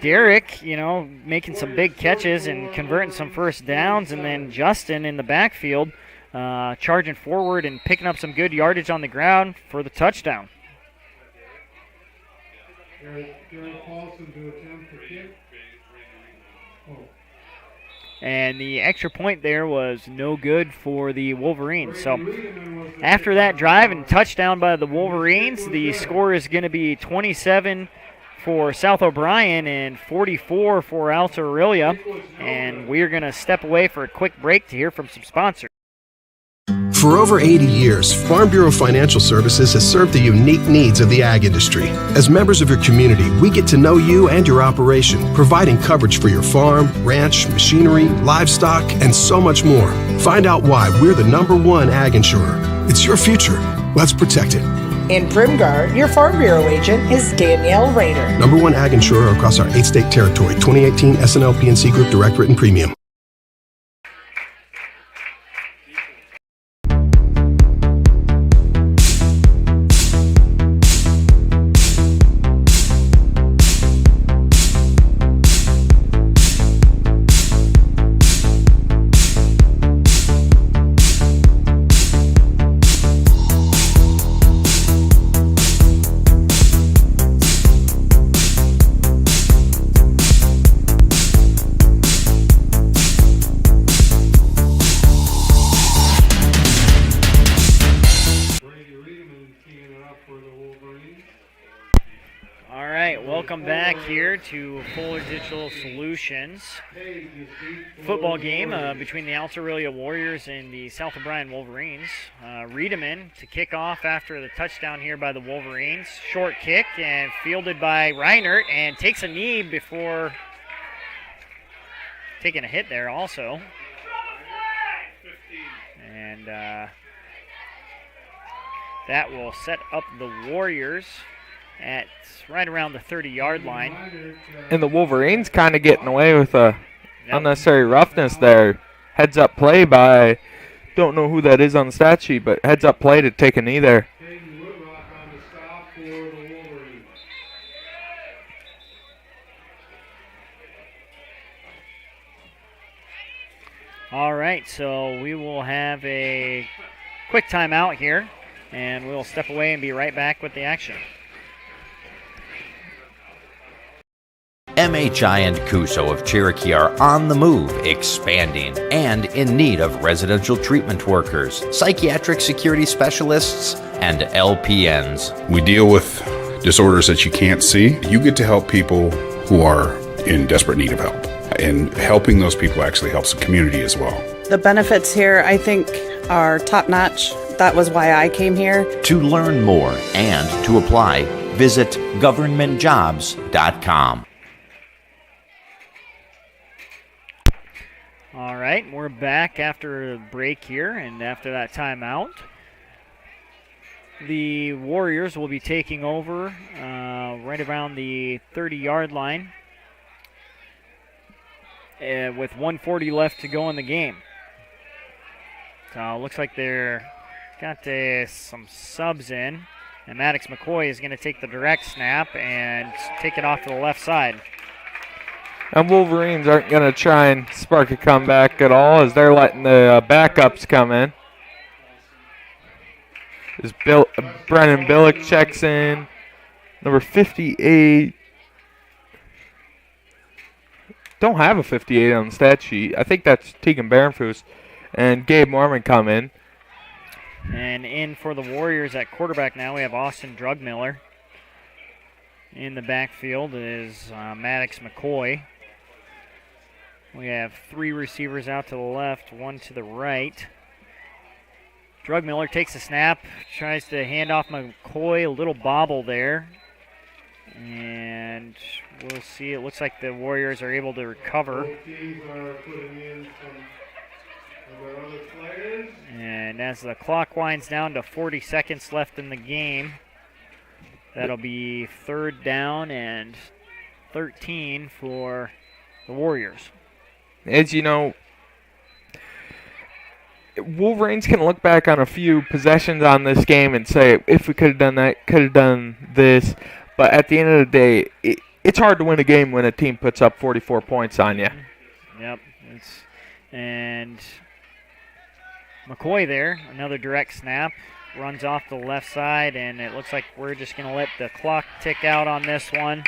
Derek, making some big catches and converting some first downs, and then Justin in the backfield charging forward and picking up some good yardage on the ground for the touchdown. And the extra point there was no good for the Wolverines. So after that drive and touchdown by the Wolverines, the score is going to be 27 for South O'Brien and 44 for Alta-Aurelia. And we're going to step away for a quick break to hear from some sponsors. For over 80 years, Farm Bureau Financial Services has served the unique needs of the ag industry. As members of your community, we get to know you and your operation, providing coverage for your farm, ranch, machinery, livestock, and so much more. Find out why we're the #1 ag insurer. It's your future. Let's protect it. In Primgar, your Farm Bureau agent is Danielle Rader. #1 ag insurer across our 8-state territory. 2018 SNL PNC Group Direct Written Premium. Welcome back here to Fuller Digital Solutions football game between the Alta-Aurelia Warriors and the South O'Brien Wolverines. Riedemann to kick off after the touchdown here by the Wolverines. Short kick and fielded by Reinert and takes a knee before taking a hit there also. And that will set up the Warriors at right around the 30-yard line. And the Wolverines kind of getting away with a unnecessary roughness there. Heads up play by, don't know who that is on the stat sheet, but heads up play to take a knee there. All right, so we will have a quick timeout here, and we'll step away and be right back with the action. MHI and Cuso of Cherokee are on the move, expanding, and in need of residential treatment workers, psychiatric security specialists, and LPNs. We deal with disorders that you can't see. You get to help people who are in desperate need of help. And helping those people actually helps the community as well. The benefits here, I think, are top-notch. That was why I came here. To learn more and to apply, visit governmentjobs.com. All right, we're back after a break here, and after that timeout, the Warriors will be taking over right around the 30-yard line with 1:40 left to go in the game. So looks like they're got some subs in, and Maddox McCoy is going to take the direct snap and take it off to the left side. And Wolverines aren't going to try and spark a comeback at all as they're letting the backups come in. As Brennan Billick checks in. Number 58. Don't have a 58 on the stat sheet. I think that's Tegan Barenfus. And Gabe Mormon come in. And in for the Warriors at quarterback now, we have Austin Drugmiller. In the backfield is Maddox McCoy. We have 3 receivers out to the left, 1 to the right. Drugmiller takes a snap, tries to hand off McCoy, a little bobble there. And we'll see. It looks like the Warriors are able to recover. Both teams are putting in some of their other players. And as the clock winds down to 40 seconds left in the game, that'll be 3rd down and 13 for the Warriors. As you know, Wolverines can look back on a few possessions on this game and say, if we could have done that, could have done this. But at the end of the day, it's hard to win a game when a team puts up 44 points on you. Yep. And McCoy there, another direct snap, runs off the left side, and it looks like we're just going to let the clock tick out on this one.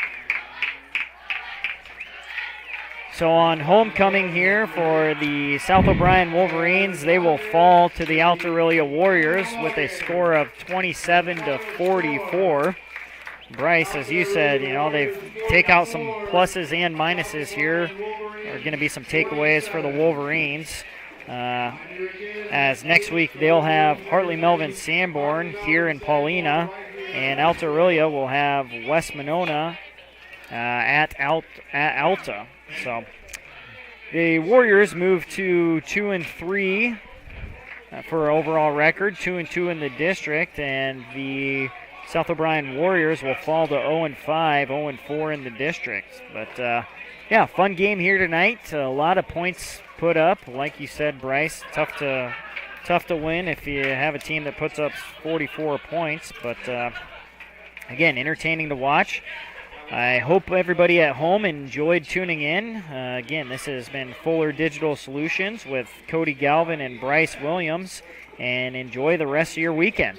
So on homecoming here for the South O'Brien Wolverines, they will fall to the Alta-Aurelia Warriors with a score of 27-44. Bryce, as you said, they take out some pluses and minuses here. There are going to be some takeaways for the Wolverines. As next week they'll have Hartley Melvin Sanborn here in Paulina, and Alta-Aurelia will have West Monona at Alta. So the Warriors move to 2-3 for overall record, 2-2 in the district, and the South O'Brien Warriors will fall to 0-5, 0-4 in the district. But yeah, fun game here tonight. A lot of points put up, like you said, Bryce. Tough to win if you have a team that puts up 44 points. But again, entertaining to watch. I hope everybody at home enjoyed tuning in. Again, this has been Fuller Digital Solutions with Cody Galvin and Bryce Williams. And enjoy the rest of your weekend.